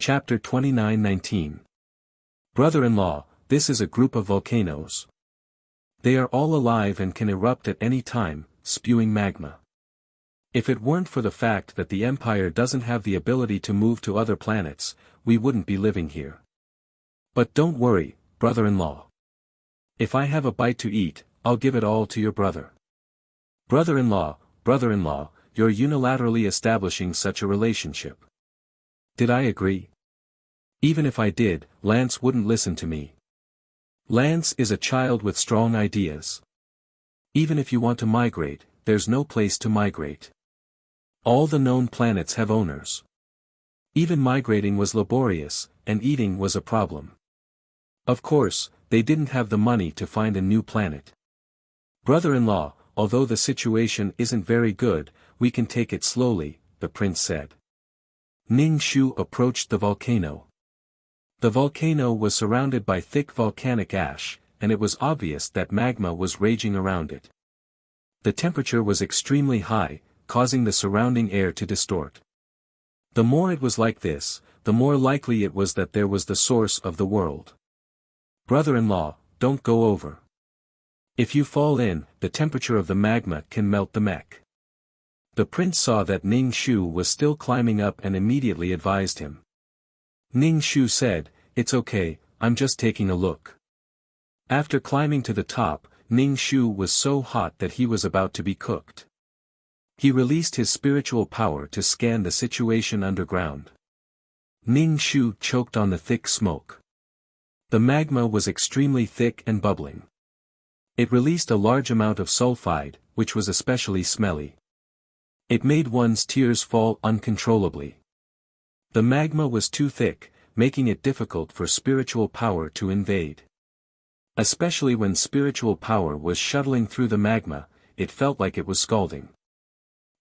Chapter 29-19. Brother-in-law, this is a group of volcanoes. They are all alive and can erupt at any time, spewing magma. If it weren't for the fact that the Empire doesn't have the ability to move to other planets, we wouldn't be living here. But don't worry, brother-in-law. If I have a bite to eat, I'll give it all to your brother. Brother-in-law, you're unilaterally establishing such a relationship. Did I agree? Even if I did, Lance wouldn't listen to me. Lance is a child with strong ideas. Even if you want to migrate, there's no place to migrate. All the known planets have owners. Even migrating was laborious, and eating was a problem. Of course, they didn't have the money to find a new planet. Brother-in-law, although the situation isn't very good, we can take it slowly, the prince said. Ning Shu approached the volcano. The volcano was surrounded by thick volcanic ash, and it was obvious that magma was raging around it. The temperature was extremely high, causing the surrounding air to distort. The more it was like this, the more likely it was that there was the source of the world. Brother-in-law, don't go over. If you fall in, the temperature of the magma can melt the mech. The prince saw that Ning Shu was still climbing up and immediately advised him. Ning Shu said, "It's okay, I'm just taking a look." After climbing to the top, Ning Shu was so hot that he was about to be cooked. He released his spiritual power to scan the situation underground. Ning Shu choked on the thick smoke. The magma was extremely thick and bubbling. It released a large amount of sulfide, which was especially smelly. It made one's tears fall uncontrollably. The magma was too thick, making it difficult for spiritual power to invade. Especially when spiritual power was shuttling through the magma, it felt like it was scalding.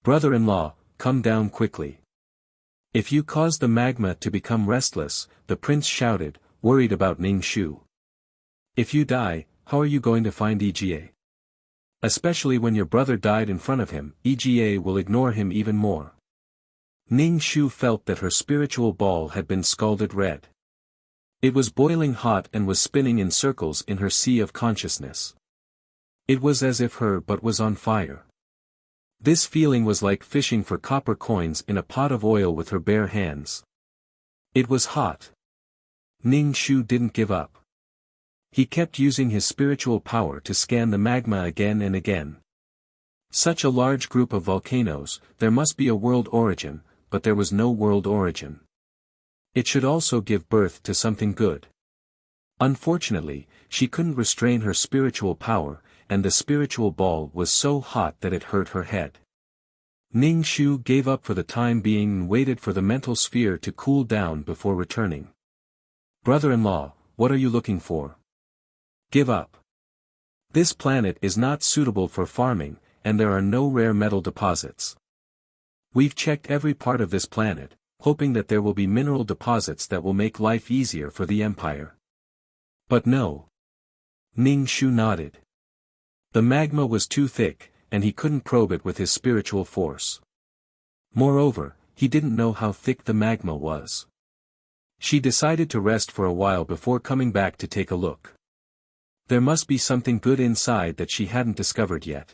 Brother-in-law, come down quickly. If you cause the magma to become restless, the prince shouted, worried about Ning Shu. If you die, how are you going to find EGA? Especially when your brother died in front of him, EGA will ignore him even more. Ning Shu felt that her spiritual ball had been scalded red. It was boiling hot and was spinning in circles in her sea of consciousness. It was as if her butt was on fire. This feeling was like fishing for copper coins in a pot of oil with her bare hands. It was hot. Ning Shu didn't give up. He kept using his spiritual power to scan the magma again and again. Such a large group of volcanoes, there must be a world origin, but there was no world origin. It should also give birth to something good. Unfortunately, she couldn't restrain her spiritual power, and the spiritual ball was so hot that it hurt her head. Ning Shu gave up for the time being and waited for the mental sphere to cool down before returning. Brother-in-law, what are you looking for? Give up. This planet is not suitable for farming, and there are no rare metal deposits. We've checked every part of this planet, hoping that there will be mineral deposits that will make life easier for the Empire. But no. Ning Shu nodded. The magma was too thick, and he couldn't probe it with his spiritual force. Moreover, he didn't know how thick the magma was. She decided to rest for a while before coming back to take a look. There must be something good inside that she hadn't discovered yet.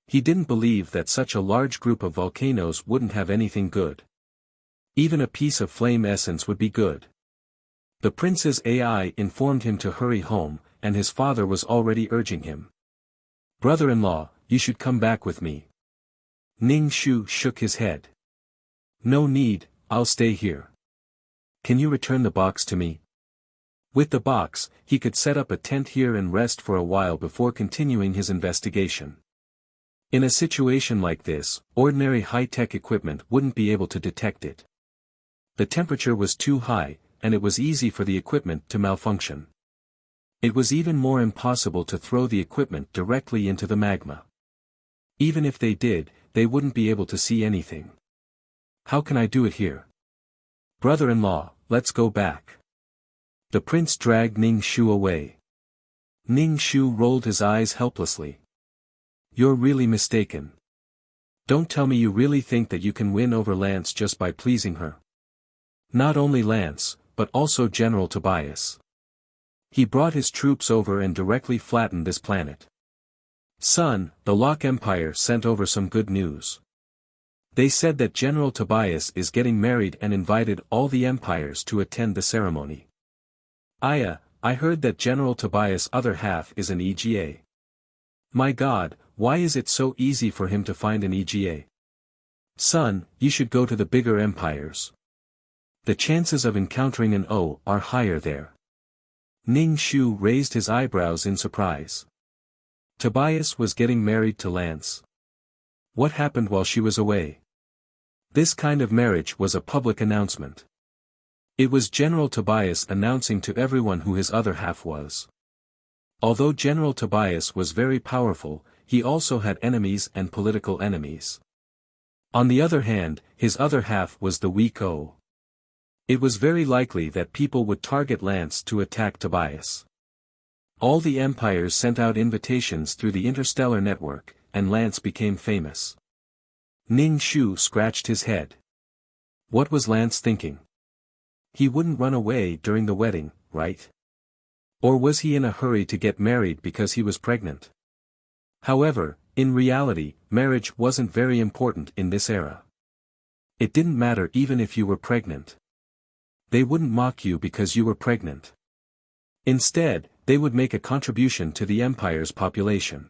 He didn't believe that such a large group of volcanoes wouldn't have anything good. Even a piece of flame essence would be good. The prince's AI informed him to hurry home, and his father was already urging him. Brother-in-law, you should come back with me. Ning Shu shook his head. No need, I'll stay here. Can you return the box to me? With the box, he could set up a tent here and rest for a while before continuing his investigation. In a situation like this, ordinary high-tech equipment wouldn't be able to detect it. The temperature was too high, and it was easy for the equipment to malfunction. It was even more impossible to throw the equipment directly into the magma. Even if they did, they wouldn't be able to see anything. How can I do it here? Brother-in-law, let's go back. The prince dragged Ning Shu away. Ning Shu rolled his eyes helplessly. You're really mistaken. Don't tell me you really think that you can win over Lance just by pleasing her. Not only Lance, but also General Tobias. He brought his troops over and directly flattened this planet. Son, the Locke Empire sent over some good news. They said that General Tobias is getting married and invited all the empires to attend the ceremony. I heard that General Tobias' other half is an EGA. My God, why is it so easy for him to find an EGA? Son, you should go to the bigger empires. The chances of encountering an O are higher there. Ning Shu raised his eyebrows in surprise. Tobias was getting married to Lance. What happened while she was away? This kind of marriage was a public announcement. It was General Tobias announcing to everyone who his other half was. Although General Tobias was very powerful, he also had enemies and political enemies. On the other hand, his other half was the weak O. It was very likely that people would target Lance to attack Tobias. All the empires sent out invitations through the interstellar network, and Lance became famous. Ning Shu scratched his head. What was Lance thinking? He wouldn't run away during the wedding, right? Or was he in a hurry to get married because he was pregnant? However, in reality, marriage wasn't very important in this era. It didn't matter even if you were pregnant. They wouldn't mock you because you were pregnant. Instead, they would make a contribution to the empire's population.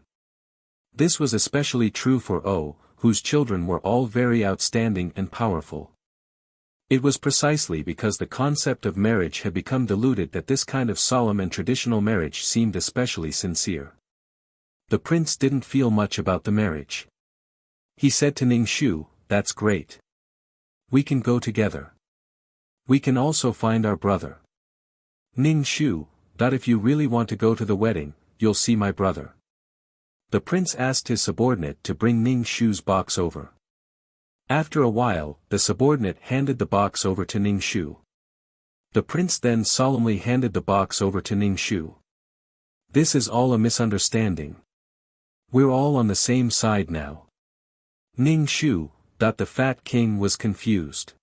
This was especially true for O, whose children were all very outstanding and powerful. It was precisely because the concept of marriage had become diluted that this kind of solemn and traditional marriage seemed especially sincere. The prince didn't feel much about the marriage. He said to Ning Shu, "That's great. We can go together. We can also find our brother." Ning Shu, "That if you really want to go to the wedding, you'll see my brother." The prince asked his subordinate to bring Ning Shu's box over. After a while, the subordinate handed the box over to Ning Shu. The prince then solemnly handed the box over to Ning Shu. "This is all a misunderstanding. We're all on the same side now." Ning Shu, the fat king was confused.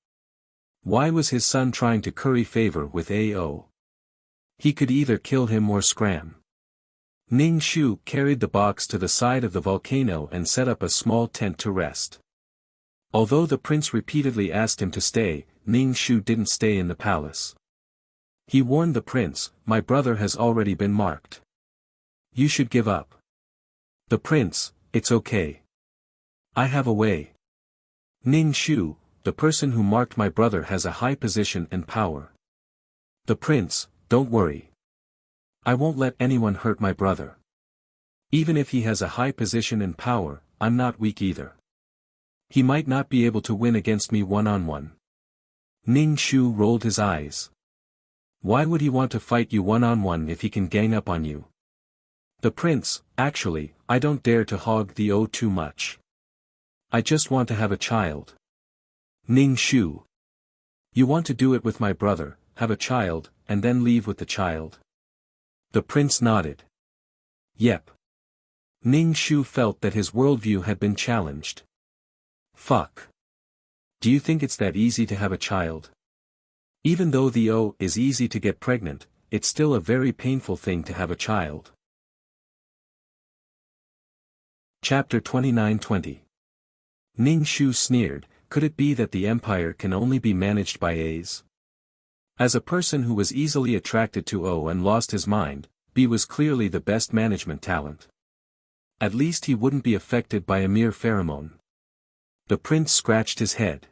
Why was his son trying to curry favor with AO? He could either kill him or scram. Ning Shu carried the box to the side of the volcano and set up a small tent to rest. Although the prince repeatedly asked him to stay, Ning Shu didn't stay in the palace. He warned the prince, "My brother has already been marked. You should give up." The prince, "It's okay. I have a way." Ning Shu, "The person who marked my brother has a high position and power." The prince, "Don't worry. I won't let anyone hurt my brother. Even if he has a high position and power, I'm not weak either. He might not be able to win against me one-on-one." Ning Shu rolled his eyes. Why would he want to fight you one-on-one if he can gang up on you? The prince, "Actually, I don't dare to hog the O too much. I just want to have a child." Ning Shu, "You want to do it with my brother, have a child, and then leave with the child?" The prince nodded. Yep. Ning Shu felt that his worldview had been challenged. Fuck. Do you think it's that easy to have a child? Even though the O is easy to get pregnant, it's still a very painful thing to have a child. Chapter 29-20. Ning Shu sneered, could it be that the empire can only be managed by A's? As a person who was easily attracted to O and lost his mind, B was clearly the best management talent. At least he wouldn't be affected by a mere pheromone. The prince scratched his head.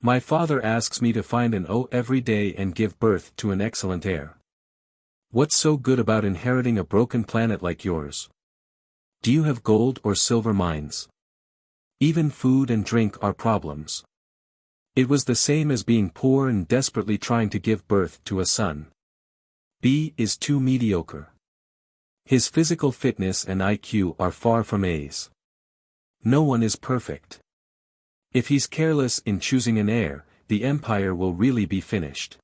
"My father asks me to find an O every day and give birth to an excellent heir. What's so good about inheriting a broken planet like yours? Do you have gold or silver mines? Even food and drink are problems. It was the same as being poor and desperately trying to give birth to a son. B is too mediocre. His physical fitness and IQ are far from A's. No one is perfect. If he's careless in choosing an heir, the empire will really be finished."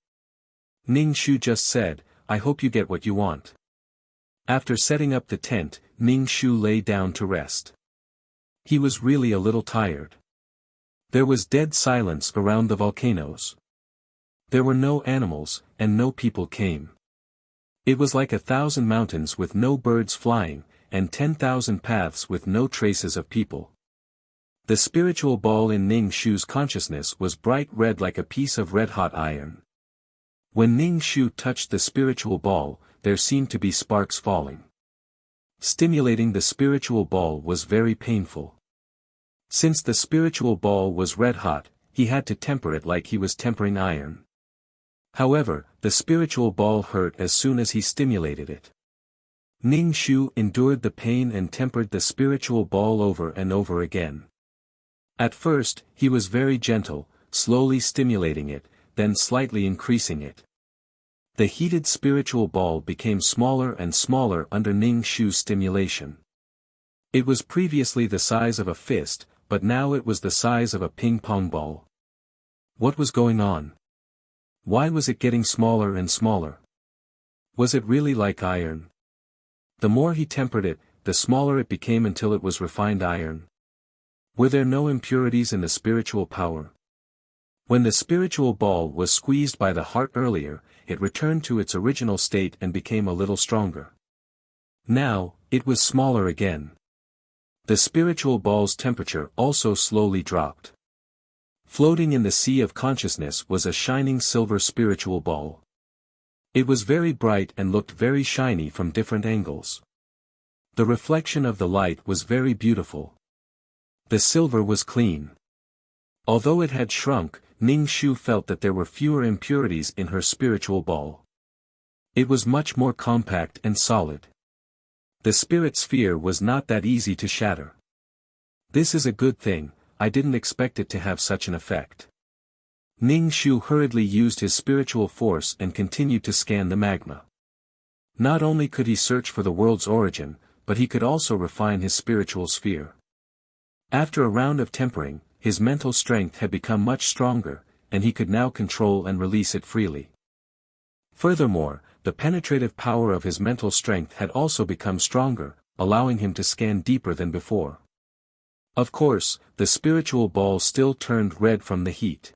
Ning Shu just said, "I hope you get what you want." After setting up the tent, Ning Shu lay down to rest. He was really a little tired. There was dead silence around the volcanoes. There were no animals, and no people came. It was like 1,000 mountains with no birds flying, and 10,000 paths with no traces of people. The spiritual ball in Ning Shu's consciousness was bright red like a piece of red-hot iron. When Ning Shu touched the spiritual ball, there seemed to be sparks falling. Stimulating the spiritual ball was very painful. Since the spiritual ball was red-hot, he had to temper it like he was tempering iron. However, the spiritual ball hurt as soon as he stimulated it. Ning Shu endured the pain and tempered the spiritual ball over and over again. At first, he was very gentle, slowly stimulating it, then slightly increasing it. The heated spiritual ball became smaller and smaller under Ning Shu's stimulation. It was previously the size of a fist, but now it was the size of a ping-pong ball. What was going on? Why was it getting smaller and smaller? Was it really like iron? The more he tempered it, the smaller it became until it was refined iron. Were there no impurities in the spiritual power? When the spiritual ball was squeezed by the heart earlier, it returned to its original state and became a little stronger. Now, it was smaller again. The spiritual ball's temperature also slowly dropped. Floating in the sea of consciousness was a shining silver spiritual ball. It was very bright and looked very shiny from different angles. The reflection of the light was very beautiful. The silver was clean. Although it had shrunk, Ning Shu felt that there were fewer impurities in her spiritual ball. It was much more compact and solid. The spirit sphere was not that easy to shatter. This is a good thing, I didn't expect it to have such an effect. Ning Shu hurriedly used his spiritual force and continued to scan the magma. Not only could he search for the world's origin, but he could also refine his spiritual sphere. After a round of tempering, his mental strength had become much stronger, and he could now control and release it freely. Furthermore, the penetrative power of his mental strength had also become stronger, allowing him to scan deeper than before. Of course, the spiritual ball still turned red from the heat.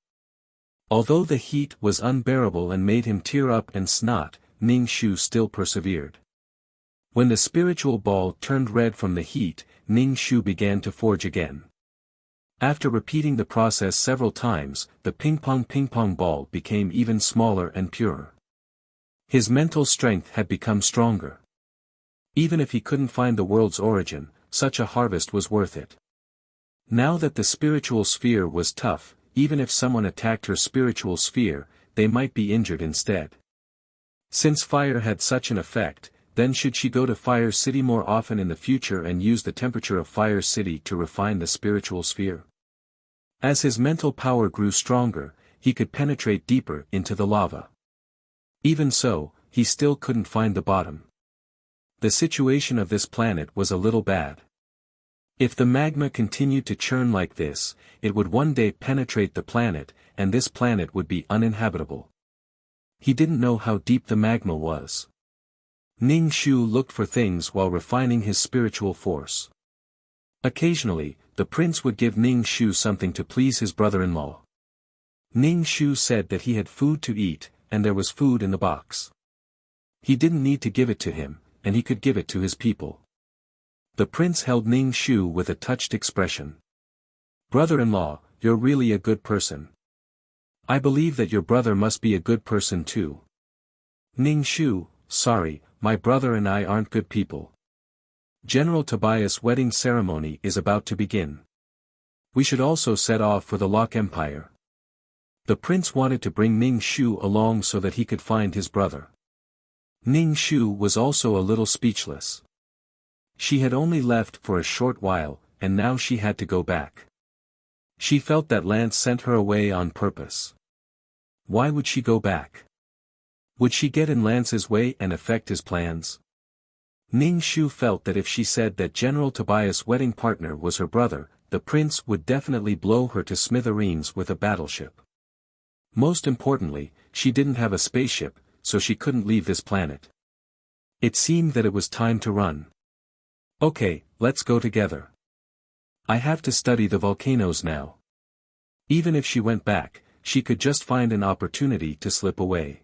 Although the heat was unbearable and made him tear up and snot, Ning Shu still persevered. When the spiritual ball turned red from the heat, Ning Shu began to forge again. After repeating the process several times, the ping-pong ball became even smaller and purer. His mental strength had become stronger. Even if he couldn't find the world's origin, such a harvest was worth it. Now that the spiritual sphere was tough, even if someone attacked her spiritual sphere, they might be injured instead. Since fire had such an effect, then should she go to Fire City more often in the future and use the temperature of Fire City to refine the spiritual sphere? As his mental power grew stronger, he could penetrate deeper into the lava. Even so, he still couldn't find the bottom. The situation of this planet was a little bad. If the magma continued to churn like this, it would one day penetrate the planet, and this planet would be uninhabitable. He didn't know how deep the magma was. Ning Shu looked for things while refining his spiritual force. Occasionally, the prince would give Ning Shu something to please his brother-in-law. Ning Shu said that he had food to eat, and there was food in the box. He didn't need to give it to him, and he could give it to his people. The prince held Ning Shu with a touched expression. "Brother-in-law, you're really a good person. I believe that your brother must be a good person too." Ning Shu, "Sorry, my brother and I aren't good people. General Tobias' wedding ceremony is about to begin. We should also set off for the Lock Empire." The prince wanted to bring Ning Shu along so that he could find his brother. Ning Shu was also a little speechless. She had only left for a short while, and now she had to go back. She felt that Lance sent her away on purpose. Why would she go back? Would she get in Lance's way and affect his plans? Ning Shu felt that if she said that General Tobias' wedding partner was her brother, the prince would definitely blow her to smithereens with a battleship. Most importantly, she didn't have a spaceship, so she couldn't leave this planet. It seemed that it was time to run. "Okay, let's go together. I have to study the volcanoes now." Even if she went back, she could just find an opportunity to slip away.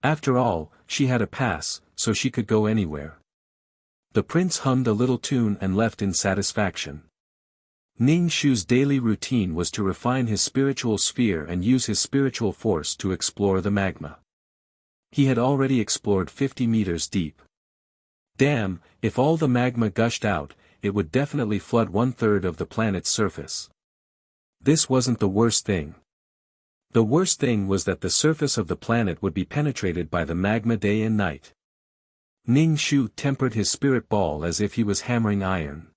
After all, she had a pass, so she could go anywhere. The prince hummed a little tune and left in satisfaction. Ning Shu's daily routine was to refine his spiritual sphere and use his spiritual force to explore the magma. He had already explored 50 meters deep. Damn, if all the magma gushed out, it would definitely flood 1/3 of the planet's surface. This wasn't the worst thing. The worst thing was that the surface of the planet would be penetrated by the magma day and night. Ning Shu tempered his spirit ball as if he was hammering iron.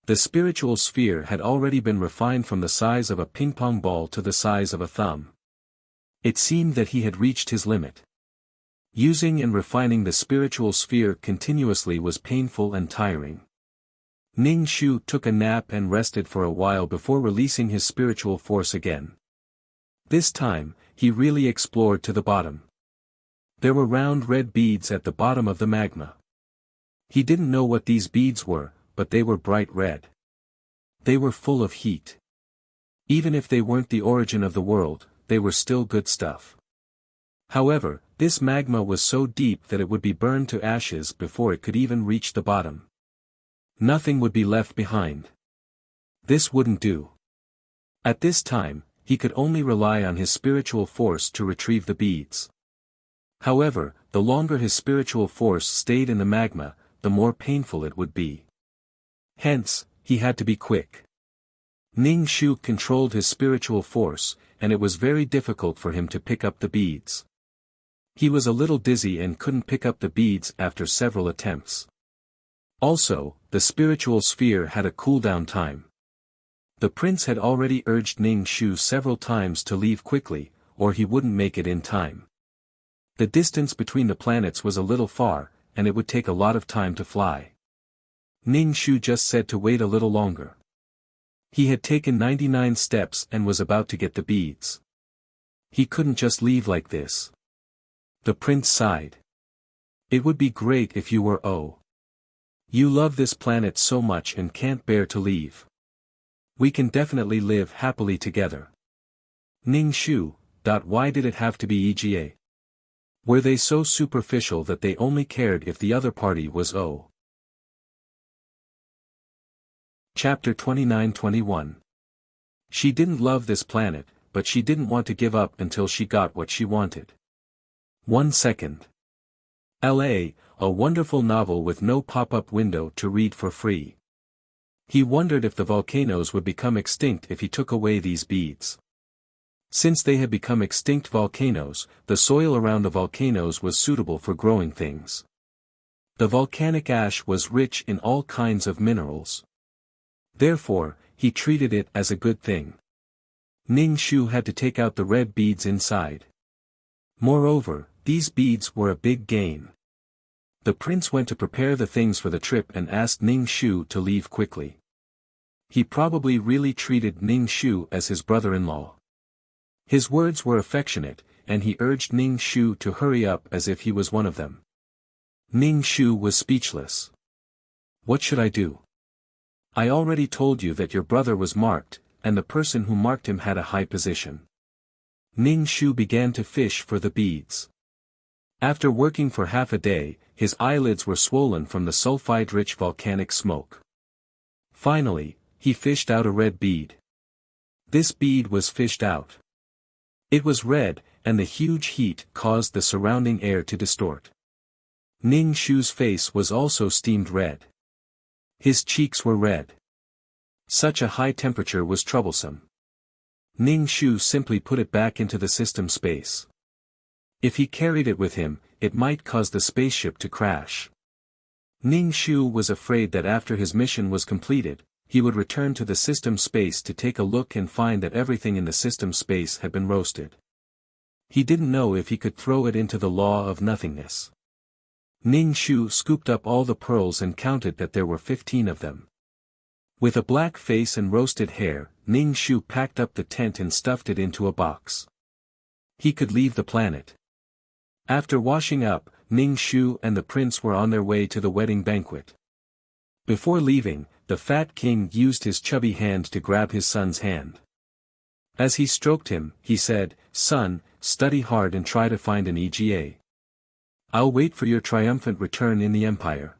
The spiritual sphere had already been refined from the size of a ping-pong ball to the size of a thumb. It seemed that he had reached his limit. Using and refining the spiritual sphere continuously was painful and tiring. Ning Shu took a nap and rested for a while before releasing his spiritual force again. This time, he really explored to the bottom. There were round red beads at the bottom of the magma. He didn't know what these beads were, but they were bright red. They were full of heat. Even if they weren't the origin of the world, they were still good stuff. However, this magma was so deep that it would be burned to ashes before it could even reach the bottom. Nothing would be left behind. This wouldn't do. At this time, he could only rely on his spiritual force to retrieve the beads. However, the longer his spiritual force stayed in the magma, the more painful it would be. Hence, he had to be quick. Ning Shu controlled his spiritual force, and it was very difficult for him to pick up the beads. He was a little dizzy and couldn't pick up the beads after several attempts. Also, the spiritual sphere had a cooldown time. The prince had already urged Ning Shu several times to leave quickly, or he wouldn't make it in time. The distance between the planets was a little far, and it would take a lot of time to fly. Ning Shu just said to wait a little longer. He had taken 99 steps and was about to get the beads. He couldn't just leave like this. The prince sighed. It would be great if you were You love this planet so much and can't bear to leave. We can definitely live happily together. Ning Shu, why did it have to be EGA? Were they so superficial that they only cared if the other party was Chapter 29-21. She didn't love this planet, but she didn't want to give up until she got what she wanted. 1 second. L.A., a wonderful novel with no pop-up window to read for free. He wondered if the volcanoes would become extinct if he took away these beads. Since they had become extinct volcanoes, the soil around the volcanoes was suitable for growing things. The volcanic ash was rich in all kinds of minerals. Therefore, he treated it as a good thing. Ning Shu had to take out the red beads inside. Moreover, these beads were a big gain. The prince went to prepare the things for the trip and asked Ning Shu to leave quickly. He probably really treated Ning Shu as his brother-in-law. His words were affectionate, and he urged Ning Shu to hurry up as if he was one of them. Ning Shu was speechless. What should I do? I already told you that your brother was marked, and the person who marked him had a high position. Ning Shu began to fish for the beads. After working for half a day, his eyelids were swollen from the sulfide-rich volcanic smoke. Finally, he fished out a red bead. This bead was fished out. It was red, and the huge heat caused the surrounding air to distort. Ning Shu's face was also steamed red. His cheeks were red. Such a high temperature was troublesome. Ning Shu simply put it back into the system space. If he carried it with him, it might cause the spaceship to crash. Ning Shu was afraid that after his mission was completed, he would return to the system space to take a look and find that everything in the system space had been roasted. He didn't know if he could throw it into the law of nothingness. Ning Shu scooped up all the pearls and counted that there were 15 of them. With a black face and roasted hair, Ning Shu packed up the tent and stuffed it into a box. He could leave the planet. After washing up, Ning Shu and the prince were on their way to the wedding banquet. Before leaving, the fat king used his chubby hand to grab his son's hand. As he stroked him, he said, "Son, study hard and try to find an EGA. I'll wait for your triumphant return in the Empire.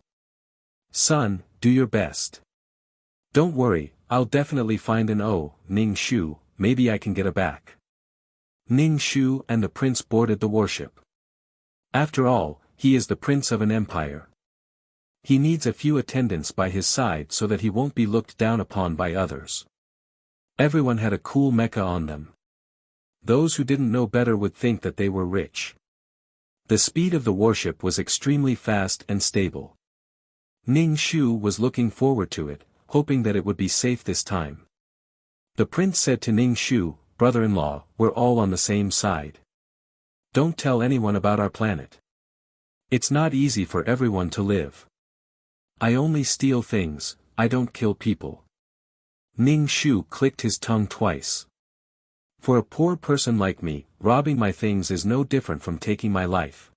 Son, do your best. Don't worry, I'll definitely find an O, Ning Shu, maybe I can get a back." Ning Shu and the prince boarded the warship. After all, he is the prince of an empire. He needs a few attendants by his side so that he won't be looked down upon by others. Everyone had a cool mecha on them. Those who didn't know better would think that they were rich. The speed of the warship was extremely fast and stable. Ning Shu was looking forward to it, hoping that it would be safe this time. The prince said to Ning Shu, "Brother-in-law, we're all on the same side. Don't tell anyone about our planet. It's not easy for everyone to live. I only steal things, I don't kill people." Ning Shu clicked his tongue twice. "For a poor person like me, robbing my things is no different from taking my life."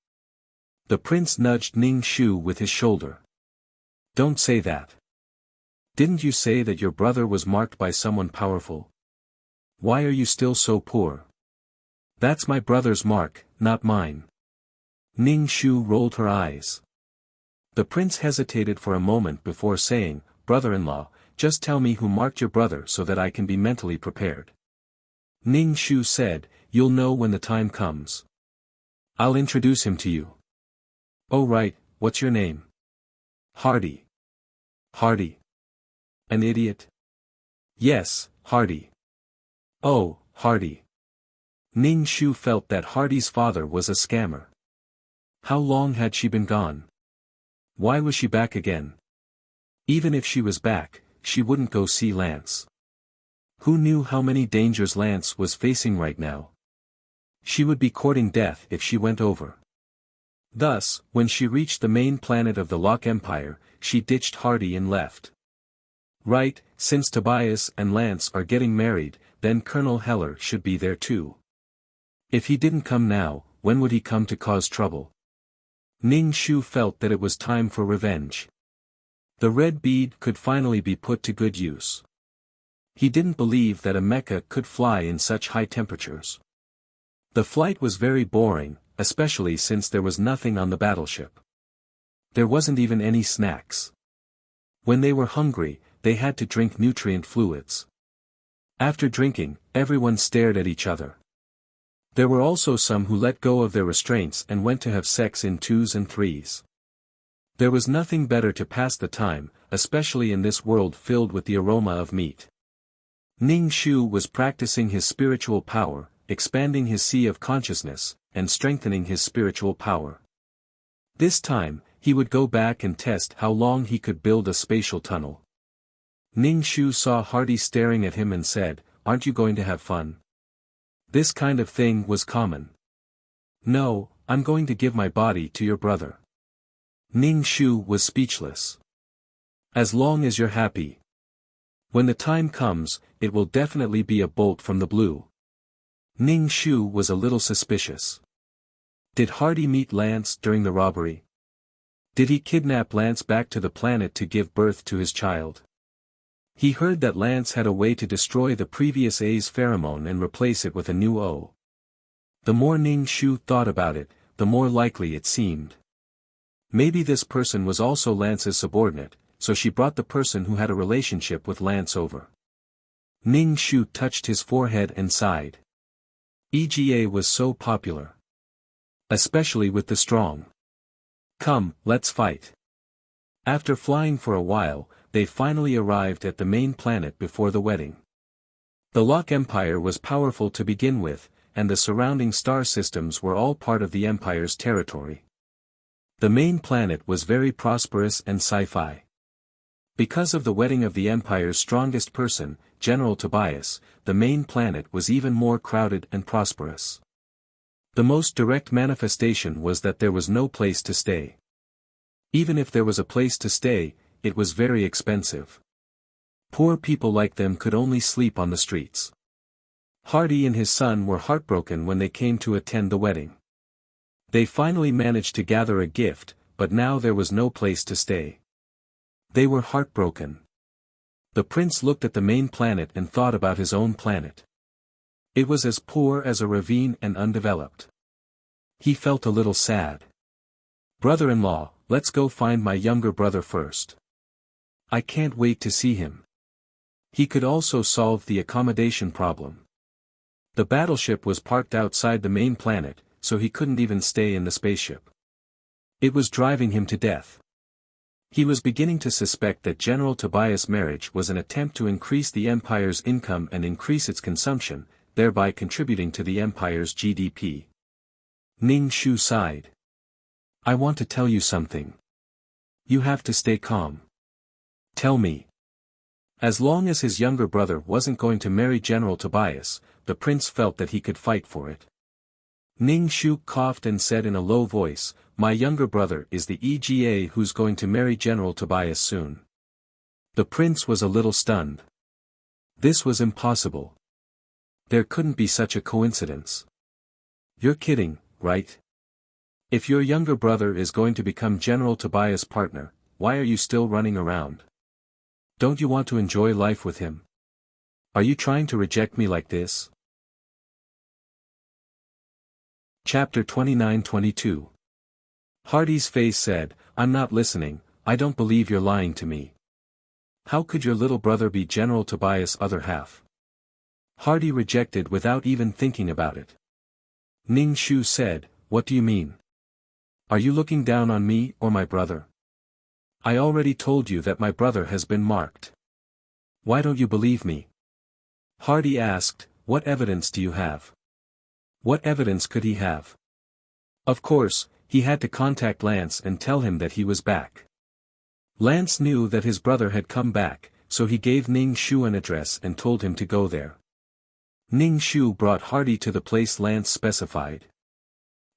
The prince nudged Ning Shu with his shoulder. "Don't say that. Didn't you say that your brother was marked by someone powerful? Why are you still so poor?" "That's my brother's mark, not mine." Ning Shu rolled her eyes. The prince hesitated for a moment before saying, "Brother-in-law, just tell me who marked your brother so that I can be mentally prepared." Ning Shu said, "You'll know when the time comes. I'll introduce him to you." "Oh right, what's your name?" "Hardy." "Hardy? An idiot?" "Yes, Hardy." "Oh, Hardy." Ning Shu felt that Hardy's father was a scammer. How long had she been gone? Why was she back again? Even if she was back, she wouldn't go see Lance. Who knew how many dangers Lance was facing right now? She would be courting death if she went over. Thus, when she reached the main planet of the Locke Empire, she ditched Hardy and left. Right, since Tobias and Lance are getting married, then Colonel Heller should be there too. If he didn't come now, when would he come to cause trouble? Ning Shu felt that it was time for revenge. The red bead could finally be put to good use. He didn't believe that a mecha could fly in such high temperatures. The flight was very boring, especially since there was nothing on the battleship. There wasn't even any snacks. When they were hungry, they had to drink nutrient fluids. After drinking, everyone stared at each other. There were also some who let go of their restraints and went to have sex in 2s and 3s. There was nothing better to pass the time, especially in this world filled with the aroma of meat. Ning Shu was practicing his spiritual power, expanding his sea of consciousness, and strengthening his spiritual power. This time, he would go back and test how long he could build a spatial tunnel. Ning Shu saw Hardy staring at him and said, "Aren't you going to have fun?" This kind of thing was common. "No, I'm going to give my body to your brother." Ning Shu was speechless. "As long as you're happy. When the time comes, it will definitely be a bolt from the blue." Ning Shu was a little suspicious. Did Hardy meet Lance during the robbery? Did he kidnap Lance back to the planet to give birth to his child? He heard that Lance had a way to destroy the previous A's pheromone and replace it with a new O. The more Ning Shu thought about it, the more likely it seemed. Maybe this person was also Lance's subordinate, so she brought the person who had a relationship with Lance over. Ning Shu touched his forehead and sighed. EGA was so popular. Especially with the strong. "Come, let's fight." After flying for a while, they finally arrived at the main planet before the wedding. The Locke Empire was powerful to begin with, and the surrounding star systems were all part of the Empire's territory. The main planet was very prosperous and sci-fi. Because of the wedding of the Empire's strongest person, General Tobias, the main planet was even more crowded and prosperous. The most direct manifestation was that there was no place to stay. Even if there was a place to stay, it was very expensive. Poor people like them could only sleep on the streets. Hardy and his son were heartbroken when they came to attend the wedding. They finally managed to gather a gift, but now there was no place to stay. They were heartbroken. The prince looked at the main planet and thought about his own planet. It was as poor as a ravine and undeveloped. He felt a little sad. Brother-in-law, let's go find my younger brother first. I can't wait to see him. He could also solve the accommodation problem. The battleship was parked outside the main planet, so he couldn't even stay in the spaceship. It was driving him to death. He was beginning to suspect that General Tobias' marriage was an attempt to increase the Empire's income and increase its consumption, thereby contributing to the Empire's GDP. Ning Shu sighed. I want to tell you something. You have to stay calm. Tell me. As long as his younger brother wasn't going to marry General Tobias, the prince felt that he could fight for it. Ning Shu coughed and said in a low voice, my younger brother is the EGA who's going to marry General Tobias soon. The prince was a little stunned. This was impossible. There couldn't be such a coincidence. You're kidding, right? If your younger brother is going to become General Tobias' partner, why are you still running around? Don't you want to enjoy life with him? Are you trying to reject me like this? Chapter 29-22. Hardy's face said, I'm not listening, I don't believe you're lying to me. How could your little brother be General Tobias' other half? Hardy rejected without even thinking about it. Ning Shu said, what do you mean? Are you looking down on me or my brother? I already told you that my brother has been marked. Why don't you believe me? Hardy asked, what evidence do you have? What evidence could he have? Of course, he had to contact Lance and tell him that he was back. Lance knew that his brother had come back, so he gave Ning Shu an address and told him to go there. Ning Shu brought Hardy to the place Lance specified.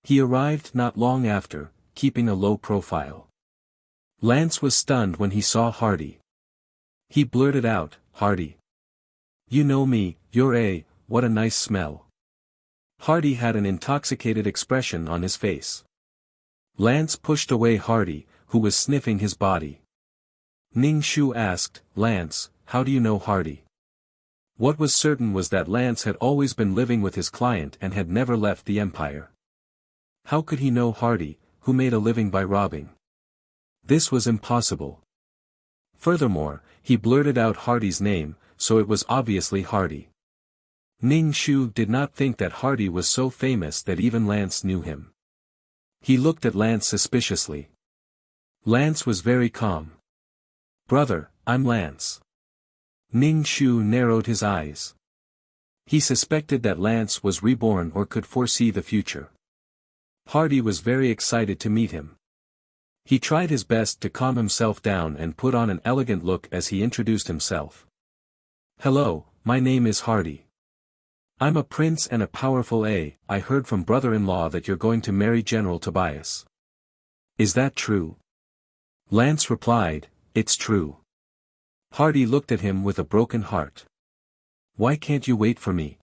He arrived not long after, keeping a low profile. Lance was stunned when he saw Hardy. He blurted out, Hardy. You know me, what a nice smell. Hardy had an intoxicated expression on his face. Lance pushed away Hardy, who was sniffing his body. Ning Shu asked, Lance, how do you know Hardy? What was certain was that Lance had always been living with his client and had never left the Empire. How could he know Hardy, who made a living by robbing? This was impossible. Furthermore, he blurted out Hardy's name, so it was obviously Hardy. Ning Shu did not think that Hardy was so famous that even Lance knew him. He looked at Lance suspiciously. Lance was very calm. Brother, I'm Lance. Ning Shu narrowed his eyes. He suspected that Lance was reborn or could foresee the future. Hardy was very excited to meet him. He tried his best to calm himself down and put on an elegant look as he introduced himself. Hello, my name is Hardy. I'm a prince and a powerful I heard from brother-in-law that you're going to marry General Tobias. Is that true? Lance replied, it's true. Hardy looked at him with a broken heart. Why can't you wait for me?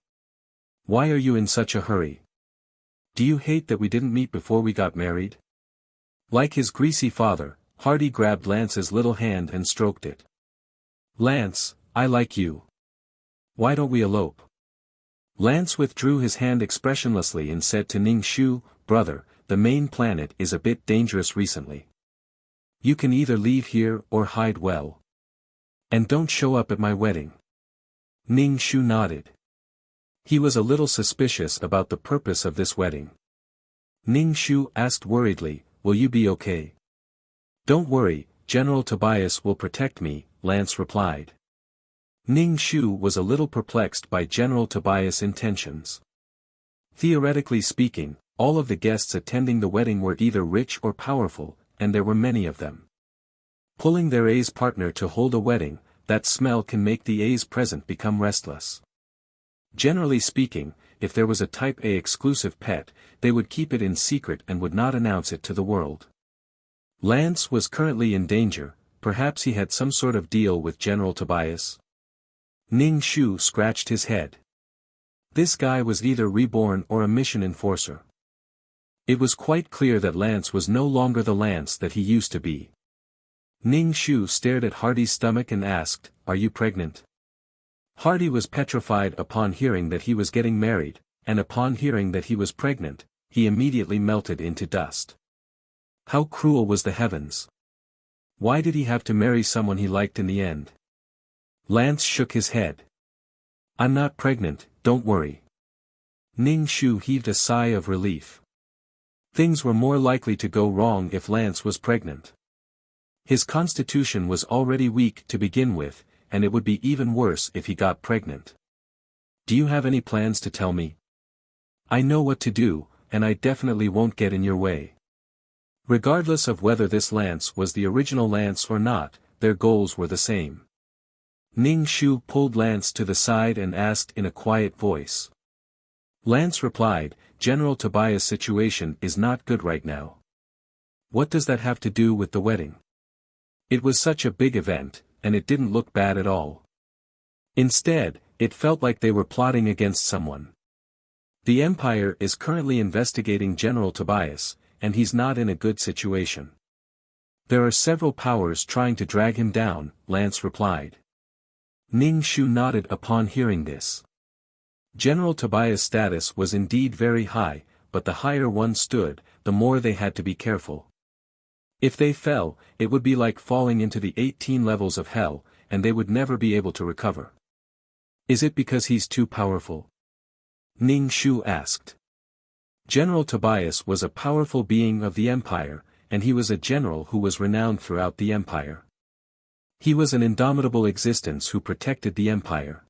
Why are you in such a hurry? Do you hate that we didn't meet before we got married? Like his greasy father, Hardy grabbed Lance's little hand and stroked it. Lance, I like you. Why don't we elope? Lance withdrew his hand expressionlessly and said to Ning Shu, brother, the main planet is a bit dangerous recently. You can either leave here or hide well. And don't show up at my wedding. Ning Shu nodded. He was a little suspicious about the purpose of this wedding. Ning Shu asked worriedly, will you be okay? Don't worry, General Tobias will protect me, Lance replied. Ning Shu was a little perplexed by General Tobias' intentions. Theoretically speaking, all of the guests attending the wedding were either rich or powerful, and there were many of them. Pulling their A's partner to hold a wedding, that smell can make the A's present become restless. Generally speaking, if there was a Type A exclusive pet, they would keep it in secret and would not announce it to the world. Lance was currently in danger, perhaps he had some sort of deal with General Tobias. Ning Shu scratched his head. This guy was either reborn or a mission enforcer. It was quite clear that Lance was no longer the Lance that he used to be. Ning Shu stared at Hardy's stomach and asked, are you pregnant? Hardy was petrified upon hearing that he was getting married, and upon hearing that he was pregnant, he immediately melted into dust. How cruel was the heavens! Why did he have to marry someone he liked in the end? Lance shook his head. I'm not pregnant, don't worry. Ning Shu heaved a sigh of relief. Things were more likely to go wrong if Lance was pregnant. His constitution was already weak to begin with, and it would be even worse if he got pregnant. Do you have any plans to tell me? I know what to do, and I definitely won't get in your way. Regardless of whether this Lance was the original Lance or not, their goals were the same. Ning Shu pulled Lance to the side and asked in a quiet voice. Lance replied, General Tobias' situation is not good right now. What does that have to do with the wedding? It was such a big event, and it didn't look bad at all. Instead, it felt like they were plotting against someone. The Empire is currently investigating General Tobias, and he's not in a good situation. There are several powers trying to drag him down, Lance replied. Ning Shu nodded upon hearing this. General Tobias' status was indeed very high, but the higher one stood, the more they had to be careful. If they fell, it would be like falling into the 18 levels of hell, and they would never be able to recover. Is it because he's too powerful? Ning Shu asked. General Tobias was a powerful being of the Empire, and he was a general who was renowned throughout the Empire. He was an indomitable existence who protected the Empire.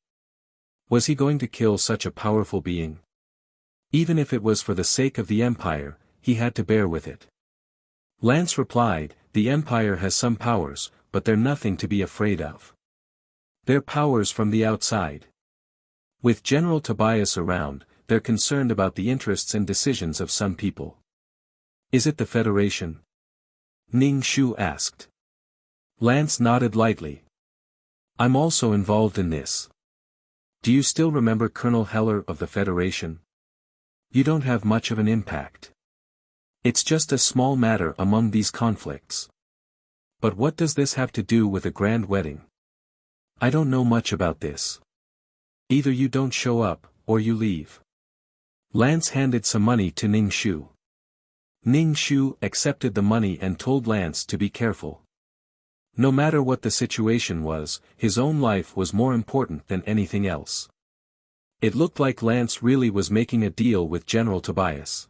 Was he going to kill such a powerful being? Even if it was for the sake of the Empire, he had to bear with it. Lance replied, the Empire has some powers, but they're nothing to be afraid of. They're powers from the outside. With General Tobias around, they're concerned about the interests and decisions of some people. Is it the Federation? Ning Shu asked. Lance nodded lightly. I'm also involved in this. Do you still remember Colonel Heller of the Federation? You don't have much of an impact. It's just a small matter among these conflicts. But what does this have to do with a grand wedding? I don't know much about this. Either you don't show up, or you leave. Lance handed some money to Ning Shu. Ning Shu accepted the money and told Lance to be careful. No matter what the situation was, his own life was more important than anything else. It looked like Lance really was making a deal with General Tobias.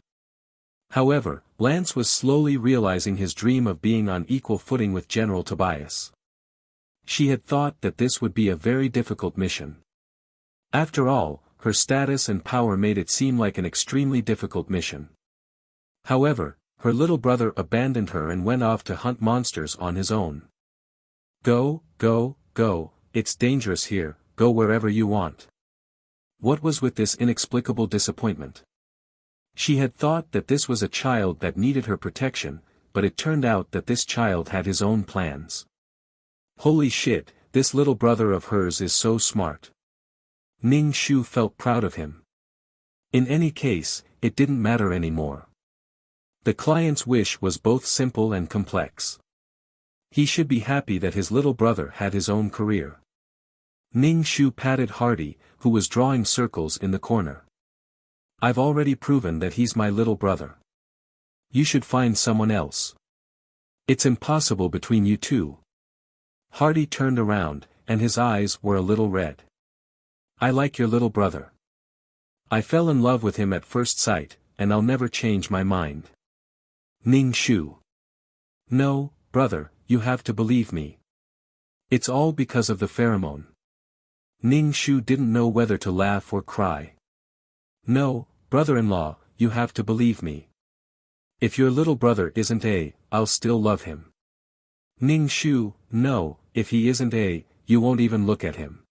However, Lance was slowly realizing his dream of being on equal footing with General Tobias. She had thought that this would be a very difficult mission. After all, her status and power made it seem like an extremely difficult mission. However, her little brother abandoned her and went off to hunt monsters on his own. Go, go, go, it's dangerous here, go wherever you want. What was with this inexplicable disappointment? She had thought that this was a child that needed her protection, but it turned out that this child had his own plans. Holy shit, this little brother of hers is so smart. Ning Shu felt proud of him. In any case, it didn't matter anymore. The client's wish was both simple and complex. He should be happy that his little brother had his own career. Ning Shu patted Hardy, who was drawing circles in the corner. I've already proven that he's my little brother. You should find someone else. It's impossible between you two. Hardy turned around, and his eyes were a little red. I like your little brother. I fell in love with him at first sight, and I'll never change my mind. Ning Shu. No, brother, you have to believe me. It's all because of the pheromone. Ning Shu didn't know whether to laugh or cry. No, brother-in-law, you have to believe me. If your little brother isn't I'll still love him. Ning Shu, no, if he isn't you won't even look at him.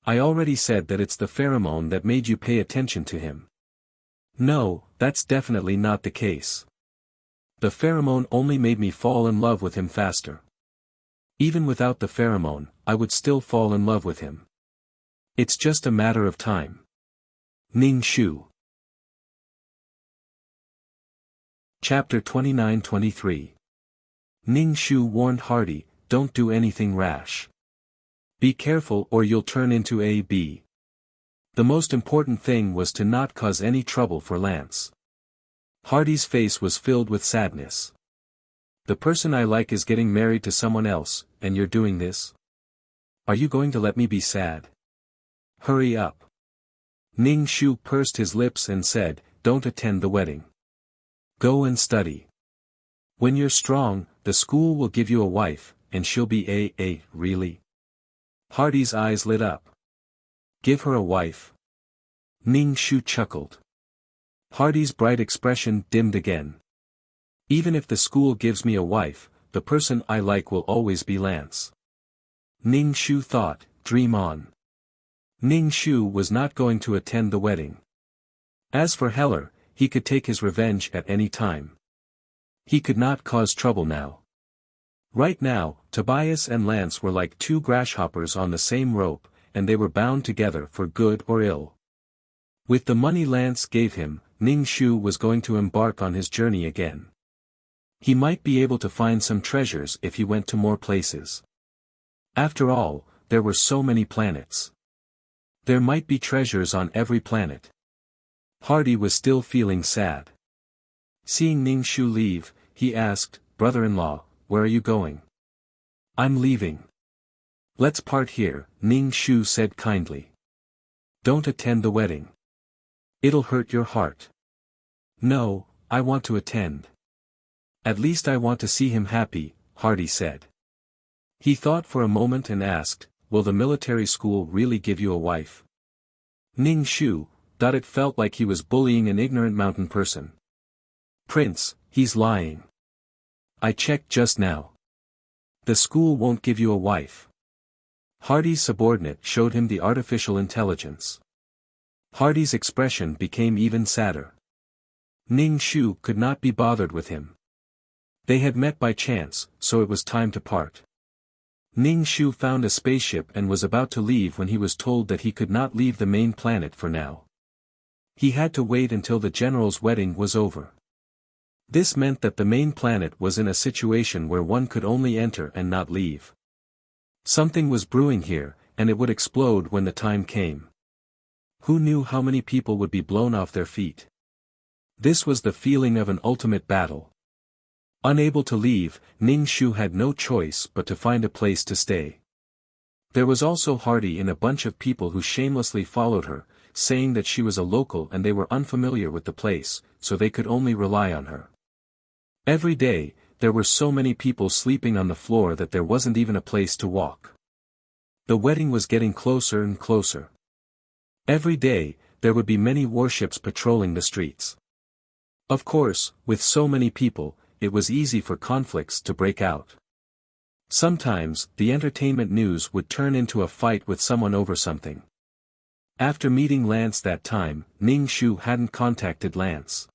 I already said that it's the pheromone that made you pay attention to him. No, that's definitely not the case. The pheromone only made me fall in love with him faster. Even without the pheromone, I would still fall in love with him. It's just a matter of time. Ning Shu. Chapter 29-23. Ning Shu warned Hardy, don't do anything rash. Be careful or you'll turn into a bee. The most important thing was to not cause any trouble for Lance. Hardy's face was filled with sadness. The person I like is getting married to someone else, and you're doing this? Are you going to let me be sad? Hurry up. Ning Shu pursed his lips and said, don't attend the wedding. Go and study. When you're strong, the school will give you a wife, and she'll be really? Hardy's eyes lit up. Give her a wife? Ning Shu chuckled. Hardy's bright expression dimmed again. Even if the school gives me a wife, the person I like will always be Lance. Ning Shu thought, dream on. Ning Shu was not going to attend the wedding. As for Heller, he could take his revenge at any time. He could not cause trouble now. Right now, Tobias and Lance were like two grasshoppers on the same rope, and they were bound together for good or ill. With the money Lance gave him, Ning Shu was going to embark on his journey again. He might be able to find some treasures if he went to more places. After all, there were so many planets. There might be treasures on every planet. Hardy was still feeling sad. Seeing Ning Shu leave, he asked, brother-in-law, where are you going? I'm leaving. Let's part here, Ning Shu said kindly. Don't attend the wedding. It'll hurt your heart. No, I want to attend. At least I want to see him happy, Hardy said. He thought for a moment and asked, will the military school really give you a wife? Ning Shu thought it felt like he was bullying an ignorant mountain person. Prince, he's lying. I checked just now. The school won't give you a wife. Hardy's subordinate showed him the artificial intelligence. Hardy's expression became even sadder. Ning Shu could not be bothered with him. They had met by chance, so it was time to part. Ning Shu found a spaceship and was about to leave when he was told that he could not leave the main planet for now. He had to wait until the general's wedding was over. This meant that the main planet was in a situation where one could only enter and not leave. Something was brewing here, and it would explode when the time came. Who knew how many people would be blown off their feet? This was the feeling of an ultimate battle. Unable to leave, Ning Shu had no choice but to find a place to stay. There was also Hardy and a bunch of people who shamelessly followed her, saying that she was a local and they were unfamiliar with the place, so they could only rely on her. Every day, there were so many people sleeping on the floor that there wasn't even a place to walk. The wedding was getting closer and closer. Every day, there would be many warships patrolling the streets. Of course, with so many people, it was easy for conflicts to break out. Sometimes, the entertainment news would turn into a fight with someone over something. After meeting Lance that time, Ning Shu hadn't contacted Lance.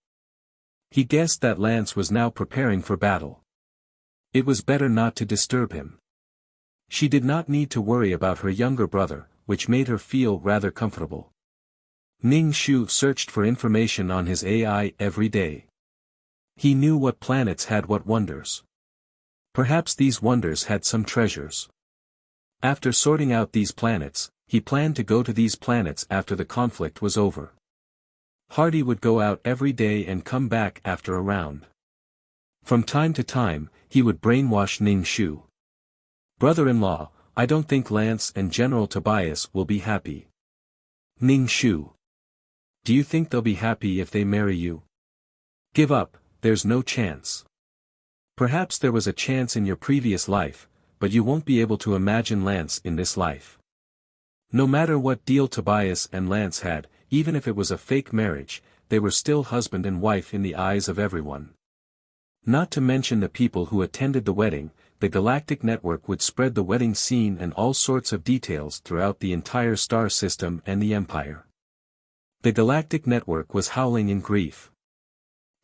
He guessed that Lance was now preparing for battle. It was better not to disturb him. She did not need to worry about her younger brother, which made her feel rather comfortable. Ning Shu searched for information on his AI every day. He knew what planets had what wonders. Perhaps these wonders had some treasures. After sorting out these planets, he planned to go to these planets after the conflict was over. Hardy would go out every day and come back after a round. From time to time, he would brainwash Ning Shu. Brother-in-law, I don't think Lance and General Tobias will be happy. Ning Shu. Do you think they'll be happy if they marry you? Give up, there's no chance. Perhaps there was a chance in your previous life, but you won't be able to imagine Lance in this life. No matter what deal Tobias and Lance had, even if it was a fake marriage, they were still husband and wife in the eyes of everyone. Not to mention the people who attended the wedding, the Galactic Network would spread the wedding scene and all sorts of details throughout the entire star system and the Empire. The Galactic Network was howling in grief.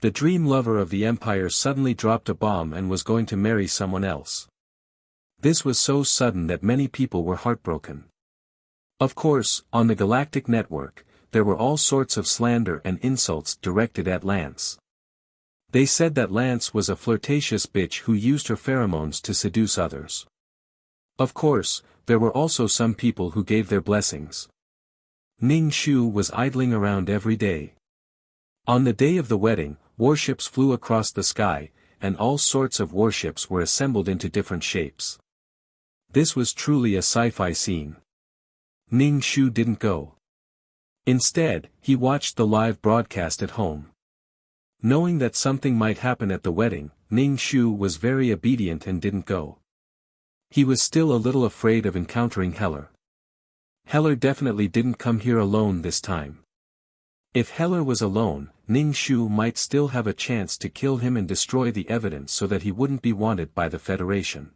The dream lover of the Empire suddenly dropped a bomb and was going to marry someone else. This was so sudden that many people were heartbroken. Of course, on the Galactic Network, there were all sorts of slander and insults directed at Lance. They said that Lance was a flirtatious bitch who used her pheromones to seduce others. Of course, there were also some people who gave their blessings. Ning Shu was idling around every day. On the day of the wedding, warships flew across the sky, and all sorts of warships were assembled into different shapes. This was truly a sci-fi scene. Ning Shu didn't go. Instead, he watched the live broadcast at home. Knowing that something might happen at the wedding, Ning Shu was very obedient and didn't go. He was still a little afraid of encountering Heller. Heller definitely didn't come here alone this time. If Heller was alone, Ning Shu might still have a chance to kill him and destroy the evidence so that he wouldn't be wanted by the Federation.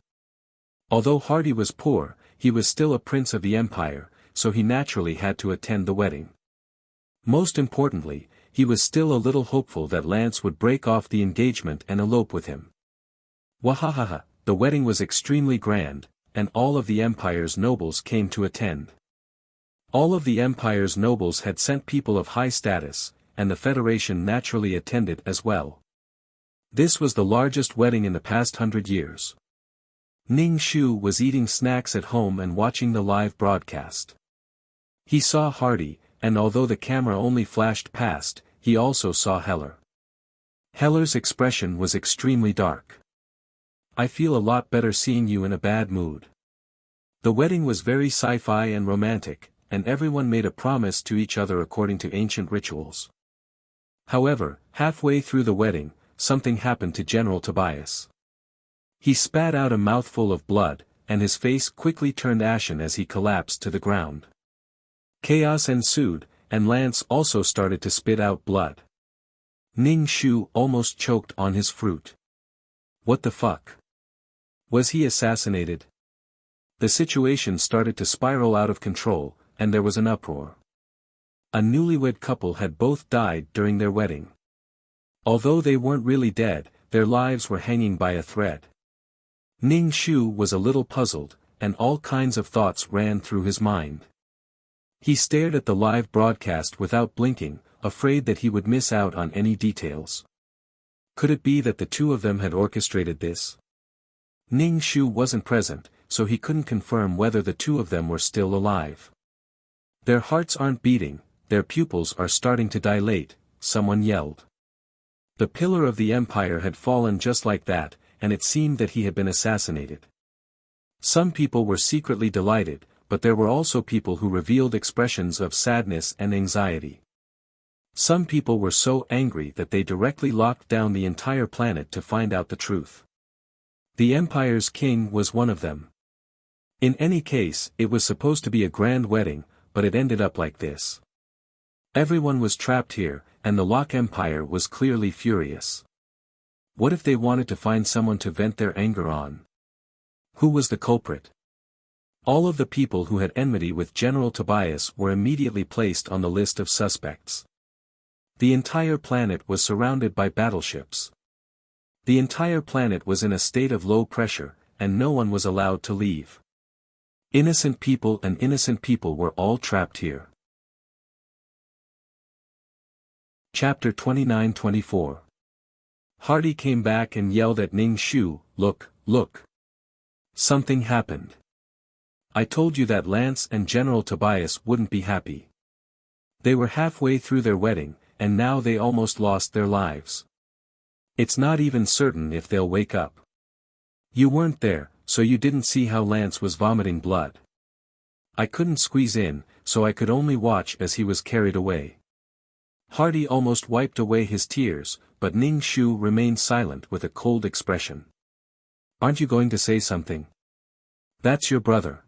Although Hardy was poor, he was still a prince of the Empire, so he naturally had to attend the wedding. Most importantly, he was still a little hopeful that Lance would break off the engagement and elope with him. Wahahaha, the wedding was extremely grand, and all of the Empire's nobles came to attend. All of the Empire's nobles had sent people of high status, and the Federation naturally attended as well. This was the largest wedding in the past 100 years. Ning Shu was eating snacks at home and watching the live broadcast. He saw Hardy, and although the camera only flashed past, he also saw Heller. Heller's expression was extremely dark. "I feel a lot better seeing you in a bad mood." The wedding was very sci-fi and romantic, and everyone made a promise to each other according to ancient rituals. However, halfway through the wedding, something happened to General Tobias. He spat out a mouthful of blood, and his face quickly turned ashen as he collapsed to the ground. Chaos ensued, and Lance also started to spit out blood. Ning Shu almost choked on his fruit. What the fuck? Was he assassinated? The situation started to spiral out of control, and there was an uproar. A newlywed couple had both died during their wedding. Although they weren't really dead, their lives were hanging by a thread. Ning Shu was a little puzzled, and all kinds of thoughts ran through his mind. He stared at the live broadcast without blinking, afraid that he would miss out on any details. Could it be that the two of them had orchestrated this? Ning Shu wasn't present, so he couldn't confirm whether the two of them were still alive. "Their hearts aren't beating, their pupils are starting to dilate," someone yelled. The pillar of the Empire had fallen just like that, and it seemed that he had been assassinated. Some people were secretly delighted, but there were also people who revealed expressions of sadness and anxiety. Some people were so angry that they directly locked down the entire planet to find out the truth. The Empire's king was one of them. In any case, it was supposed to be a grand wedding, but it ended up like this. Everyone was trapped here, and the Locke Empire was clearly furious. What if they wanted to find someone to vent their anger on? Who was the culprit? All of the people who had enmity with General Tobias were immediately placed on the list of suspects. The entire planet was surrounded by battleships. The entire planet was in a state of low pressure, and no one was allowed to leave. Innocent people were all trapped here. Chapter 29-24. Hardy came back and yelled at Ning Shu, Look. Something happened. I told you that Lance and General Tobias wouldn't be happy. They were halfway through their wedding, and now they almost lost their lives. It's not even certain if they'll wake up. You weren't there, so you didn't see how Lance was vomiting blood. I couldn't squeeze in, so I could only watch as he was carried away. Hardy almost wiped away his tears, but Ning Shu remained silent with a cold expression. Aren't you going to say something? That's your brother.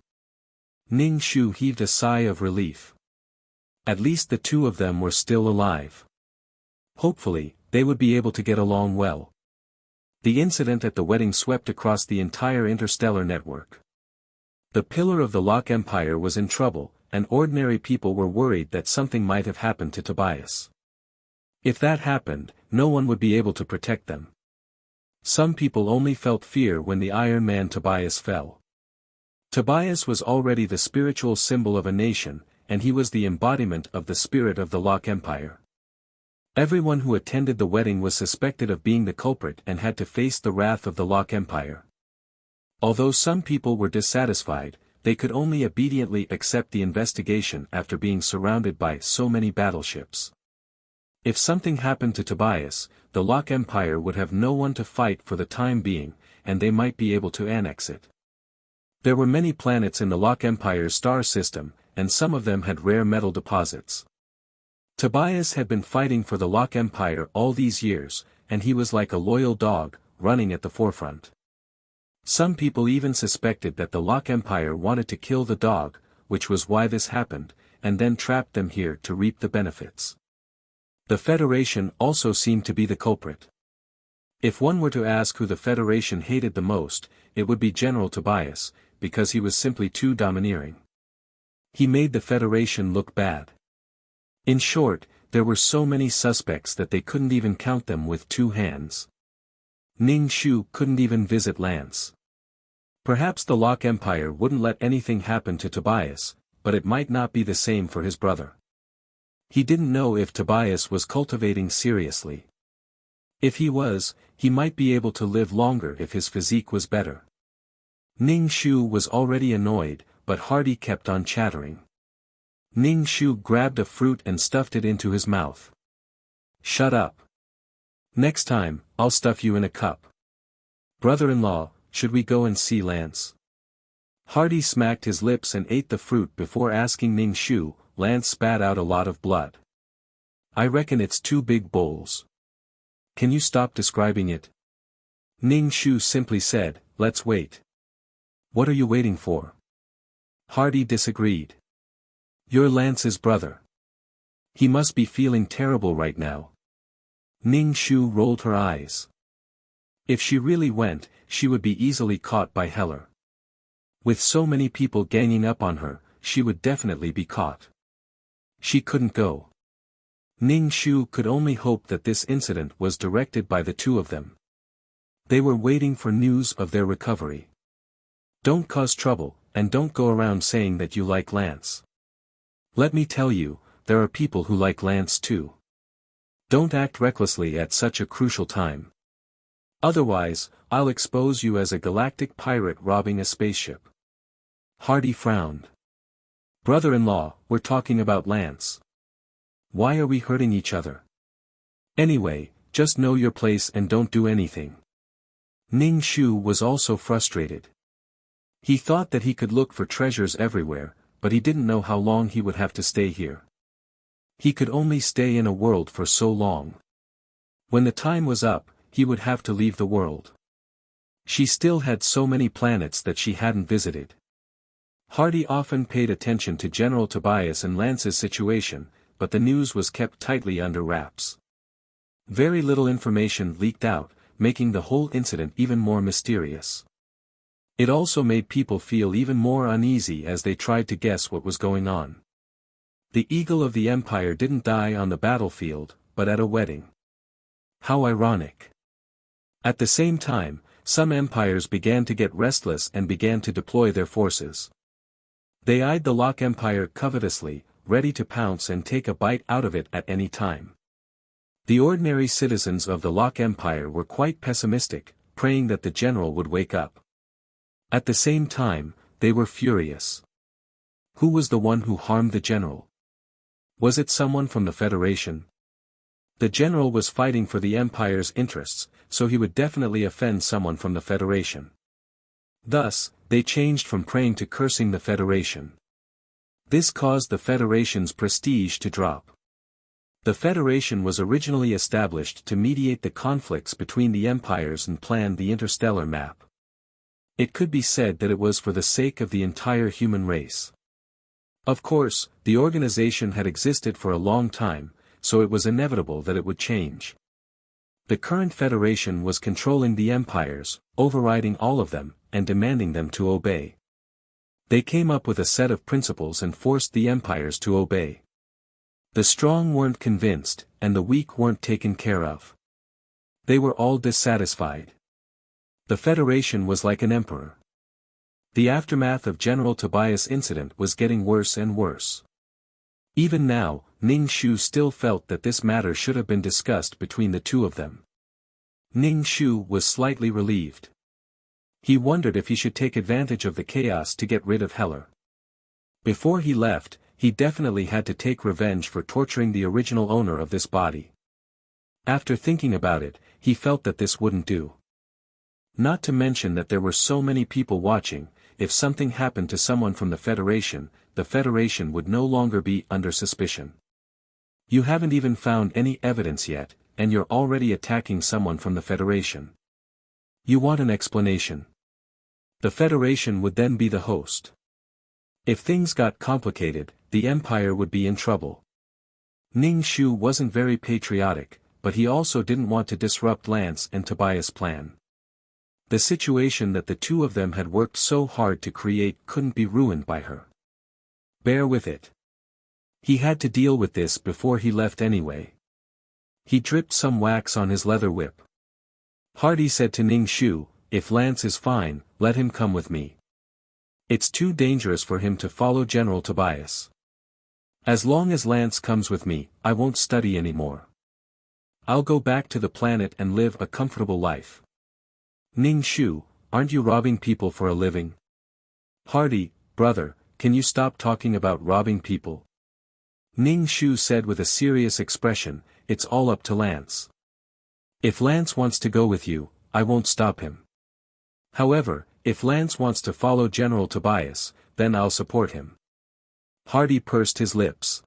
Ning Shu heaved a sigh of relief. At least the two of them were still alive. Hopefully, they would be able to get along well. The incident at the wedding swept across the entire interstellar network. The pillar of the Locke Empire was in trouble, and ordinary people were worried that something might have happened to Tobias. If that happened, no one would be able to protect them. Some people only felt fear when the Iron Man Tobias fell. Tobias was already the spiritual symbol of a nation, and he was the embodiment of the spirit of the Locke Empire. Everyone who attended the wedding was suspected of being the culprit and had to face the wrath of the Locke Empire. Although some people were dissatisfied, they could only obediently accept the investigation after being surrounded by so many battleships. If something happened to Tobias, the Lok Empire would have no one to fight for the time being, and they might be able to annex it. There were many planets in the Lok Empire's star system, and some of them had rare metal deposits. Tobias had been fighting for the Lok Empire all these years, and he was like a loyal dog, running at the forefront. Some people even suspected that the Lok Empire wanted to kill the dog, which was why this happened, and then trapped them here to reap the benefits. The Federation also seemed to be the culprit. If one were to ask who the Federation hated the most, it would be General Tobias, because he was simply too domineering. He made the Federation look bad. In short, there were so many suspects that they couldn't even count them with two hands. Ning Shu couldn't even visit Lance. Perhaps the Lok Empire wouldn't let anything happen to Tobias, but it might not be the same for his brother. He didn't know if Tobias was cultivating seriously. If he was, he might be able to live longer if his physique was better. Ning Shu was already annoyed, but Hardy kept on chattering. Ning Shu grabbed a fruit and stuffed it into his mouth. Shut up. Next time, I'll stuff you in a cup. Brother-in-law, should we go and see Lance? Hardy smacked his lips and ate the fruit before asking Ning Shu. Lance spat out a lot of blood. I reckon it's 2 big bowls. Can you stop describing it? Ning Shu simply said, let's wait. What are you waiting for? Hardy disagreed. You're Lance's brother. He must be feeling terrible right now. Ning Shu rolled her eyes. If she really went, she would be easily caught by Heller. With so many people ganging up on her, she would definitely be caught. She couldn't go. Ning Shu could only hope that this incident was directed by the two of them. They were waiting for news of their recovery. Don't cause trouble, and don't go around saying that you like Lance. Let me tell you, there are people who like Lance too. Don't act recklessly at such a crucial time. Otherwise, I'll expose you as a galactic pirate robbing a spaceship. Hardy frowned. Brother-in-law, we're talking about Lance. Why are we hurting each other? Anyway, just know your place and don't do anything. Ning Shu was also frustrated. He thought that he could look for treasures everywhere, but he didn't know how long he would have to stay here. He could only stay in a world for so long. When the time was up, he would have to leave the world. She still had so many planets that she hadn't visited. Hardy often paid attention to General Tobias and Lance's situation, but the news was kept tightly under wraps. Very little information leaked out, making the whole incident even more mysterious. It also made people feel even more uneasy as they tried to guess what was going on. The Eagle of the Empire didn't die on the battlefield, but at a wedding. How ironic. At the same time, some empires began to get restless and began to deploy their forces. They eyed the Lok Empire covetously, ready to pounce and take a bite out of it at any time. The ordinary citizens of the Lok Empire were quite pessimistic, praying that the general would wake up. At the same time, they were furious. Who was the one who harmed the general? Was it someone from the Federation? The general was fighting for the Empire's interests, so he would definitely offend someone from the Federation. Thus, they changed from praying to cursing the Federation. This caused the Federation's prestige to drop. The Federation was originally established to mediate the conflicts between the empires and plan the interstellar map. It could be said that it was for the sake of the entire human race. Of course, the organization had existed for a long time, so it was inevitable that it would change. The current Federation was controlling the empires, overriding all of them, and demanding them to obey. They came up with a set of principles and forced the empires to obey. The strong weren't convinced, and the weak weren't taken care of. They were all dissatisfied. The Federation was like an emperor. The aftermath of General Tobias' incident was getting worse and worse. Even now, Ning Shu still felt that this matter should have been discussed between the two of them. Ning Shu was slightly relieved. He wondered if he should take advantage of the chaos to get rid of Heller. Before he left, he definitely had to take revenge for torturing the original owner of this body. After thinking about it, he felt that this wouldn't do. Not to mention that there were so many people watching. If something happened to someone from the Federation would no longer be under suspicion. You haven't even found any evidence yet, and you're already attacking someone from the Federation. You want an explanation. The Federation would then be the host. If things got complicated, the Empire would be in trouble. Ning Shu wasn't very patriotic, but he also didn't want to disrupt Lance and Tobias' plan. The situation that the two of them had worked so hard to create couldn't be ruined by her. Bear with it. He had to deal with this before he left anyway. He dripped some wax on his leather whip. Hardy said to Ning Shu, "If Lance is fine, let him come with me. It's too dangerous for him to follow General Tobias. As long as Lance comes with me, I won't study anymore. I'll go back to the planet and live a comfortable life." "Ning Shu, aren't you robbing people for a living?" "Hardy, brother, can you stop talking about robbing people?" Ning Shu said with a serious expression, "It's all up to Lance. If Lance wants to go with you, I won't stop him. However, if Lance wants to follow General Tobias, then I'll support him." Hardy pursed his lips.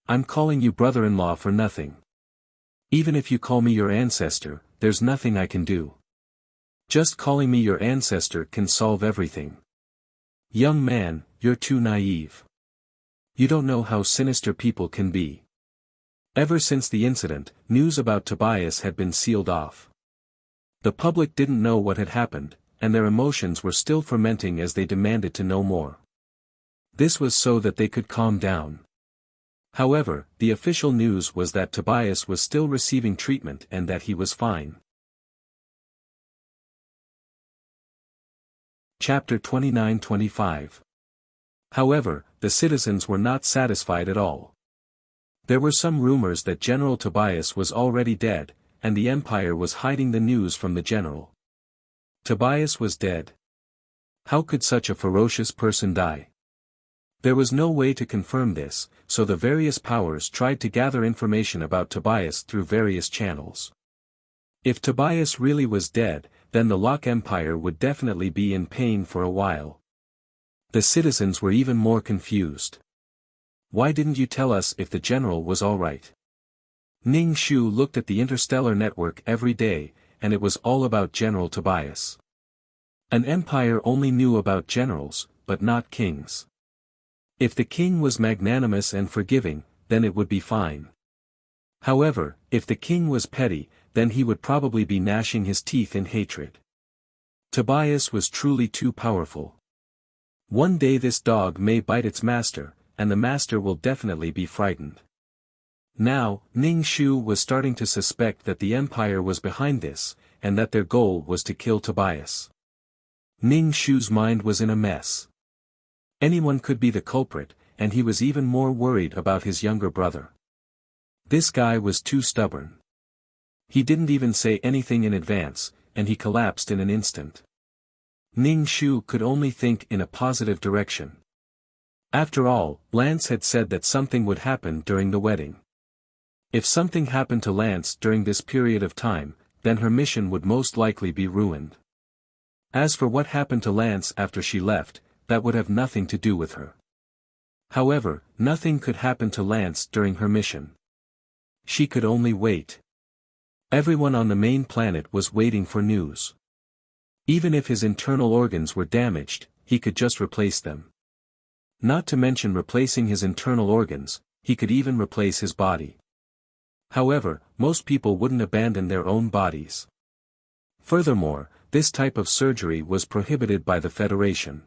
"I'm calling you brother-in-law for nothing. Even if you call me your ancestor, there's nothing I can do. Just calling me your ancestor can solve everything. Young man, you're too naive. You don't know how sinister people can be." Ever since the incident, news about Tobias had been sealed off. The public didn't know what had happened, and their emotions were still fermenting as they demanded to know more. This was so that they could calm down. However, the official news was that Tobias was still receiving treatment and that he was fine. Chapter 29-25. However, the citizens were not satisfied at all. There were some rumors that General Tobias was already dead, and the Empire was hiding the news from the general. Tobias was dead. How could such a ferocious person die? There was no way to confirm this, so the various powers tried to gather information about Tobias through various channels. If Tobias really was dead, then the Locke Empire would definitely be in pain for a while. The citizens were even more confused. "Why didn't you tell us if the general was alright?" Ning Shu looked at the interstellar network every day, and it was all about General Tobias. An empire only knew about generals, but not kings. If the king was magnanimous and forgiving, then it would be fine. However, if the king was petty, then he would probably be gnashing his teeth in hatred. Tobias was truly too powerful. One day this dog may bite its master, and the master will definitely be frightened. Now, Ning Shu was starting to suspect that the Empire was behind this, and that their goal was to kill Tobias. Ning Shu's mind was in a mess. Anyone could be the culprit, and he was even more worried about his younger brother. This guy was too stubborn. He didn't even say anything in advance, and he collapsed in an instant. Ning Shu could only think in a positive direction. After all, Lance had said that something would happen during the wedding. If something happened to Lance during this period of time, then her mission would most likely be ruined. As for what happened to Lance after she left, that would have nothing to do with her. However, nothing could happen to Lance during her mission. She could only wait. Everyone on the main planet was waiting for news. Even if his internal organs were damaged, he could just replace them. Not to mention replacing his internal organs, he could even replace his body. However, most people wouldn't abandon their own bodies. Furthermore, this type of surgery was prohibited by the Federation.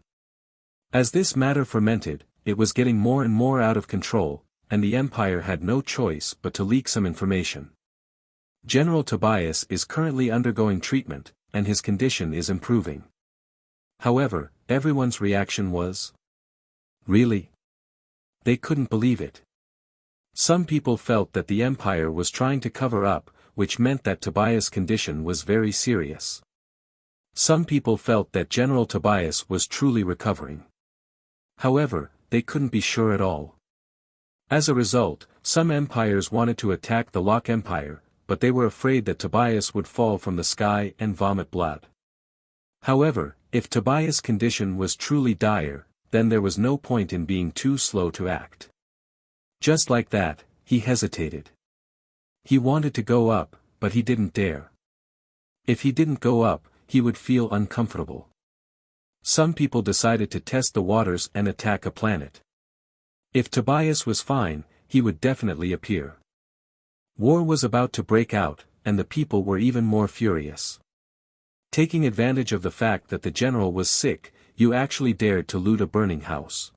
As this matter fermented, it was getting more and more out of control, and the Empire had no choice but to leak some information. General Tobias is currently undergoing treatment, and his condition is improving. However, everyone's reaction was, "Really?" They couldn't believe it. Some people felt that the Empire was trying to cover up, which meant that Tobias' condition was very serious. Some people felt that General Tobias was truly recovering. However, they couldn't be sure at all. As a result, some empires wanted to attack the Lok Empire, but they were afraid that Tobias would fall from the sky and vomit blood. However, if Tobias' condition was truly dire, then there was no point in being too slow to act. Just like that, he hesitated. He wanted to go up, but he didn't dare. If he didn't go up, he would feel uncomfortable. Some people decided to test the waters and attack a planet. If Tobias was fine, he would definitely appear. War was about to break out, and the people were even more furious. Taking advantage of the fact that the general was sick, you actually dared to loot a burning house.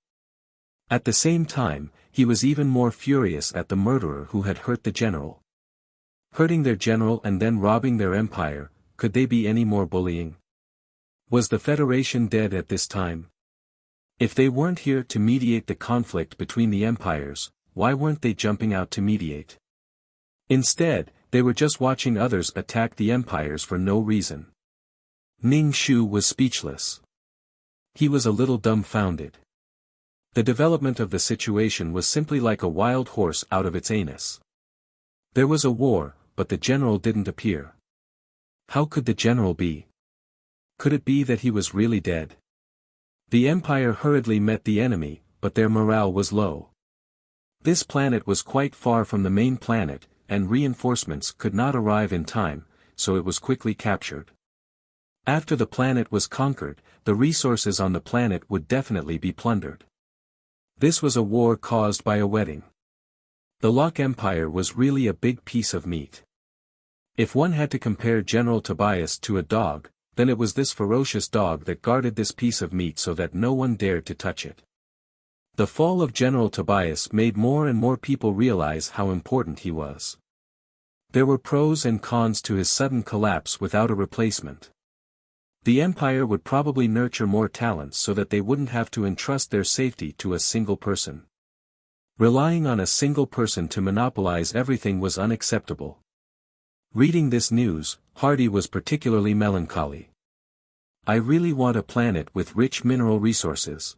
At the same time, he was even more furious at the murderer who had hurt the general. Hurting their general and then robbing their empire, could they be any more bullying? Was the Federation dead at this time? If they weren't here to mediate the conflict between the empires, why weren't they jumping out to mediate? Instead, they were just watching others attack the empires for no reason. Ning Shu was speechless. He was a little dumbfounded. The development of the situation was simply like a wild horse out of its anus. There was a war, but the general didn't appear. How could the general be? Could it be that he was really dead? The empire hurriedly met the enemy, but their morale was low. This planet was quite far from the main planet, and reinforcements could not arrive in time, so it was quickly captured. After the planet was conquered, the resources on the planet would definitely be plundered. This was a war caused by a wedding. The Lok Empire was really a big piece of meat. If one had to compare General Tobias to a dog, then it was this ferocious dog that guarded this piece of meat so that no one dared to touch it. The fall of General Tobias made more and more people realize how important he was. There were pros and cons to his sudden collapse without a replacement. The empire would probably nurture more talents so that they wouldn't have to entrust their safety to a single person. Relying on a single person to monopolize everything was unacceptable. Reading this news, Hardy was particularly melancholy. I really want a planet with rich mineral resources.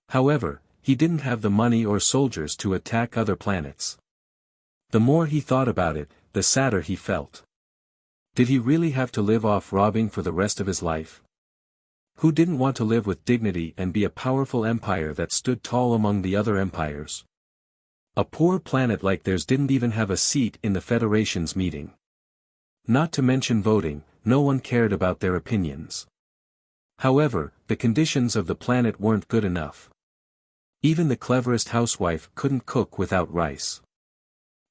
However, he didn't have the money or soldiers to attack other planets. The more he thought about it, the sadder he felt. Did he really have to live off robbing for the rest of his life? Who didn't want to live with dignity and be a powerful empire that stood tall among the other empires? A poor planet like theirs didn't even have a seat in the Federation's meeting. Not to mention voting, no one cared about their opinions. However, the conditions of the planet weren't good enough. Even the cleverest housewife couldn't cook without rice.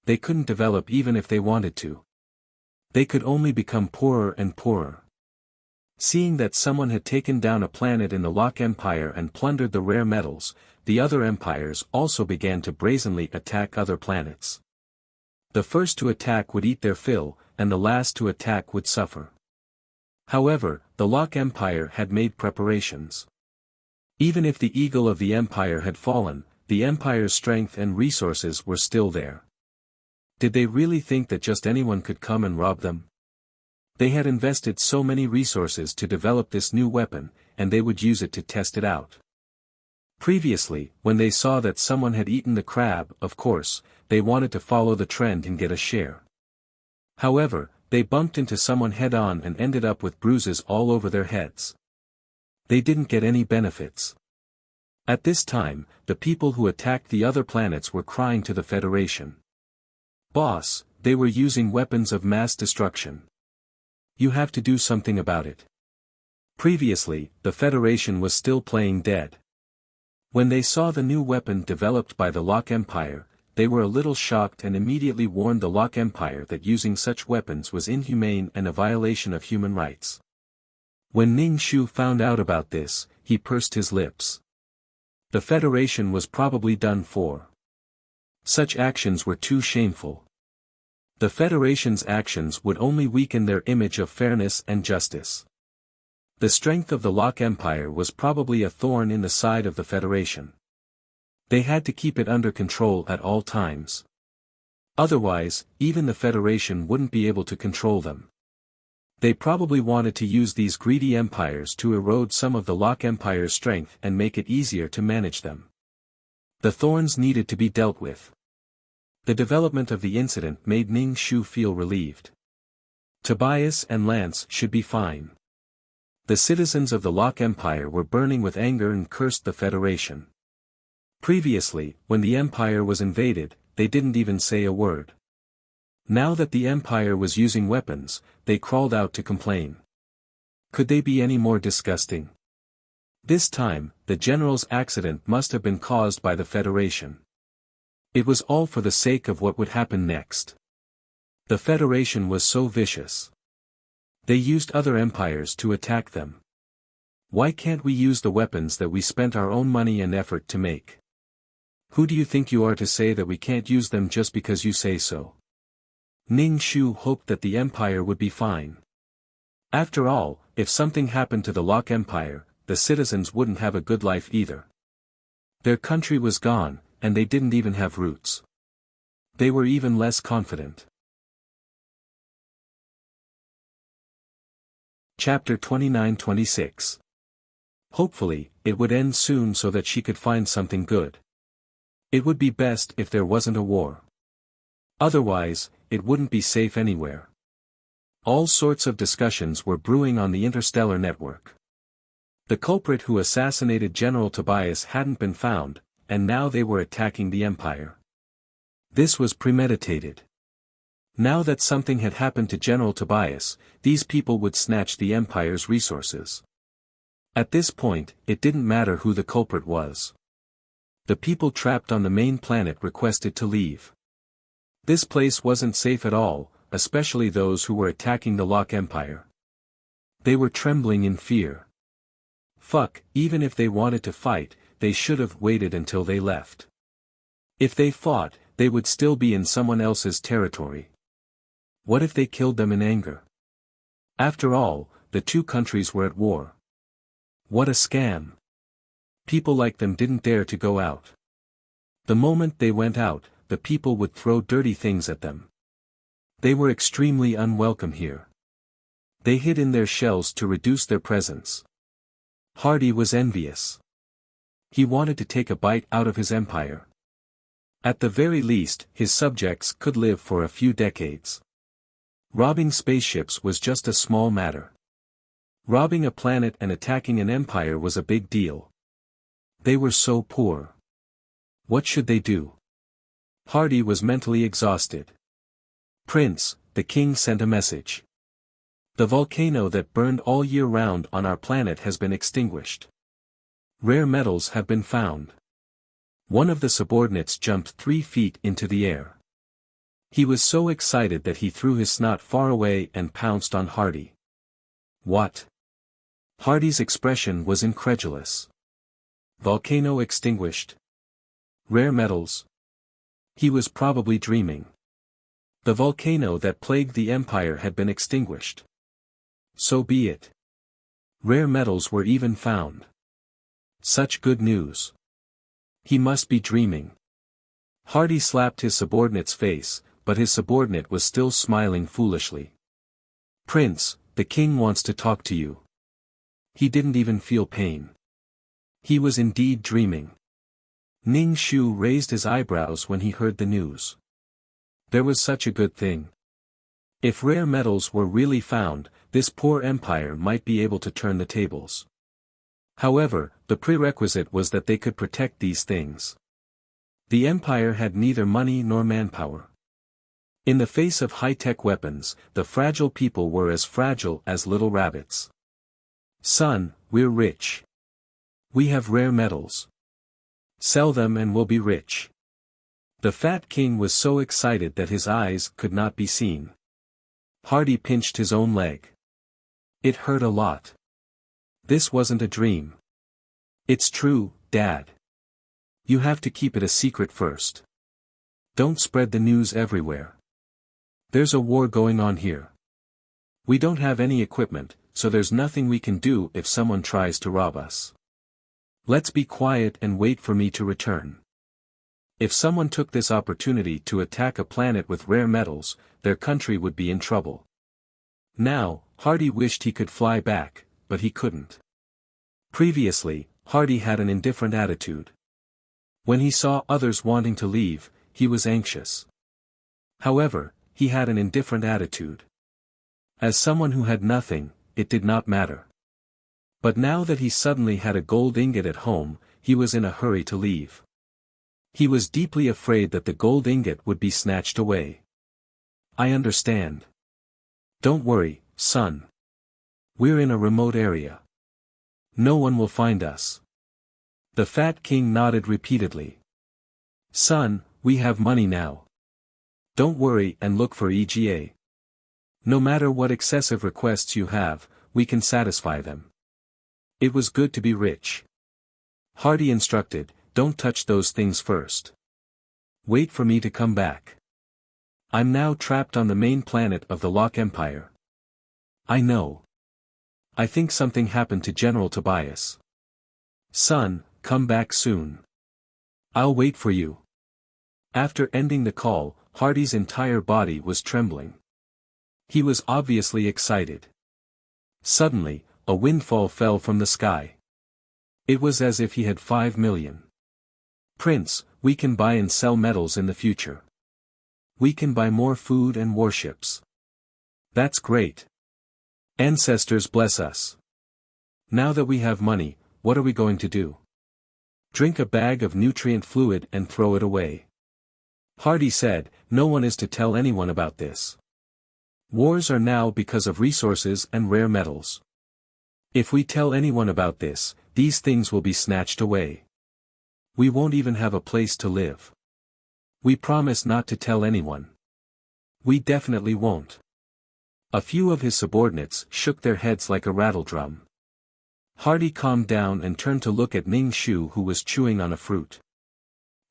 They couldn't develop even if they wanted to. They could only become poorer and poorer. Seeing that someone had taken down a planet in the Lok Empire and plundered the rare metals, the other empires also began to brazenly attack other planets. The first to attack would eat their fill, and the last to attack would suffer. However, the Lok Empire had made preparations. Even if the eagle of the empire had fallen, the empire's strength and resources were still there. Did they really think that just anyone could come and rob them? They had invested so many resources to develop this new weapon, and they would use it to test it out. Previously, when they saw that someone had eaten the crab, of course, they wanted to follow the trend and get a share. However, they bumped into someone head-on and ended up with bruises all over their heads. They didn't get any benefits. At this time, the people who attacked the other planets were crying to the Federation. "Boss, they were using weapons of mass destruction. You have to do something about it." Previously, the Federation was still playing dead. When they saw the new weapon developed by the Lok Empire, they were a little shocked and immediately warned the Lok Empire that using such weapons was inhumane and a violation of human rights. When Ning Shu found out about this, he pursed his lips. The Federation was probably done for. Such actions were too shameful. The Federation's actions would only weaken their image of fairness and justice. The strength of the Lok Empire was probably a thorn in the side of the Federation. They had to keep it under control at all times. Otherwise, even the Federation wouldn't be able to control them. They probably wanted to use these greedy empires to erode some of the Lok Empire's strength and make it easier to manage them. The thorns needed to be dealt with. The development of the incident made Ning Shu feel relieved. Tobias and Lance should be fine. The citizens of the Lok Empire were burning with anger and cursed the Federation. Previously, when the Empire was invaded, they didn't even say a word. Now that the Empire was using weapons, they crawled out to complain. Could they be any more disgusting? This time, the general's accident must have been caused by the Federation. It was all for the sake of what would happen next. The Federation was so vicious. They used other empires to attack them. Why can't we use the weapons that we spent our own money and effort to make? Who do you think you are to say that we can't use them just because you say so? Ning Shu hoped that the empire would be fine. After all, if something happened to the Lok Empire, the citizens wouldn't have a good life either. Their country was gone, and they didn't even have roots. They were even less confident. Chapter 29-26. Hopefully, it would end soon so that she could find something good. It would be best if there wasn't a war. Otherwise, it wouldn't be safe anywhere. All sorts of discussions were brewing on the interstellar network. The culprit who assassinated General Tobias hadn't been found, and now they were attacking the Empire. This was premeditated. Now that something had happened to General Tobias, these people would snatch the Empire's resources. At this point, it didn't matter who the culprit was. The people trapped on the main planet requested to leave. This place wasn't safe at all, especially those who were attacking the Lok Empire. They were trembling in fear. Fuck, even if they wanted to fight, they should have waited until they left. If they fought, they would still be in someone else's territory. What if they killed them in anger? After all, the two countries were at war. What a scam. People like them didn't dare to go out. The moment they went out, the people would throw dirty things at them. They were extremely unwelcome here. They hid in their shells to reduce their presence. Hardy was envious. He wanted to take a bite out of his empire. At the very least, his subjects could live for a few decades. Robbing spaceships was just a small matter. Robbing a planet and attacking an empire was a big deal. They were so poor. What should they do? Hardy was mentally exhausted. Prince, the king sent a message. The volcano that burned all year round on our planet has been extinguished. Rare metals have been found. One of the subordinates jumped 3 feet into the air. He was so excited that he threw his snot far away and pounced on Hardy. What? Hardy's expression was incredulous. Volcano extinguished. Rare metals. He was probably dreaming. The volcano that plagued the Empire had been extinguished. So be it. Rare metals were even found. Such good news. He must be dreaming. Hardy slapped his subordinate's face, but his subordinate was still smiling foolishly. Prince, the king wants to talk to you. He didn't even feel pain. He was indeed dreaming. Ning Shu raised his eyebrows when he heard the news. There was such a good thing. If rare metals were really found, this poor empire might be able to turn the tables. However, the prerequisite was that they could protect these things. The empire had neither money nor manpower. In the face of high-tech weapons, the fragile people were as fragile as little rabbits. Son, we're rich. We have rare metals. Sell them and we'll be rich. The fat king was so excited that his eyes could not be seen. Hardy pinched his own leg. It hurt a lot. This wasn't a dream. It's true, Dad. You have to keep it a secret first. Don't spread the news everywhere. There's a war going on here. We don't have any equipment, so there's nothing we can do if someone tries to rob us. Let's be quiet and wait for me to return. If someone took this opportunity to attack a planet with rare metals, their country would be in trouble. Now, Hardy wished he could fly back, but he couldn't. Previously, Hardy had an indifferent attitude. When he saw others wanting to leave, he was anxious. However, he had an indifferent attitude. As someone who had nothing, it did not matter. But now that he suddenly had a gold ingot at home, he was in a hurry to leave. He was deeply afraid that the gold ingot would be snatched away. I understand. Don't worry, son. We're in a remote area. No one will find us. The Fat King nodded repeatedly. Son, we have money now. Don't worry and look for EGA. No matter what excessive requests you have, we can satisfy them. It was good to be rich. Hardy instructed, don't touch those things first. Wait for me to come back. I'm now trapped on the main planet of the Locke Empire. I know. I think something happened to General Tobias. Son, come back soon. I'll wait for you. After ending the call, Hardy's entire body was trembling. He was obviously excited. Suddenly, a windfall fell from the sky. It was as if he had 5 million. Prince, we can buy and sell metals in the future. We can buy more food and warships. That's great. Ancestors bless us. Now that we have money, what are we going to do? Drink a bag of nutrient fluid and throw it away. Hardy said, no one is to tell anyone about this. Wars are now because of resources and rare metals. If we tell anyone about this, these things will be snatched away. We won't even have a place to live. We promise not to tell anyone. We definitely won't. A few of his subordinates shook their heads like a rattledrum. Hardy calmed down and turned to look at Ning Shu, who was chewing on a fruit.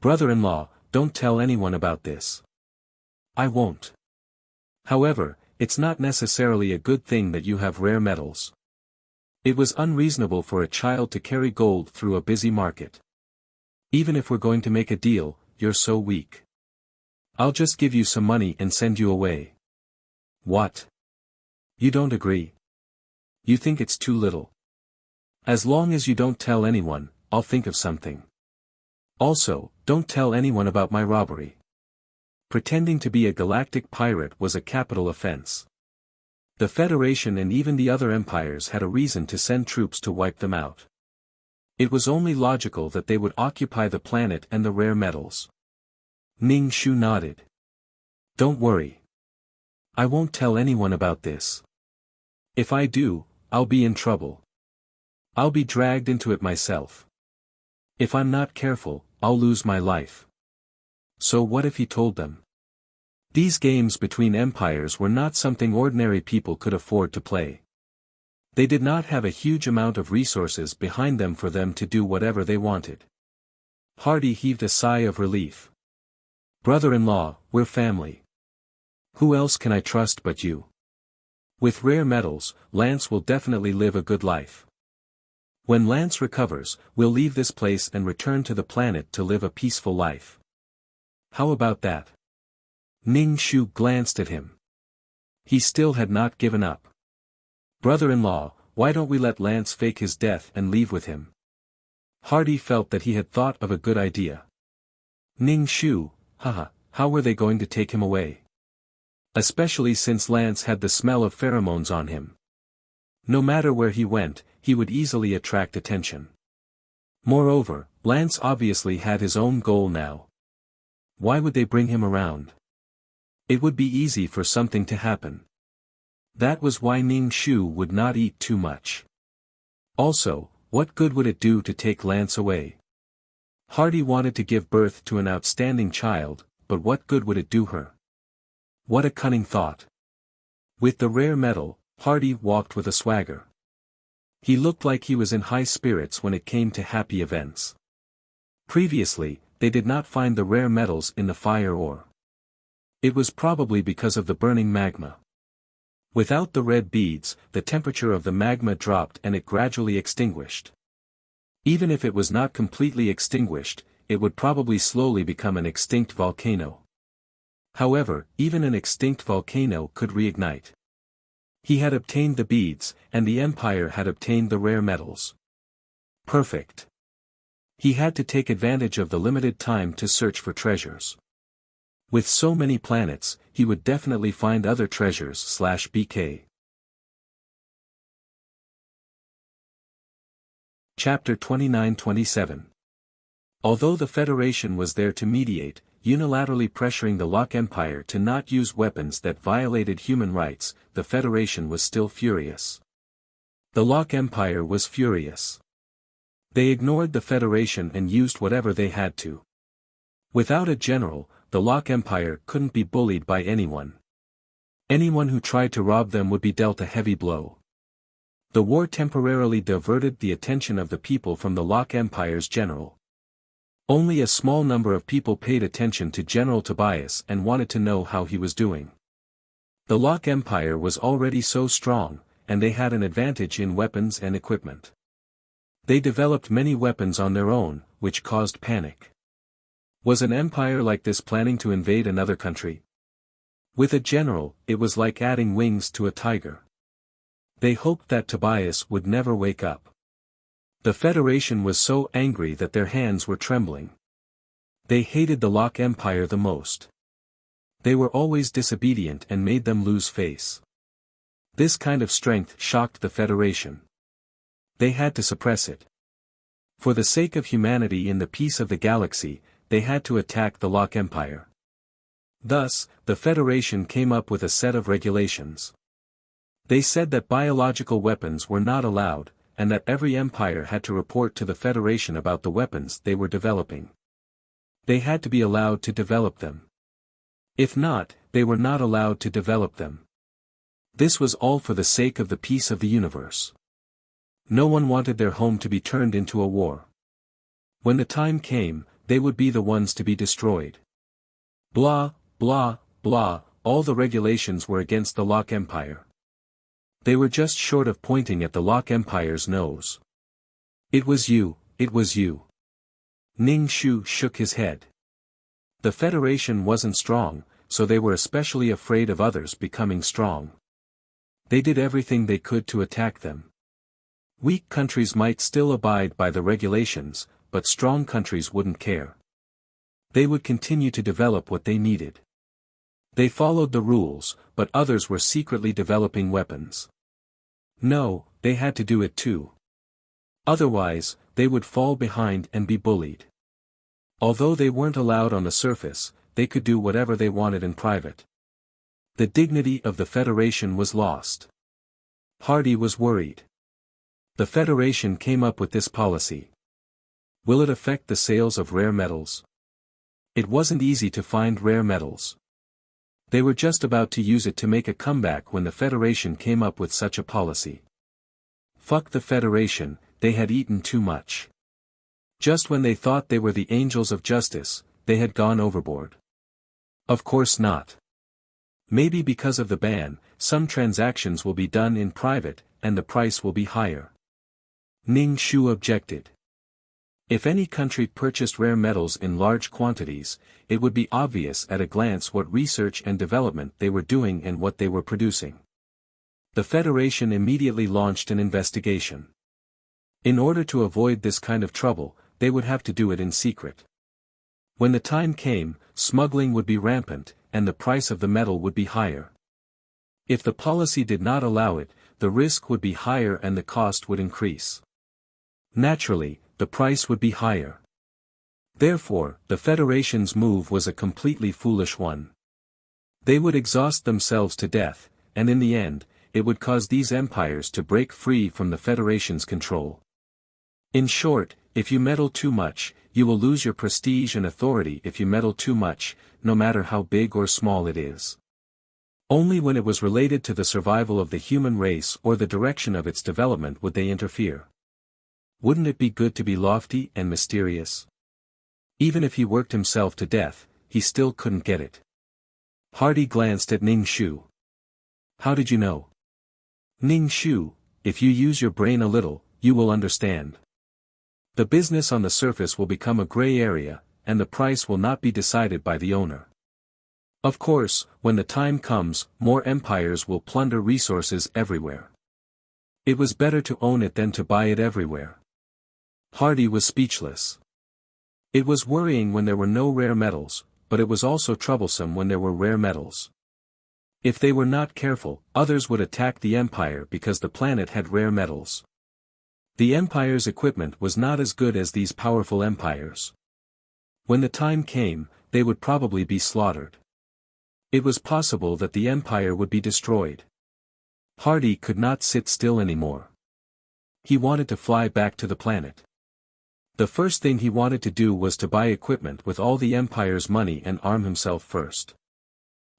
Brother-in-law, don't tell anyone about this. I won't. However, it's not necessarily a good thing that you have rare metals. It was unreasonable for a child to carry gold through a busy market. Even if we're going to make a deal, you're so weak. I'll just give you some money and send you away. What? You don't agree? You think it's too little? As long as you don't tell anyone, I'll think of something. Also, don't tell anyone about my robbery. Pretending to be a galactic pirate was a capital offense. The Federation and even the other empires had a reason to send troops to wipe them out. It was only logical that they would occupy the planet and the rare metals. Ning Shu nodded. Don't worry. I won't tell anyone about this. If I do, I'll be in trouble. I'll be dragged into it myself. If I'm not careful, I'll lose my life. So what if he told them? These games between empires were not something ordinary people could afford to play. They did not have a huge amount of resources behind them for them to do whatever they wanted. Hardy heaved a sigh of relief. Brother-in-law, we're family. Who else can I trust but you? With rare metals, Lance will definitely live a good life. When Lance recovers, we'll leave this place and return to the planet to live a peaceful life. How about that? Ning Shu glanced at him. He still had not given up. Brother-in-law, why don't we let Lance fake his death and leave with him? Hardy felt that he had thought of a good idea. Ning Shu, haha, how were they going to take him away? Especially since Lance had the smell of pheromones on him. No matter where he went, he would easily attract attention. Moreover, Lance obviously had his own goal now. Why would they bring him around? It would be easy for something to happen. That was why Ning Shu would not eat too much. Also, what good would it do to take Lance away? Hardy wanted to give birth to an outstanding child, but what good would it do her? What a cunning thought. With the rare metal, Hardy walked with a swagger. He looked like he was in high spirits when it came to happy events. Previously, they did not find the rare metals in the fire ore. It was probably because of the burning magma. Without the red beads, the temperature of the magma dropped and it gradually extinguished. Even if it was not completely extinguished, it would probably slowly become an extinct volcano. However, even an extinct volcano could reignite. He had obtained the beads, and the Empire had obtained the rare metals. Perfect. He had to take advantage of the limited time to search for treasures. With so many planets, he would definitely find other treasures/BK. Chapter 29-27. Although the Federation was there to mediate, unilaterally pressuring the Lok Empire to not use weapons that violated human rights, the Federation was still furious. The Lok Empire was furious. They ignored the Federation and used whatever they had to. Without a general, the Lok Empire couldn't be bullied by anyone. Anyone who tried to rob them would be dealt a heavy blow. The war temporarily diverted the attention of the people from the Lok Empire's general. Only a small number of people paid attention to General Tobias and wanted to know how he was doing. The Lok Empire was already so strong, and they had an advantage in weapons and equipment. They developed many weapons on their own, which caused panic. Was an empire like this planning to invade another country? With a general, it was like adding wings to a tiger. They hoped that Tobias would never wake up. The Federation was so angry that their hands were trembling. They hated the Lok Empire the most. They were always disobedient and made them lose face. This kind of strength shocked the Federation. They had to suppress it. For the sake of humanity in the peace of the galaxy, they had to attack the Lok Empire. Thus, the Federation came up with a set of regulations. They said that biological weapons were not allowed, and that every empire had to report to the Federation about the weapons they were developing. They had to be allowed to develop them. If not, they were not allowed to develop them. This was all for the sake of the peace of the universe. No one wanted their home to be turned into a war. When the time came, they would be the ones to be destroyed. Blah, blah, blah, all the regulations were against the Lok Empire. They were just short of pointing at the Lok Empire's nose. It was you, it was you. Ning Shu shook his head. The Federation wasn't strong, so they were especially afraid of others becoming strong. They did everything they could to attack them. Weak countries might still abide by the regulations, but strong countries wouldn't care. They would continue to develop what they needed. They followed the rules, but others were secretly developing weapons. No, they had to do it too. Otherwise, they would fall behind and be bullied. Although they weren't allowed on the surface, they could do whatever they wanted in private. The dignity of the Federation was lost. Hardy was worried. The Federation came up with this policy. Will it affect the sales of rare metals? It wasn't easy to find rare metals. They were just about to use it to make a comeback when the Federation came up with such a policy. Fuck the Federation, they had eaten too much. Just when they thought they were the angels of justice, they had gone overboard. Of course not. Maybe because of the ban, some transactions will be done in private, and the price will be higher. Ning Shu objected. If any country purchased rare metals in large quantities, it would be obvious at a glance what research and development they were doing and what they were producing. The Federation immediately launched an investigation. In order to avoid this kind of trouble, they would have to do it in secret. When the time came, smuggling would be rampant, and the price of the metal would be higher. If the policy did not allow it, the risk would be higher and the cost would increase. Naturally, the price would be higher. Therefore, the Federation's move was a completely foolish one. They would exhaust themselves to death, and in the end, it would cause these empires to break free from the Federation's control. In short, if you meddle too much, you will lose your prestige and authority if you meddle too much, no matter how big or small it is. Only when it was related to the survival of the human race or the direction of its development would they interfere. Wouldn't it be good to be lofty and mysterious? Even if he worked himself to death, he still couldn't get it. Hardy glanced at Ning Shu. How did you know? Ning Shu, if you use your brain a little, you will understand. The business on the surface will become a gray area, and the price will not be decided by the owner. Of course, when the time comes, more empires will plunder resources everywhere. It was better to own it than to buy it everywhere. Hardy was speechless. It was worrying when there were no rare metals, but it was also troublesome when there were rare metals. If they were not careful, others would attack the empire because the planet had rare metals. The empire's equipment was not as good as these powerful empires. When the time came, they would probably be slaughtered. It was possible that the empire would be destroyed. Hardy could not sit still anymore. He wanted to fly back to the planet. The first thing he wanted to do was to buy equipment with all the empire's money and arm himself first.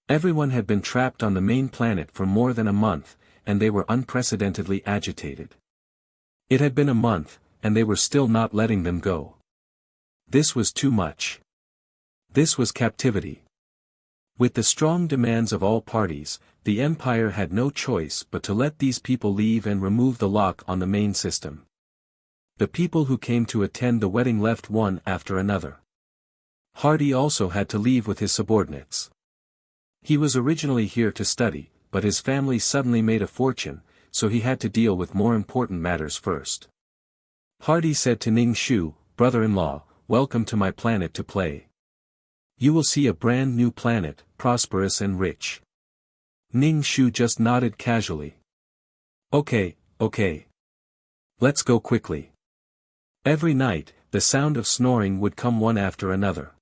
Everyone had been trapped on the main planet for more than a month, and they were unprecedentedly agitated. It had been a month, and they were still not letting them go. This was too much. This was captivity. With the strong demands of all parties, the empire had no choice but to let these people leave and remove the lock on the main system. The people who came to attend the wedding left one after another. Hardy also had to leave with his subordinates. He was originally here to study, but his family suddenly made a fortune, so he had to deal with more important matters first. Hardy said to Ning Shu, "Brother-in-law, welcome to my planet to play. You will see a brand new planet, prosperous and rich." Ning Shu just nodded casually. Okay. Let's go quickly." Every night, the sound of snoring would come one after another.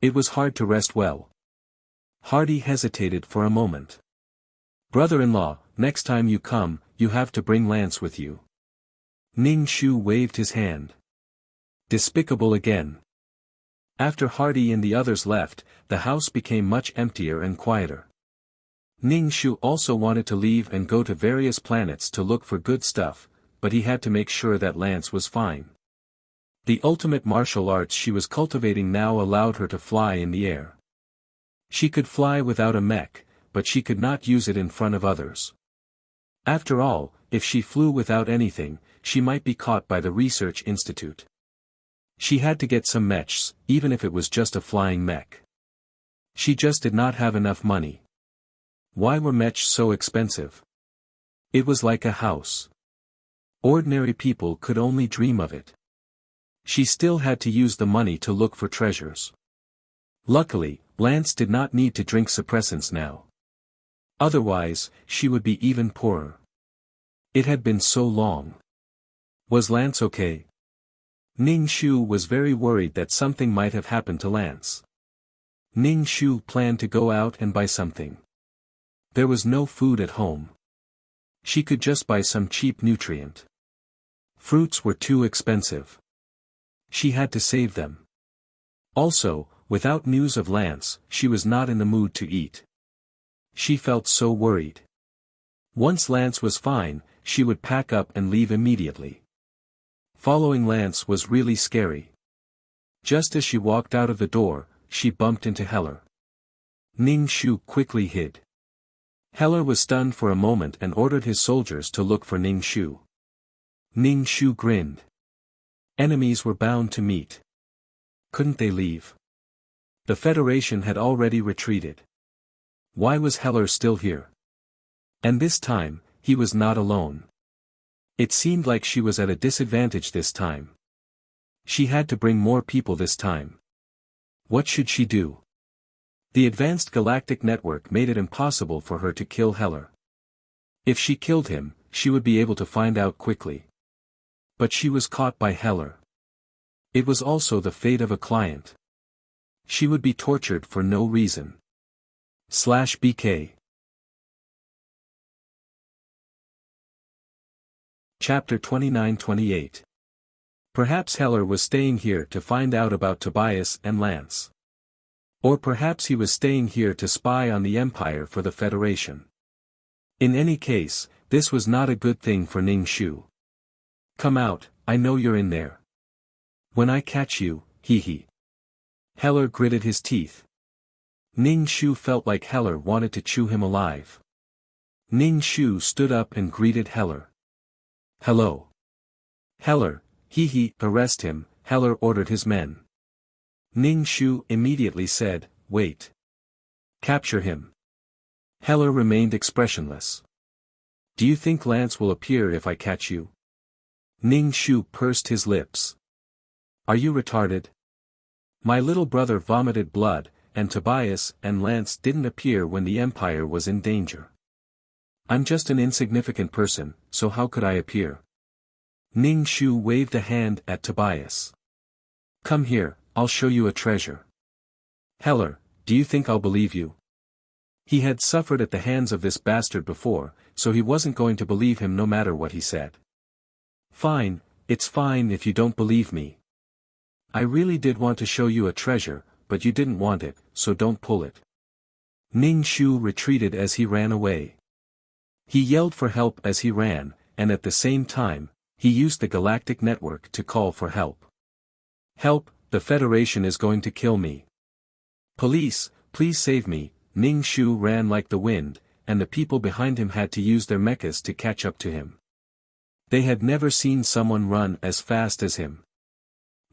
It was hard to rest well. Hardy hesitated for a moment. "Brother-in-law, next time you come, you have to bring Lance with you." Ning Shu waved his hand. Despicable again. After Hardy and the others left, the house became much emptier and quieter. Ning Shu also wanted to leave and go to various planets to look for good stuff, but he had to make sure that Lance was fine. The ultimate martial arts she was cultivating now allowed her to fly in the air. She could fly without a mech, but she could not use it in front of others. After all, if she flew without anything, she might be caught by the research institute. She had to get some mechs, even if it was just a flying mech. She just did not have enough money. Why were mechs so expensive? It was like a house. Ordinary people could only dream of it. She still had to use the money to look for treasures. Luckily, Lance did not need to drink suppressants now. Otherwise, she would be even poorer. It had been so long. Was Lance okay? Ning Shu was very worried that something might have happened to Lance. Ning Shu planned to go out and buy something. There was no food at home. She could just buy some cheap nutrient. Fruits were too expensive. She had to save them. Also, without news of Lance, she was not in the mood to eat. She felt so worried. Once Lance was fine, she would pack up and leave immediately. Following Lance was really scary. Just as she walked out of the door, she bumped into Heller. Ning Shu quickly hid. Heller was stunned for a moment and ordered his soldiers to look for Ning Shu. Ning Shu grinned. Enemies were bound to meet. Couldn't they leave? The Federation had already retreated. Why was Heller still here? And this time, he was not alone. It seemed like she was at a disadvantage this time. She had to bring more people this time. What should she do? The advanced galactic network made it impossible for her to kill Heller. If she killed him, she would be able to find out quickly. But she was caught by Heller. It was also the fate of a client. She would be tortured for no reason. /BK Chapter 29-28. Perhaps Heller was staying here to find out about Tobias and Lance. Or perhaps he was staying here to spy on the Empire for the Federation. In any case, this was not a good thing for Ning Shu. "Come out, I know you're in there. When I catch you, hee." Heller gritted his teeth. Ning Shu felt like Heller wanted to chew him alive. Ning Shu stood up and greeted Heller. "Hello." "Heller, arrest him," Heller ordered his men. Ning Shu immediately said, "Wait. Capture him. Heller remained expressionless. Do you think Lance will appear if I catch you? Ning Shu pursed his lips. Are you retarded? My little brother vomited blood, and Tobias and Lance didn't appear when the Empire was in danger. I'm just an insignificant person, so how could I appear? Ning Shu waved a hand at Tobias. Come here, I'll show you a treasure. Heller, do you think I'll believe you? He had suffered at the hands of this bastard before, so he wasn't going to believe him no matter what he said. Fine, it's fine if you don't believe me. I really did want to show you a treasure, but you didn't want it, so don't pull it. Ning Shu retreated as he ran away. He yelled for help as he ran, and at the same time, he used the galactic network to call for help. Help, the Federation is going to kill me. Police, please save me. Ning Shu ran like the wind, and the people behind him had to use their mechas to catch up to him. They had never seen someone run as fast as him.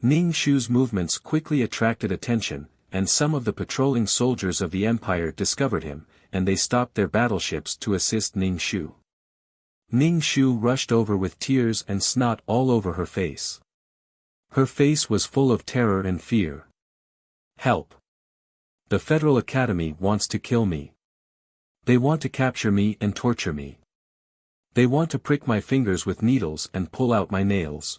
Ning Shu's movements quickly attracted attention, and some of the patrolling soldiers of the Empire discovered him, and they stopped their battleships to assist Ning Shu. Ning Shu rushed over with tears and snot all over her face. Her face was full of terror and fear. Help! The Federal Academy wants to kill me. They want to capture me and torture me. They want to prick my fingers with needles and pull out my nails.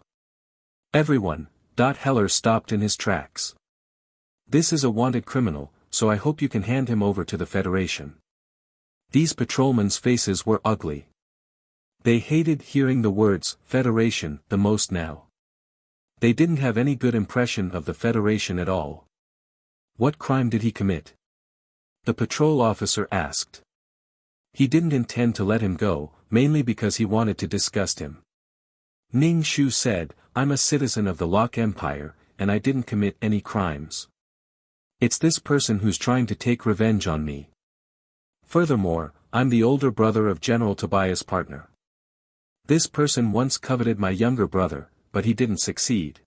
Everyone. Heller stopped in his tracks. This is a wanted criminal, so I hope you can hand him over to the Federation. These patrolmen's faces were ugly. They hated hearing the words Federation the most now. They didn't have any good impression of the Federation at all. What crime did he commit? The patrol officer asked. He didn't intend to let him go, mainly because he wanted to disgust him. Ning Shu said, I'm a citizen of the Locke Empire, and I didn't commit any crimes. It's this person who's trying to take revenge on me. Furthermore, I'm the older brother of General Tobias' partner. This person once coveted my younger brother, but he didn't succeed.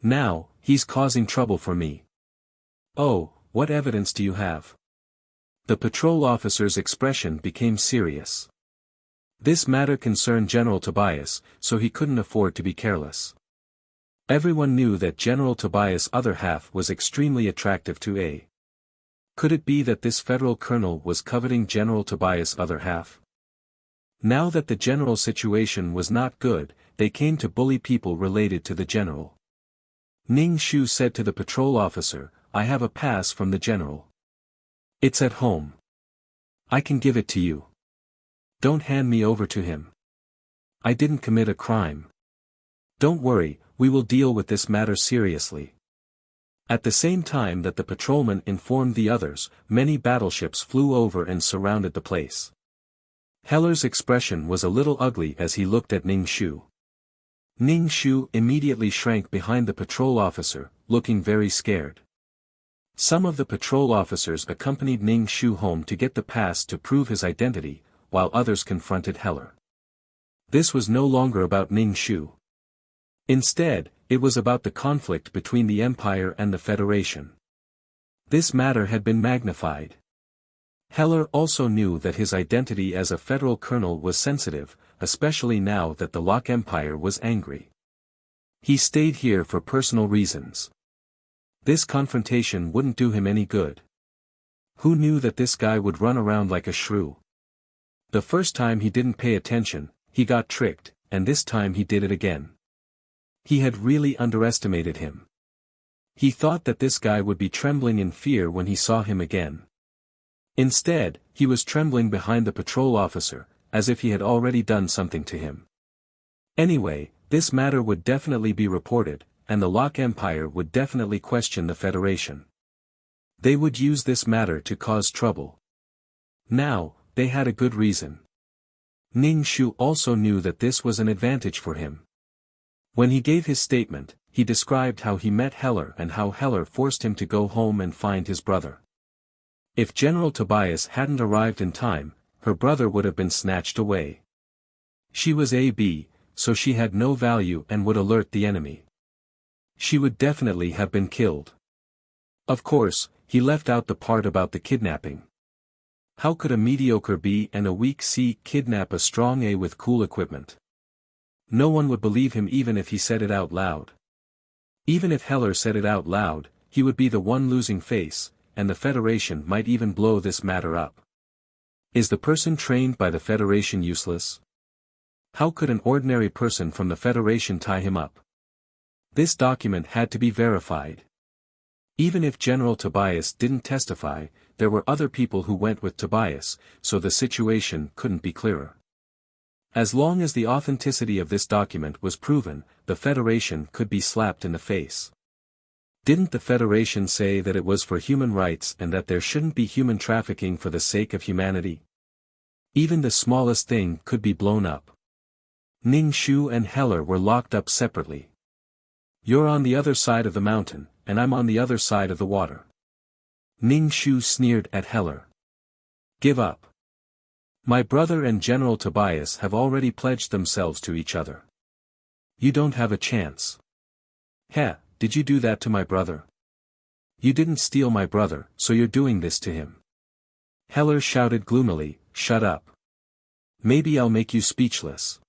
Now, he's causing trouble for me. Oh, what evidence do you have? The patrol officer's expression became serious. This matter concerned General Tobias, so he couldn't afford to be careless. Everyone knew that General Tobias' other half was extremely attractive to A. Could it be that this federal colonel was coveting General Tobias' other half? Now that the general situation was not good, they came to bully people related to the general. Ning Shu said to the patrol officer, I have a pass from the general. It's at home. I can give it to you. Don't hand me over to him. I didn't commit a crime. Don't worry, we will deal with this matter seriously. At the same time that the patrolman informed the others, many battleships flew over and surrounded the place. Heller's expression was a little ugly as he looked at Ning Shu. Ning Shu immediately shrank behind the patrol officer, looking very scared. Some of the patrol officers accompanied Ning Shu home to get the pass to prove his identity, while others confronted Heller. This was no longer about Ning Shu. Instead, it was about the conflict between the Empire and the Federation. This matter had been magnified. Heller also knew that his identity as a federal colonel was sensitive, especially now that the Locke Empire was angry. He stayed here for personal reasons. This confrontation wouldn't do him any good. Who knew that this guy would run around like a shrew? The first time he didn't pay attention, he got tricked, and this time he did it again. He had really underestimated him. He thought that this guy would be trembling in fear when he saw him again. Instead, he was trembling behind the patrol officer, as if he had already done something to him. Anyway, this matter would definitely be reported, and the Locke Empire would definitely question the Federation. They would use this matter to cause trouble. Now, they had a good reason. Ning Shu also knew that this was an advantage for him. When he gave his statement, he described how he met Heller and how Heller forced him to go home and find his brother. If General Tobias hadn't arrived in time, her brother would have been snatched away. She was AB, so she had no value and would alert the enemy. She would definitely have been killed. Of course, he left out the part about the kidnapping. How could a mediocre B and a weak C kidnap a strong A with cool equipment? No one would believe him even if he said it out loud. Even if Heller said it out loud, he would be the one losing face, and the Federation might even blow this matter up. Is the person trained by the Federation useless? How could an ordinary person from the Federation tie him up? This document had to be verified. Even if General Tobias didn't testify, there were other people who went with Tobias, so the situation couldn't be clearer. As long as the authenticity of this document was proven, the Federation could be slapped in the face. Didn't the Federation say that it was for human rights and that there shouldn't be human trafficking for the sake of humanity? Even the smallest thing could be blown up. Ning Shu and Heller were locked up separately. You're on the other side of the mountain, and I'm on the other side of the water. Ning Shu sneered at Heller. Give up. My brother and General Tobias have already pledged themselves to each other. You don't have a chance. Heh, did you do that to my brother? You didn't steal my brother, so you're doing this to him. Heller shouted gloomily, shut up. Maybe I'll make you speechless.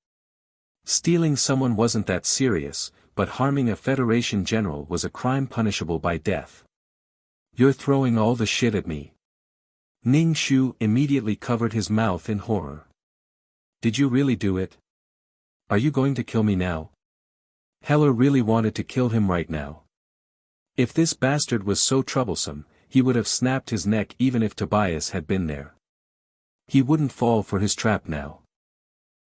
Stealing someone wasn't that serious, but harming a Federation general was a crime punishable by death. You're throwing all the shit at me. Ning Shu immediately covered his mouth in horror. Did you really do it? Are you going to kill me now? Heller really wanted to kill him right now. If this bastard was so troublesome, he would have snapped his neck even if Tobias had been there. He wouldn't fall for his trap now.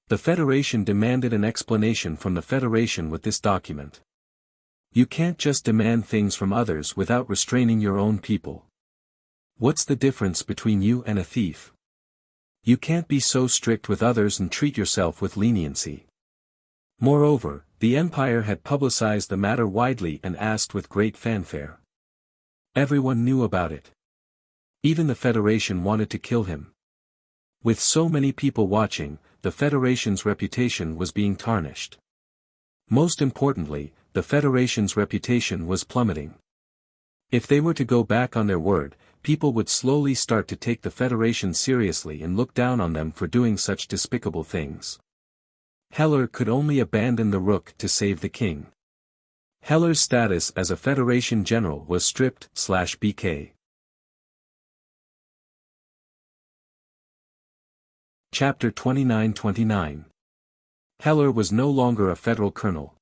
The Federation demanded an explanation from the Federation with this document. You can't just demand things from others without restraining your own people. What's the difference between you and a thief? You can't be so strict with others and treat yourself with leniency. Moreover, the Empire had publicized the matter widely and asked with great fanfare. Everyone knew about it. Even the Federation wanted to kill him. With so many people watching, the Federation's reputation was being tarnished. Most importantly, the Federation's reputation was plummeting. If they were to go back on their word, people would slowly start to take the Federation seriously and look down on them for doing such despicable things. Heller could only abandon the Rook to save the king. Heller's status as a Federation general was stripped/BK. Chapter 29-29. Heller was no longer a federal colonel.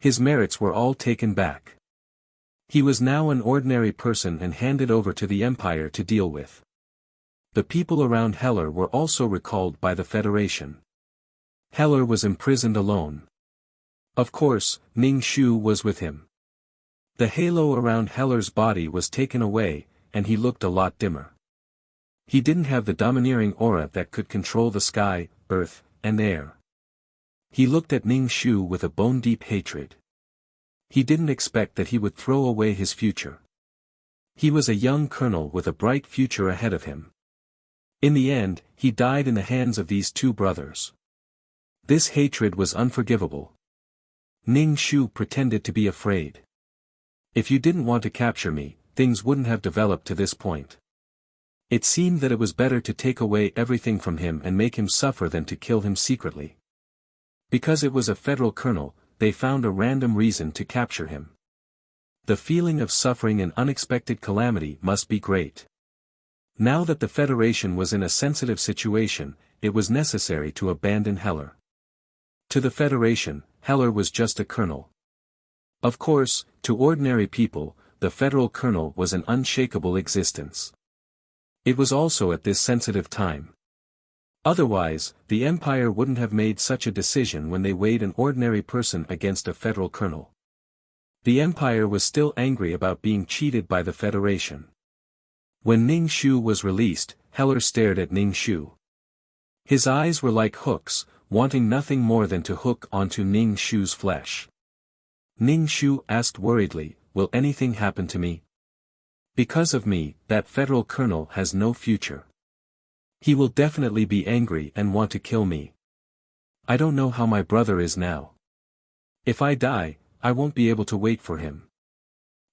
His merits were all taken back. He was now an ordinary person and handed over to the Empire to deal with. The people around Heller were also recalled by the Federation. Heller was imprisoned alone. Of course, Ning Shu was with him. The halo around Heller's body was taken away, and he looked a lot dimmer. He didn't have the domineering aura that could control the sky, earth, and air. He looked at Ning Shu with a bone-deep hatred. He didn't expect that he would throw away his future. He was a young colonel with a bright future ahead of him. In the end, he died in the hands of these two brothers. This hatred was unforgivable. Ning Shu pretended to be afraid. If you didn't want to capture me, things wouldn't have developed to this point. It seemed that it was better to take away everything from him and make him suffer than to kill him secretly. Because it was a federal colonel, they found a random reason to capture him. The feeling of suffering and unexpected calamity must be great. Now that the Federation was in a sensitive situation, it was necessary to abandon Heller. To the Federation, Heller was just a colonel. Of course, to ordinary people, the federal colonel was an unshakable existence. It was also at this sensitive time. Otherwise, the Empire wouldn't have made such a decision when they weighed an ordinary person against a federal colonel. The Empire was still angry about being cheated by the Federation. When Ning Shu was released, Heller stared at Ning Shu. His eyes were like hooks, wanting nothing more than to hook onto Ning Shu's flesh. Ning Shu asked worriedly, "Will anything happen to me? Because of me, that federal colonel has no future. He will definitely be angry and want to kill me. I don't know how my brother is now. If I die, I won't be able to wait for him.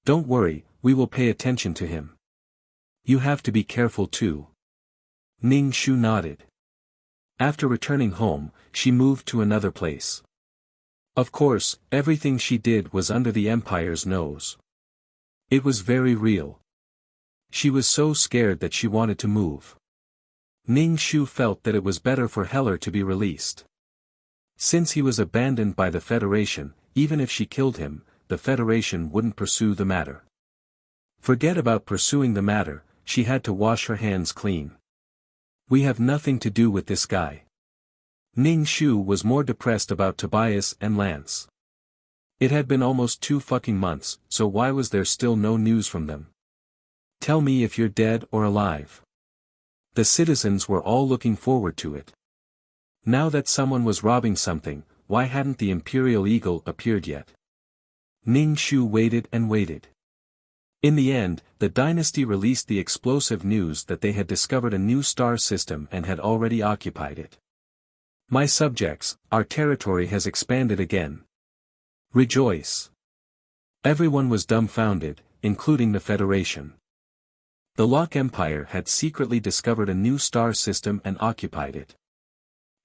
Don't worry, we will pay attention to him." You have to be careful too. Ning Shu nodded. After returning home, she moved to another place. Of course, everything she did was under the Empire's nose. It was very real. She was so scared that she wanted to move. Ning Shu felt that it was better for Heller to be released. Since he was abandoned by the Federation, even if she killed him, the Federation wouldn't pursue the matter. Forget about pursuing the matter, she had to wash her hands clean. We have nothing to do with this guy. Ning Shu was more depressed about Tobias and Lance. It had been almost 2 fucking months, so why was there still no news from them? Tell me if you're dead or alive. The citizens were all looking forward to it. Now that someone was robbing something, why hadn't the Imperial Eagle appeared yet? Ning Shu waited and waited. In the end, the dynasty released the explosive news that they had discovered a new star system and had already occupied it. My subjects, our territory has expanded again. Rejoice. Everyone was dumbfounded, including the Federation. The Lok Empire had secretly discovered a new star system and occupied it.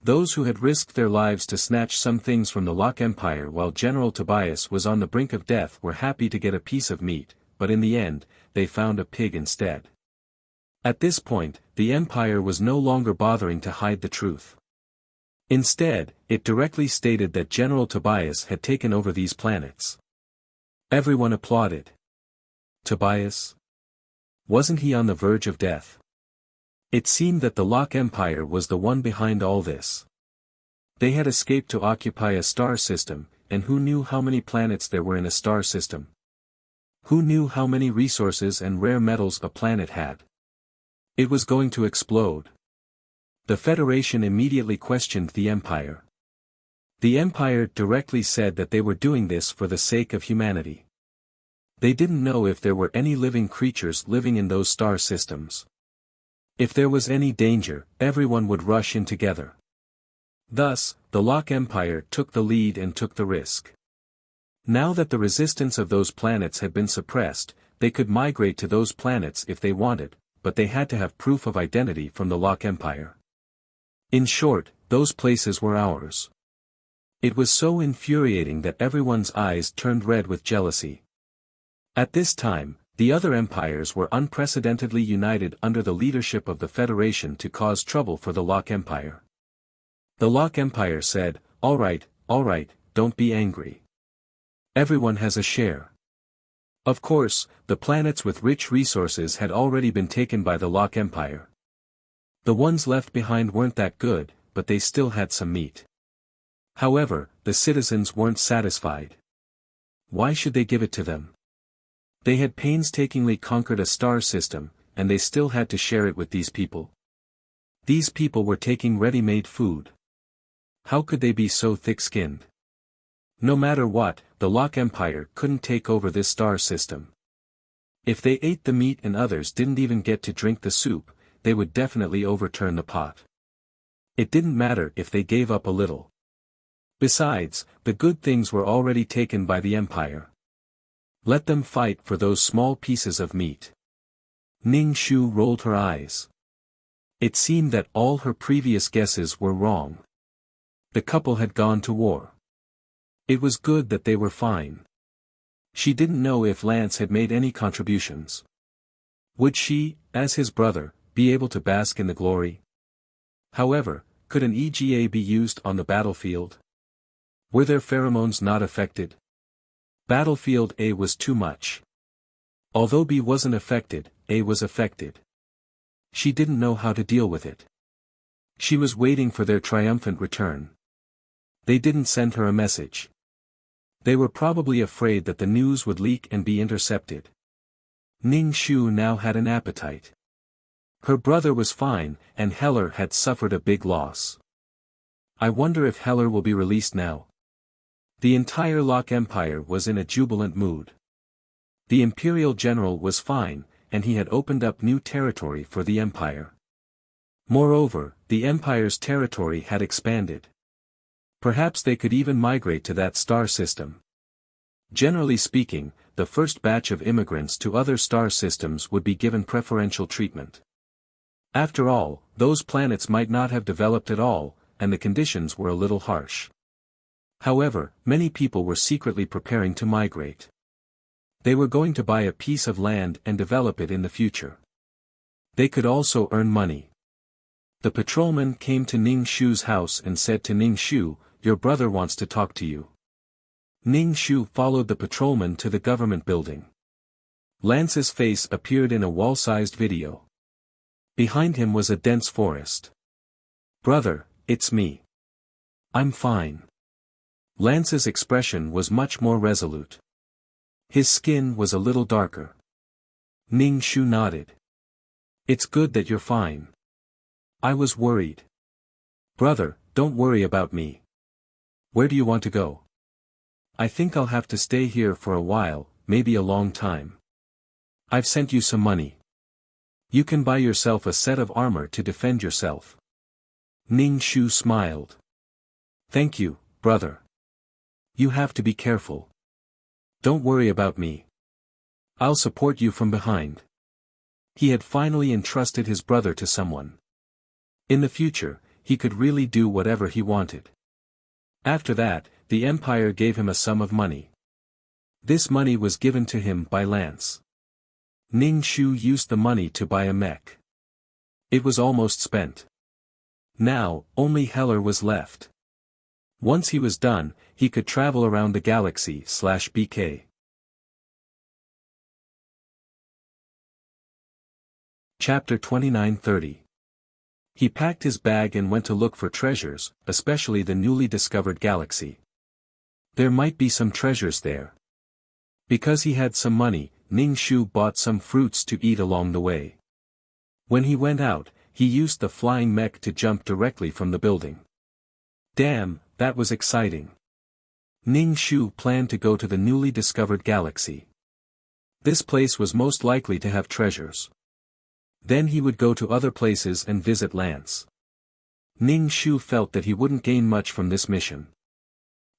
Those who had risked their lives to snatch some things from the Lok Empire while General Tobias was on the brink of death were happy to get a piece of meat, but in the end, they found a pig instead. At this point, the Empire was no longer bothering to hide the truth. Instead, it directly stated that General Tobias had taken over these planets. Everyone applauded. Tobias? Wasn't he on the verge of death? It seemed that the Lok Empire was the one behind all this. They had escaped to occupy a star system, and who knew how many planets there were in a star system? Who knew how many resources and rare metals a planet had? It was going to explode. The Federation immediately questioned the Empire. The Empire directly said that they were doing this for the sake of humanity. They didn't know if there were any living creatures living in those star systems. If there was any danger, everyone would rush in together. Thus, the Lok Empire took the lead and took the risk. Now that the resistance of those planets had been suppressed, they could migrate to those planets if they wanted, but they had to have proof of identity from the Lok Empire. In short, those places were ours. It was so infuriating that everyone's eyes turned red with jealousy. At this time, the other empires were unprecedentedly united under the leadership of the Federation to cause trouble for the Lok Empire. The Lok Empire said, all right, don't be angry. Everyone has a share. Of course, the planets with rich resources had already been taken by the Lok Empire. The ones left behind weren't that good, but they still had some meat. However, the citizens weren't satisfied. Why should they give it to them? They had painstakingly conquered a star system, and they still had to share it with these people. These people were taking ready-made food. How could they be so thick-skinned? No matter what, the Lok Empire couldn't take over this star system. If they ate the meat and others didn't even get to drink the soup, they would definitely overturn the pot. It didn't matter if they gave up a little. Besides, the good things were already taken by the Empire. Let them fight for those small pieces of meat. Ning Shu rolled her eyes. It seemed that all her previous guesses were wrong. The couple had gone to war. It was good that they were fine. She didn't know if Lance had made any contributions. Would she, as his brother, be able to bask in the glory? However, could an EGA be used on the battlefield? Were their pheromones not affected? Battlefield A was too much. Although B wasn't affected, A was affected. She didn't know how to deal with it. She was waiting for their triumphant return. They didn't send her a message. They were probably afraid that the news would leak and be intercepted. Ning Shu now had an appetite. Her brother was fine, and Heller had suffered a big loss. I wonder if Heller will be released now. The entire Lok Empire was in a jubilant mood. The Imperial General was fine, and he had opened up new territory for the Empire. Moreover, the Empire's territory had expanded. Perhaps they could even migrate to that star system. Generally speaking, the first batch of immigrants to other star systems would be given preferential treatment. After all, those planets might not have developed at all, and the conditions were a little harsh. However, many people were secretly preparing to migrate. They were going to buy a piece of land and develop it in the future. They could also earn money. The patrolman came to Ning Shu's house and said to Ning Shu, "Your brother wants to talk to you." Ning Shu followed the patrolman to the government building. Lance's face appeared in a wall-sized video. Behind him was a dense forest. "Brother, it's me. I'm fine." Lance's expression was much more resolute. His skin was a little darker. Ning Shu nodded. "It's good that you're fine. I was worried." "Brother, don't worry about me. Where do you want to go?" "I think I'll have to stay here for a while, maybe a long time. I've sent you some money. You can buy yourself a set of armor to defend yourself." Ning Shu smiled. "Thank you, brother. You have to be careful. Don't worry about me. I'll support you from behind." He had finally entrusted his brother to someone. In the future, he could really do whatever he wanted. After that, the Empire gave him a sum of money. This money was given to him by Lance. Ning Shu used the money to buy a mech. It was almost spent. Now, only Heller was left. Once he was done, he could travel around the galaxy/BK. Chapter 29-30. He packed his bag and went to look for treasures, especially the newly discovered galaxy. There might be some treasures there. Because he had some money, Ning Shu bought some fruits to eat along the way. When he went out, he used the flying mech to jump directly from the building. Damn, that was exciting. Ning Shu planned to go to the newly discovered galaxy. This place was most likely to have treasures. Then he would go to other places and visit Lance. Ning Shu felt that he wouldn't gain much from this mission.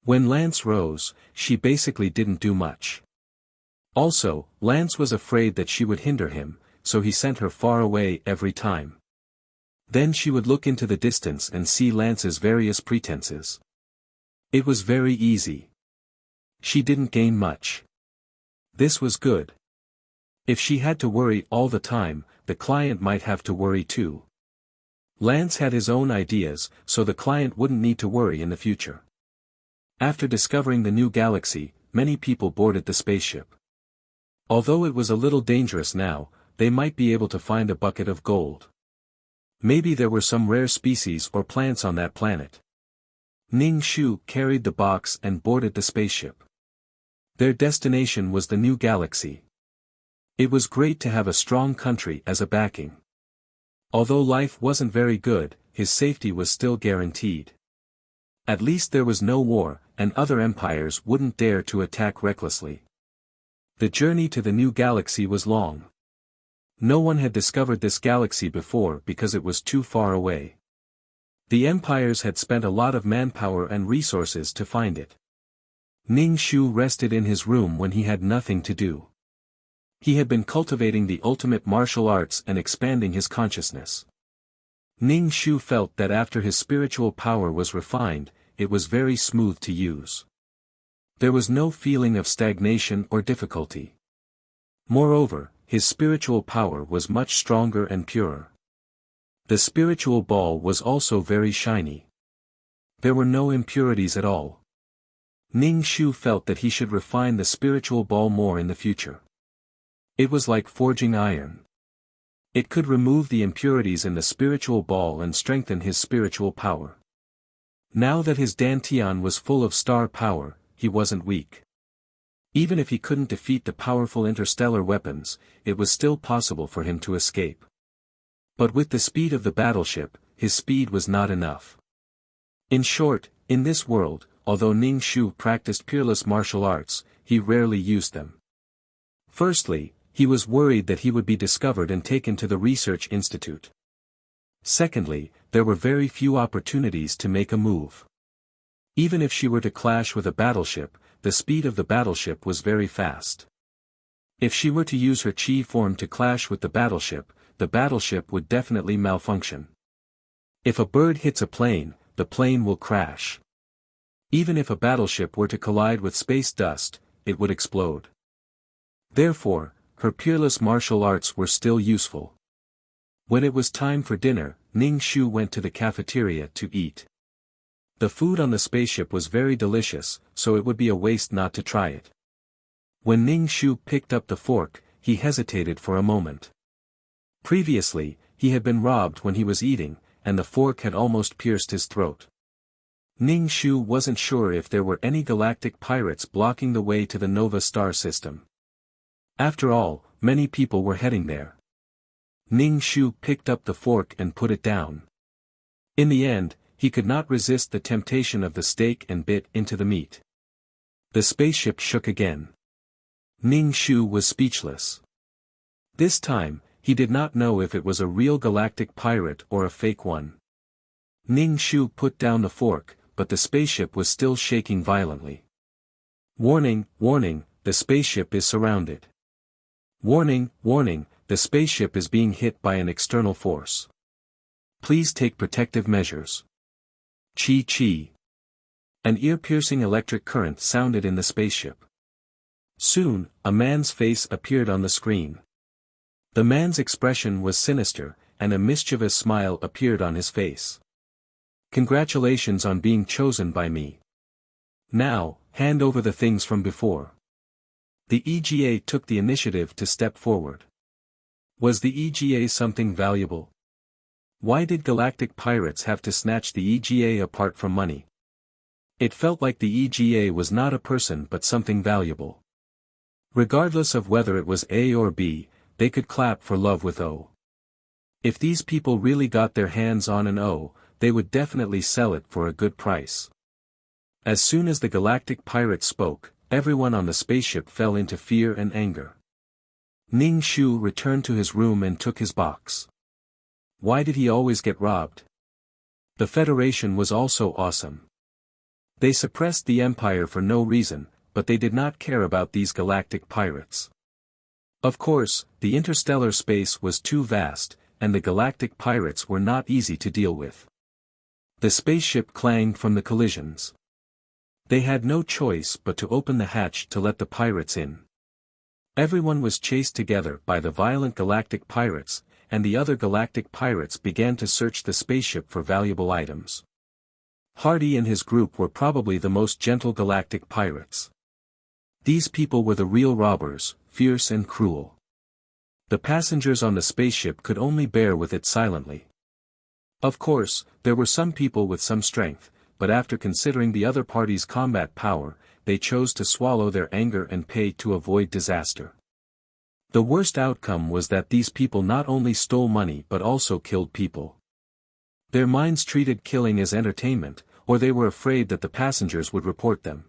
When Lance rose, she basically didn't do much. Also, Lance was afraid that she would hinder him, so he sent her far away every time. Then she would look into the distance and see Lance's various pretenses. It was very easy. She didn't gain much. This was good. If she had to worry all the time, the client might have to worry too. Lance had his own ideas, so the client wouldn't need to worry in the future. After discovering the new galaxy, many people boarded the spaceship. Although it was a little dangerous now, they might be able to find a bucket of gold. Maybe there were some rare species or plants on that planet. Ning Shu carried the box and boarded the spaceship. Their destination was the new galaxy. It was great to have a strong country as a backing. Although life wasn't very good, his safety was still guaranteed. At least there was no war, and other empires wouldn't dare to attack recklessly. The journey to the new galaxy was long. No one had discovered this galaxy before because it was too far away. The empires had spent a lot of manpower and resources to find it. Ning Shu rested in his room when he had nothing to do. He had been cultivating the ultimate martial arts and expanding his consciousness. Ning Shu felt that after his spiritual power was refined, it was very smooth to use. There was no feeling of stagnation or difficulty. Moreover, his spiritual power was much stronger and purer. The spiritual ball was also very shiny. There were no impurities at all. Ning Shu felt that he should refine the spiritual ball more in the future. It was like forging iron. It could remove the impurities in the spiritual ball and strengthen his spiritual power. Now that his Dantian was full of star power, he wasn't weak. Even if he couldn't defeat the powerful interstellar weapons, it was still possible for him to escape. But with the speed of the battleship, his speed was not enough. In short, in this world, although Ning Shu practiced peerless martial arts, he rarely used them. Firstly, he was worried that he would be discovered and taken to the research institute. Secondly, there were very few opportunities to make a move. Even if she were to clash with a battleship, the speed of the battleship was very fast. If she were to use her chi form to clash with the battleship would definitely malfunction. If a bird hits a plane, the plane will crash. Even if a battleship were to collide with space dust, it would explode. Therefore, her peerless martial arts were still useful. When it was time for dinner, Ning Shu went to the cafeteria to eat. The food on the spaceship was very delicious, so it would be a waste not to try it. When Ning Shu picked up the fork, he hesitated for a moment. Previously, he had been robbed when he was eating, and the fork had almost pierced his throat. Ning Shu wasn't sure if there were any galactic pirates blocking the way to the Nova star system. After all, many people were heading there. Ning Shu picked up the fork and put it down. In the end, he could not resist the temptation of the steak and bit into the meat. The spaceship shook again. Ning Shu was speechless. This time, he did not know if it was a real galactic pirate or a fake one. Ning Shu put down the fork, but the spaceship was still shaking violently. Warning, warning, the spaceship is surrounded. Warning, warning, the spaceship is being hit by an external force. Please take protective measures. Chi. An ear-piercing electric current sounded in the spaceship. Soon, a man's face appeared on the screen. The man's expression was sinister, and a mischievous smile appeared on his face. Congratulations on being chosen by me. Now, hand over the things from before. The EGA took the initiative to step forward. Was the EGA something valuable? Why did galactic pirates have to snatch the EGA apart from money? It felt like the EGA was not a person but something valuable. Regardless of whether it was A or B, they could clap for love with O. If these people really got their hands on an O, they would definitely sell it for a good price. As soon as the galactic pirate spoke, everyone on the spaceship fell into fear and anger. Ning Shu returned to his room and took his box. Why did he always get robbed? The Federation was also awesome. They suppressed the Empire for no reason, but they did not care about these galactic pirates. Of course, the interstellar space was too vast, and the galactic pirates were not easy to deal with. The spaceship clanged from the collisions. They had no choice but to open the hatch to let the pirates in. Everyone was chased together by the violent galactic pirates, and the other galactic pirates began to search the spaceship for valuable items. Hardy and his group were probably the most gentle galactic pirates. These people were the real robbers, fierce and cruel. The passengers on the spaceship could only bear with it silently. Of course, there were some people with some strength, but after considering the other party's combat power, they chose to swallow their anger and pay to avoid disaster. The worst outcome was that these people not only stole money but also killed people. Their minds treated killing as entertainment, or they were afraid that the passengers would report them.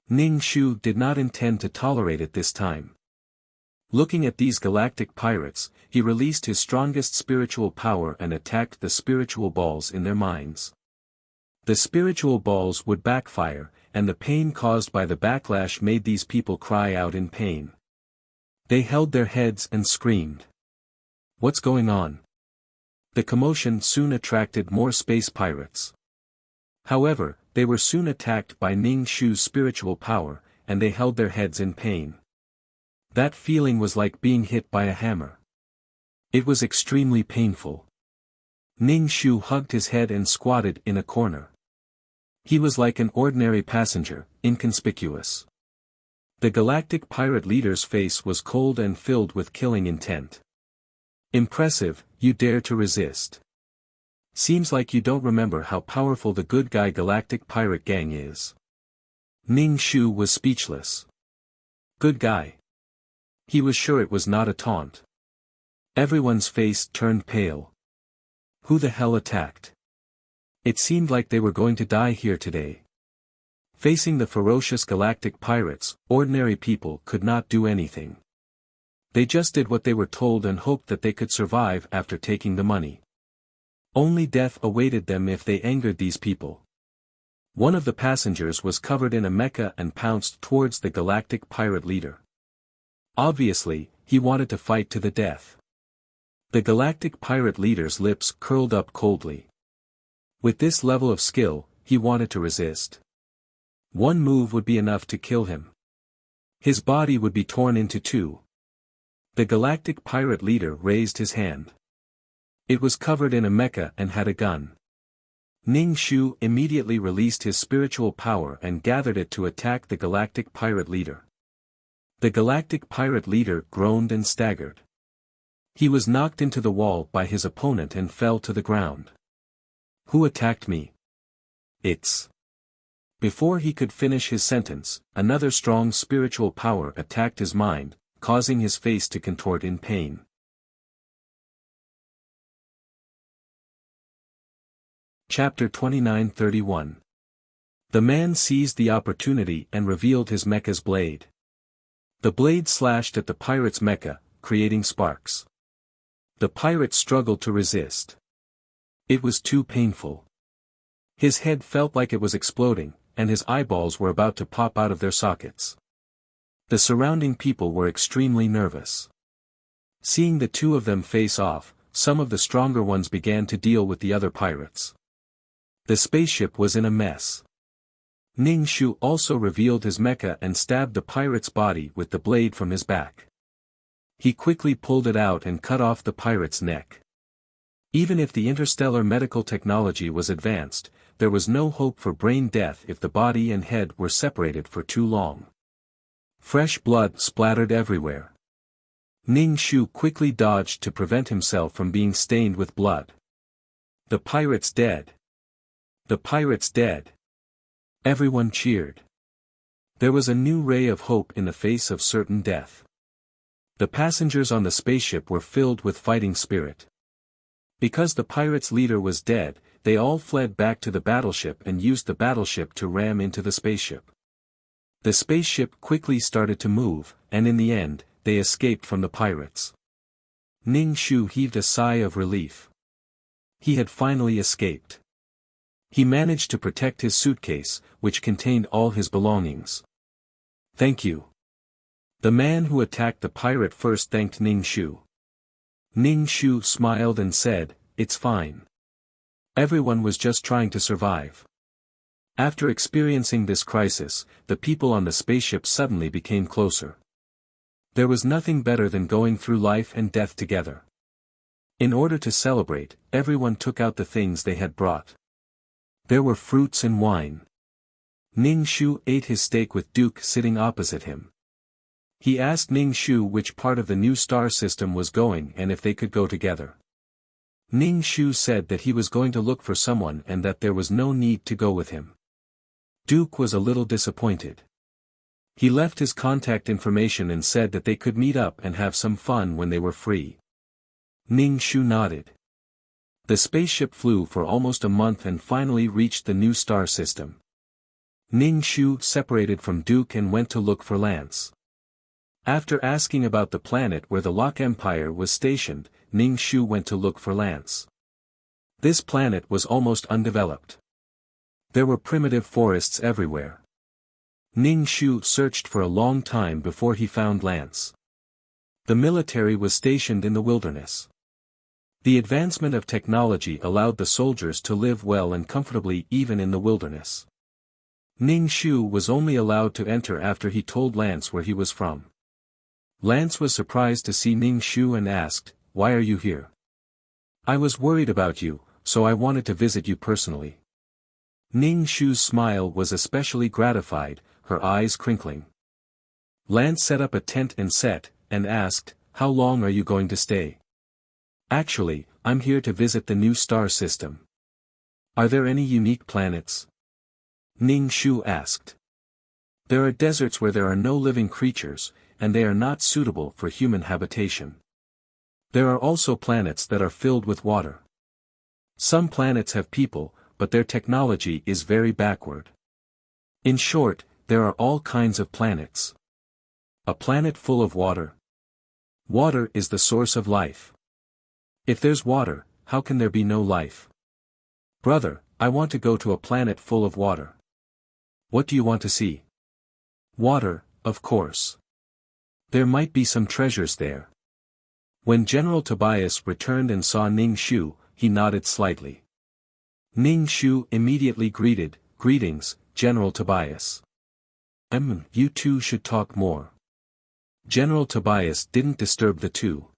Ning Shu did not intend to tolerate it this time. Looking at these galactic pirates, he released his strongest spiritual power and attacked the spiritual balls in their minds. The spiritual balls would backfire, and the pain caused by the backlash made these people cry out in pain. They held their heads and screamed. What's going on? The commotion soon attracted more space pirates. However, they were soon attacked by Ning Shu's spiritual power, and they held their heads in pain. That feeling was like being hit by a hammer. It was extremely painful. Ning Shu hugged his head and squatted in a corner. He was like an ordinary passenger, inconspicuous. The galactic pirate leader's face was cold and filled with killing intent. Impressive, you dare to resist. Seems like you don't remember how powerful the good guy galactic pirate gang is. Ning Shu was speechless. Good guy. He was sure it was not a taunt. Everyone's face turned pale. Who the hell attacked? It seemed like they were going to die here today. Facing the ferocious galactic pirates, ordinary people could not do anything. They just did what they were told and hoped that they could survive after taking the money. Only death awaited them if they angered these people. One of the passengers was covered in a mecha and pounced towards the galactic pirate leader. Obviously, he wanted to fight to the death. The galactic pirate leader's lips curled up coldly. With this level of skill, he wanted to resist. One move would be enough to kill him. His body would be torn into two. The galactic pirate leader raised his hand. It was covered in a mecha and had a gun. Ning Shu immediately released his spiritual power and gathered it to attack the galactic pirate leader. The galactic pirate leader groaned and staggered. He was knocked into the wall by his opponent and fell to the ground. Who attacked me? It's. Before he could finish his sentence, another strong spiritual power attacked his mind, causing his face to contort in pain. Chapter 29-31. The man seized the opportunity and revealed his mecha's blade. The blade slashed at the pirate's mecha, creating sparks. The pirate struggled to resist. It was too painful. His head felt like it was exploding, and his eyeballs were about to pop out of their sockets. The surrounding people were extremely nervous. Seeing the two of them face off, some of the stronger ones began to deal with the other pirates. The spaceship was in a mess. Ning Shu also revealed his mecha and stabbed the pirate's body with the blade from his back. He quickly pulled it out and cut off the pirate's neck. Even if the interstellar medical technology was advanced, there was no hope for brain death if the body and head were separated for too long. Fresh blood splattered everywhere. Ning Shu quickly dodged to prevent himself from being stained with blood. The pirate's dead. The pirate's dead. Everyone cheered. There was a new ray of hope in the face of certain death. The passengers on the spaceship were filled with fighting spirit. Because the pirate's leader was dead, they all fled back to the battleship and used the battleship to ram into the spaceship. The spaceship quickly started to move, and in the end, they escaped from the pirates. Ning Shu heaved a sigh of relief. He had finally escaped. He managed to protect his suitcase, which contained all his belongings. Thank you. The man who attacked the pirate first thanked Ning Shu. Ning Shu smiled and said, "It's fine. Everyone was just trying to survive." After experiencing this crisis, the people on the spaceship suddenly became closer. There was nothing better than going through life and death together. In order to celebrate, everyone took out the things they had brought. There were fruits and wine. Ning Shu ate his steak with Duke sitting opposite him. He asked Ning Shu which part of the new star system was going and if they could go together. Ning Shu said that he was going to look for someone and that there was no need to go with him. Duke was a little disappointed. He left his contact information and said that they could meet up and have some fun when they were free. Ning Shu nodded. The spaceship flew for almost a month and finally reached the new star system. Ning Shu separated from Duke and went to look for Lance. After asking about the planet where the Locke Empire was stationed, Ning Shu went to look for Lance. This planet was almost undeveloped. There were primitive forests everywhere. Ning Shu searched for a long time before he found Lance. The military was stationed in the wilderness. The advancement of technology allowed the soldiers to live well and comfortably even in the wilderness. Ning Shu was only allowed to enter after he told Lance where he was from. Lance was surprised to see Ning Shu and asked, "Why are you here?" "I was worried about you, so I wanted to visit you personally." Ning Shu's smile was especially gratified, her eyes crinkling. Lance set up a tent and asked, "How long are you going to stay?" "Actually, I'm here to visit the new star system." "Are there any unique planets?" Ning Shu asked. "There are deserts where there are no living creatures, and they are not suitable for human habitation. There are also planets that are filled with water. Some planets have people, but their technology is very backward. In short, there are all kinds of planets. A planet full of water. Water is the source of life. If there's water, how can there be no life?" "Brother, I want to go to a planet full of water." What do you want to see? Water, of course. There might be some treasures there. When General Tobias returned and saw Ning Shu, he nodded slightly. Ning Shu immediately greeted, "Greetings, General Tobias. You two should talk more." General Tobias didn't disturb the two.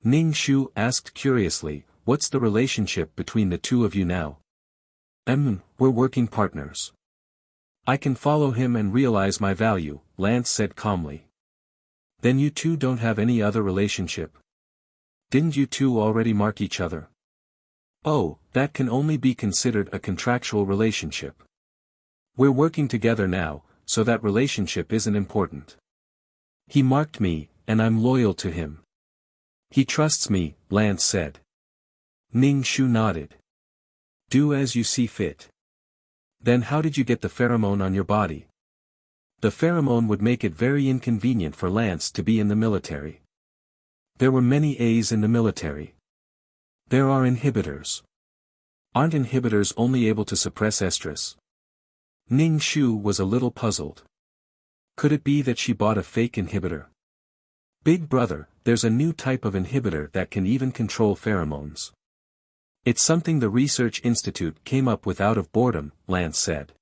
Ning Shu asked curiously, "What's the relationship between the two of you now?" We're working partners. I can follow him and realize my value," Lance said calmly. "Then you two don't have any other relationship? Didn't you two already mark each other?" "Oh, that can only be considered a contractual relationship. We're working together now, so that relationship isn't important. He marked me, and I'm loyal to him. He trusts me," Lance said. Ning Shu nodded. "Do as you see fit. Then how did you get the pheromone on your body?" The pheromone would make it very inconvenient for Lance to be in the military. There were many A's in the military. There are inhibitors. Aren't inhibitors only able to suppress estrus? Ning Shu was a little puzzled. Could it be that she bought a fake inhibitor? "Big brother, there's a new type of inhibitor that can even control pheromones. It's something the Research Institute came up with out of boredom," Lance said.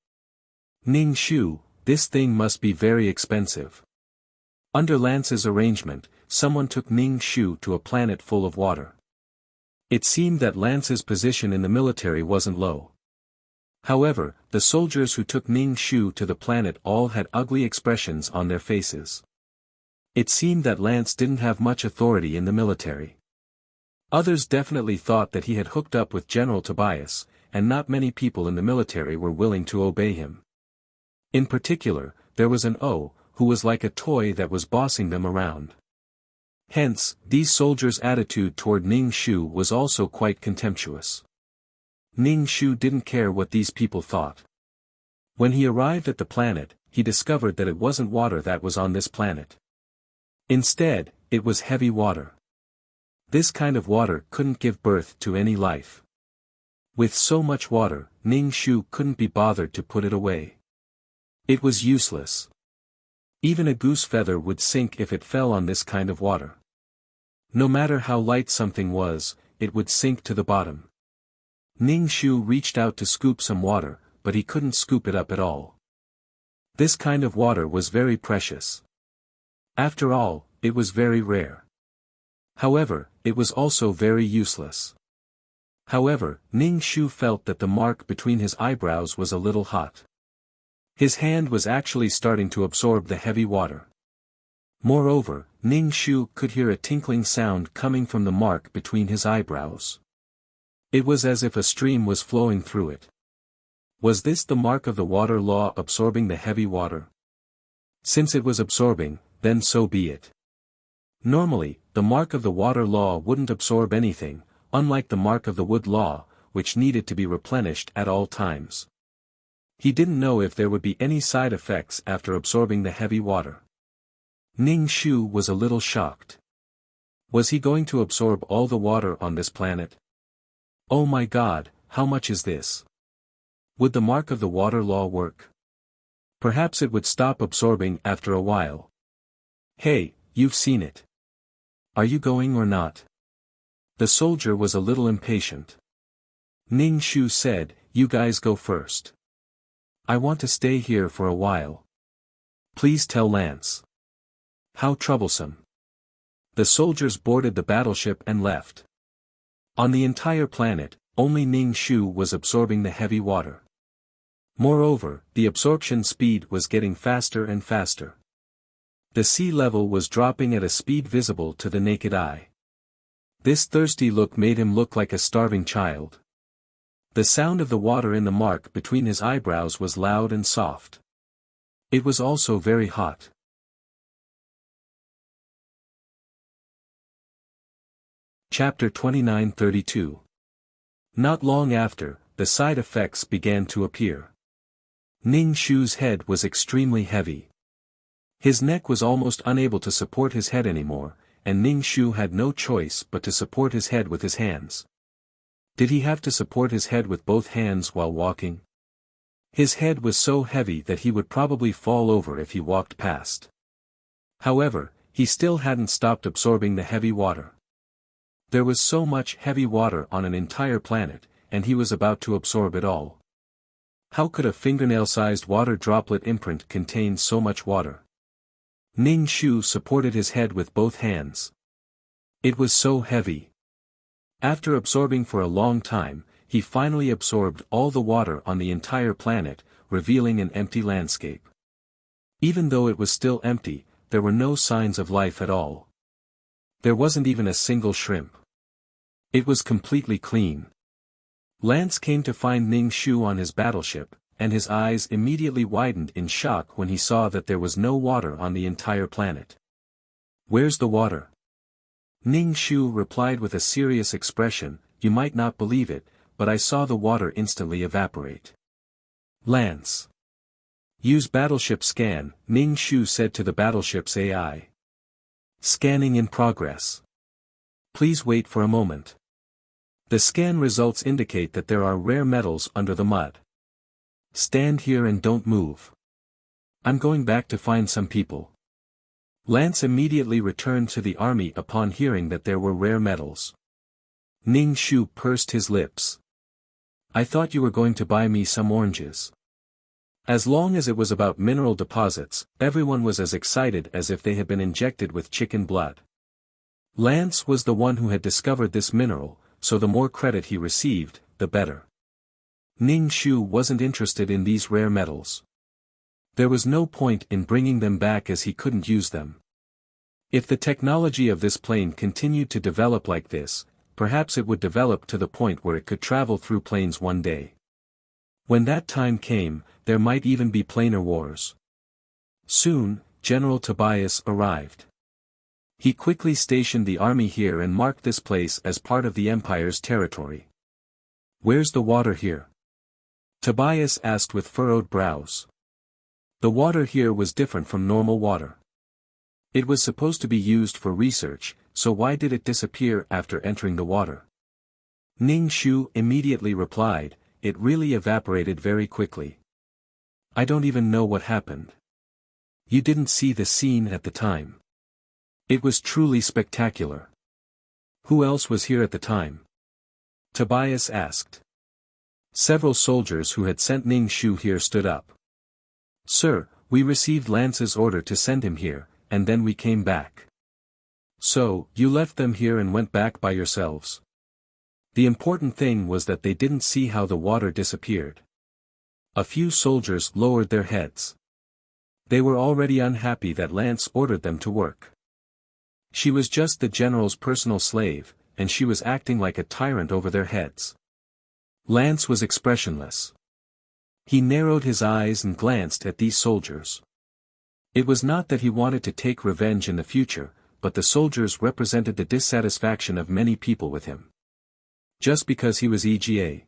"Ning Shu, this thing must be very expensive." Under Lance's arrangement, someone took Ning Shu to a planet full of water. It seemed that Lance's position in the military wasn't low. However, the soldiers who took Ning Shu to the planet all had ugly expressions on their faces. It seemed that Lance didn't have much authority in the military. Others definitely thought that he had hooked up with General Tobias, and not many people in the military were willing to obey him. In particular, there was an O, who was like a toy that was bossing them around. Hence, these soldiers' attitude toward Ning Shu was also quite contemptuous. Ning Shu didn't care what these people thought. When he arrived at the planet, he discovered that it wasn't water that was on this planet. Instead, it was heavy water. This kind of water couldn't give birth to any life. With so much water, Ning Shu couldn't be bothered to put it away. It was useless. Even a goose feather would sink if it fell on this kind of water. No matter how light something was, it would sink to the bottom. Ning Shu reached out to scoop some water, but he couldn't scoop it up at all. This kind of water was very precious. After all, it was very rare. However, it was also very useless. However, Ning Shu felt that the mark between his eyebrows was a little hot. His hand was actually starting to absorb the heavy water. Moreover, Ning Shu could hear a tinkling sound coming from the mark between his eyebrows. It was as if a stream was flowing through it. Was this the mark of the water law absorbing the heavy water? Since it was absorbing, then so be it. Normally, the mark of the water law wouldn't absorb anything, unlike the mark of the wood law, which needed to be replenished at all times. He didn't know if there would be any side effects after absorbing the heavy water. Ning Shu was a little shocked. Was he going to absorb all the water on this planet? Oh my God, how much is this? Would the mark of the water law work? Perhaps it would stop absorbing after a while. Hey, you've seen it. Are you going or not? The soldier was a little impatient. Ning Shu said, "You guys go first. I want to stay here for a while. Please tell Lance." How troublesome. The soldiers boarded the battleship and left. On the entire planet, only Ning Shu was absorbing the heavy water. Moreover, the absorption speed was getting faster and faster. The sea level was dropping at a speed visible to the naked eye. This thirsty look made him look like a starving child. The sound of the water in the mark between his eyebrows was loud and soft. It was also very hot. Chapter 29-32. Not long after, the side effects began to appear. Ning Shu's head was extremely heavy. His neck was almost unable to support his head anymore, and Ning Shu had no choice but to support his head with his hands. Did he have to support his head with both hands while walking? His head was so heavy that he would probably fall over if he walked past. However, he still hadn't stopped absorbing the heavy water. There was so much heavy water on an entire planet, and he was about to absorb it all. How could a fingernail-sized water droplet imprint contain so much water? Ning Shu supported his head with both hands. It was so heavy. After absorbing for a long time, he finally absorbed all the water on the entire planet, revealing an empty landscape. Even though it was still empty, there were no signs of life at all. There wasn't even a single shrimp. It was completely clean. Lance came to find Ning Shu on his battleship, and his eyes immediately widened in shock when he saw that there was no water on the entire planet. "Where's the water?" Ning Shu replied with a serious expression, "You might not believe it, but I saw the water instantly evaporate." "Lance. Use battleship scan," Ning Shu said to the battleship's AI. "Scanning in progress. Please wait for a moment. The scan results indicate that there are rare metals under the mud. Stand here and don't move. I'm going back to find some people." Lance immediately returned to the army upon hearing that there were rare metals. Ning Shu pursed his lips. "I thought you were going to buy me some oranges." As long as it was about mineral deposits, everyone was as excited as if they had been injected with chicken blood. Lance was the one who had discovered this mineral, so the more credit he received, the better. Ning Shu wasn't interested in these rare metals. There was no point in bringing them back as he couldn't use them. If the technology of this plane continued to develop like this, perhaps it would develop to the point where it could travel through planes one day. When that time came, there might even be planar wars. Soon, General Tobias arrived. He quickly stationed the army here and marked this place as part of the Empire's territory. "Where's the water here?" Tobias asked with furrowed brows. The water here was different from normal water. It was supposed to be used for research, so why did it disappear after entering the water? Ning Shu immediately replied, "It really evaporated very quickly. I don't even know what happened." "You didn't see the scene at the time. It was truly spectacular." "Who else was here at the time?" Tobias asked. Several soldiers who had sent Ning Shu here stood up. "Sir, we received Lance's order to send him here, and then we came back." "So, you left them here and went back by yourselves?" The important thing was that they didn't see how the water disappeared. A few soldiers lowered their heads. They were already unhappy that Lance ordered them to work. She was just the general's personal slave, and she was acting like a tyrant over their heads. Lance was expressionless. He narrowed his eyes and glanced at these soldiers. It was not that he wanted to take revenge in the future, but the soldiers represented the dissatisfaction of many people with him. Just because he was EGA.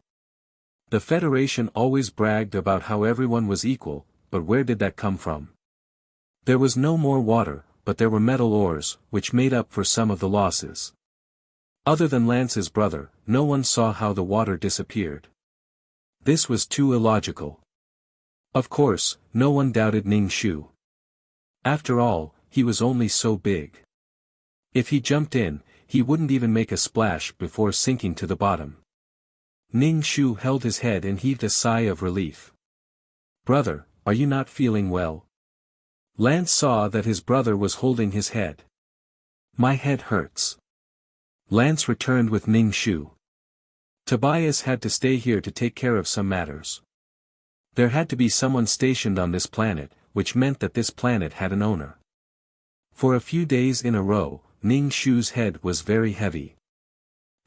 The Federation always bragged about how everyone was equal, but where did that come from? There was no more water, but there were metal ores, which made up for some of the losses. Other than Lance's brother, no one saw how the water disappeared. This was too illogical. Of course, no one doubted Ning Shu. After all, he was only so big. If he jumped in, he wouldn't even make a splash before sinking to the bottom. Ning Shu held his head and heaved a sigh of relief. "Brother, are you not feeling well?" Lance saw that his brother was holding his head. "My head hurts." Lance returned with Ning Shu. Tobias had to stay here to take care of some matters. There had to be someone stationed on this planet, which meant that this planet had an owner. For a few days in a row, Ning Shu's head was very heavy.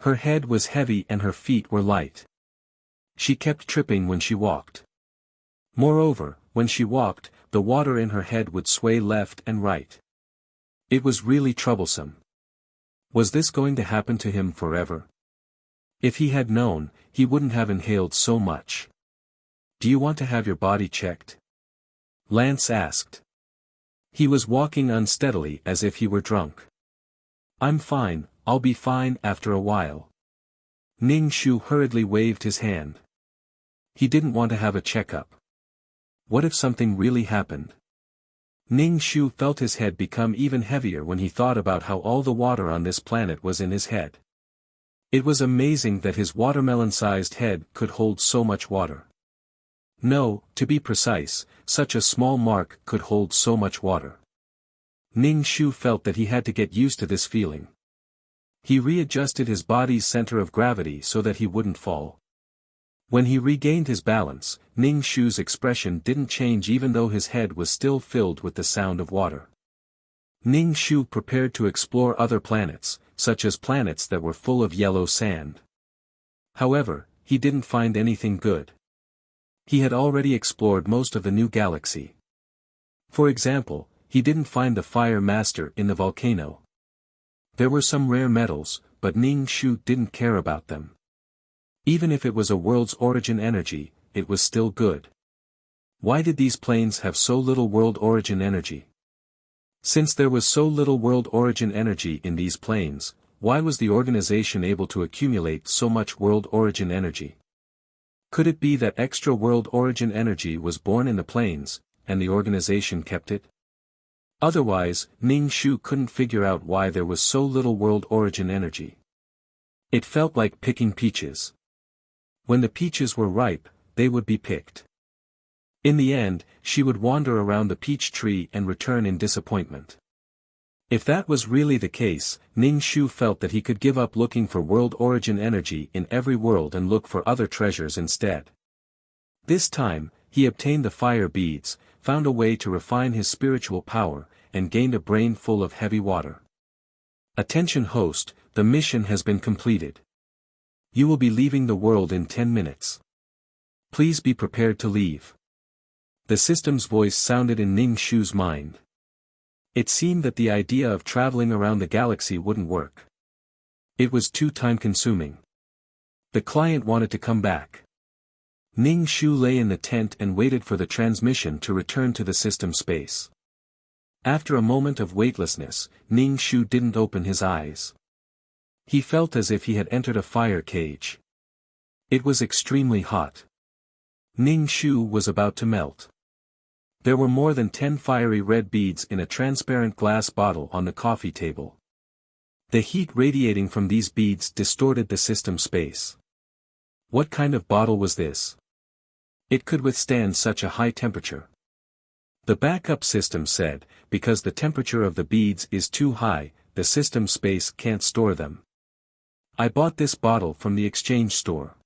Her head was heavy and her feet were light. She kept tripping when she walked. Moreover, when she walked, the water in her head would sway left and right. It was really troublesome. Was this going to happen to him forever? If he had known, he wouldn't have inhaled so much. "Do you want to have your body checked?" Lance asked. He was walking unsteadily as if he were drunk. "I'm fine, I'll be fine after a while." Ning Shu hurriedly waved his hand. He didn't want to have a checkup. What if something really happened? Ning Shu felt his head become even heavier when he thought about how all the water on this planet was in his head. It was amazing that his watermelon-sized head could hold so much water. No, to be precise, such a small mark could hold so much water. Ning Shu felt that he had to get used to this feeling. He readjusted his body's center of gravity so that he wouldn't fall. When he regained his balance, Ning Shu's expression didn't change even though his head was still filled with the sound of water. Ning Shu prepared to explore other planets, such as planets that were full of yellow sand. However, he didn't find anything good. He had already explored most of the new galaxy. For example, he didn't find the Fire Master in the volcano. There were some rare metals, but Ning Shu didn't care about them. Even if it was a world's origin energy, it was still good. Why did these planes have so little world origin energy? Since there was so little world origin energy in these planes, why was the organization able to accumulate so much world origin energy? Could it be that extra world origin energy was born in the planes, and the organization kept it? Otherwise, Ning Shu couldn't figure out why there was so little world origin energy. It felt like picking peaches. When the peaches were ripe, they would be picked. In the end, she would wander around the peach tree and return in disappointment. If that was really the case, Ning Shu felt that he could give up looking for world origin energy in every world and look for other treasures instead. This time, he obtained the fire beads, found a way to refine his spiritual power, and gained a brain full of heavy water. Attention host, the mission has been completed. You will be leaving the world in 10 minutes. Please be prepared to leave. The system's voice sounded in Ning Shu's mind. It seemed that the idea of traveling around the galaxy wouldn't work. It was too time-consuming. The client wanted to come back. Ning Shu lay in the tent and waited for the transmission to return to the system space. After a moment of weightlessness, Ning Shu didn't open his eyes. He felt as if he had entered a fire cage. It was extremely hot. Ning Shu was about to melt. There were more than 10 fiery red beads in a transparent glass bottle on the coffee table. The heat radiating from these beads distorted the system space. What kind of bottle was this? It could withstand such a high temperature. The backup system said, because the temperature of the beads is too high, the system space can't store them. I bought this bottle from the exchange store.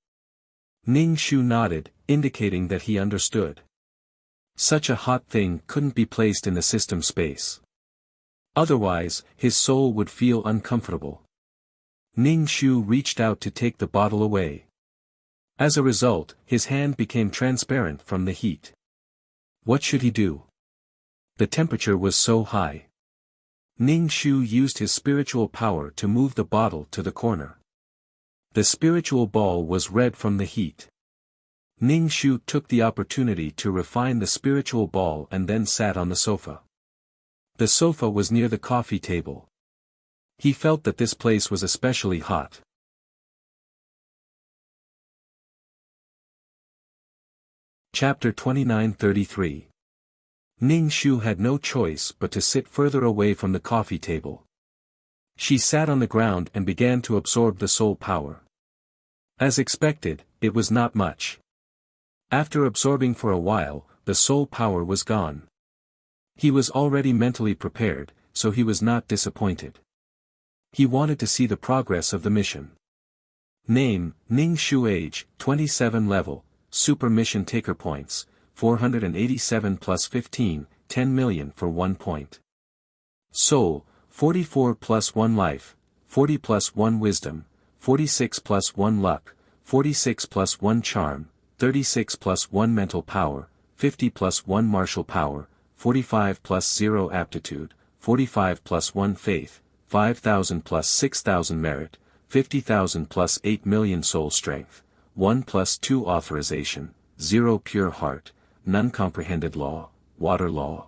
Ning Shu nodded, indicating that he understood. Such a hot thing couldn't be placed in the system space. Otherwise, his soul would feel uncomfortable. Ning Shu reached out to take the bottle away. As a result, his hand became transparent from the heat. What should he do? The temperature was so high. Ning Shu used his spiritual power to move the bottle to the corner. The spiritual ball was red from the heat. Ning Shu took the opportunity to refine the spiritual ball and then sat on the sofa. The sofa was near the coffee table. He felt that this place was especially hot. Chapter 29-33. Ning Shu had no choice but to sit further away from the coffee table. She sat on the ground and began to absorb the soul power. As expected, it was not much. After absorbing for a while, the soul power was gone. He was already mentally prepared, so he was not disappointed. He wanted to see the progress of the mission. Name, Ning Shu. Age, 27. Level, Super Mission Taker Points, 487 plus 15, 10 million for 1 point. Soul, 44 plus 1 life, 40 plus 1 wisdom, 46 plus 1 luck, 46 plus 1 charm, 36 plus 1 mental power, 50 plus 1 martial power, 45 plus 0 aptitude, 45 plus 1 faith, 5,000 plus 6,000 merit, 50,000 plus 8 million soul strength, 1 plus 2 authorization, 0 pure heart, none comprehended law, water law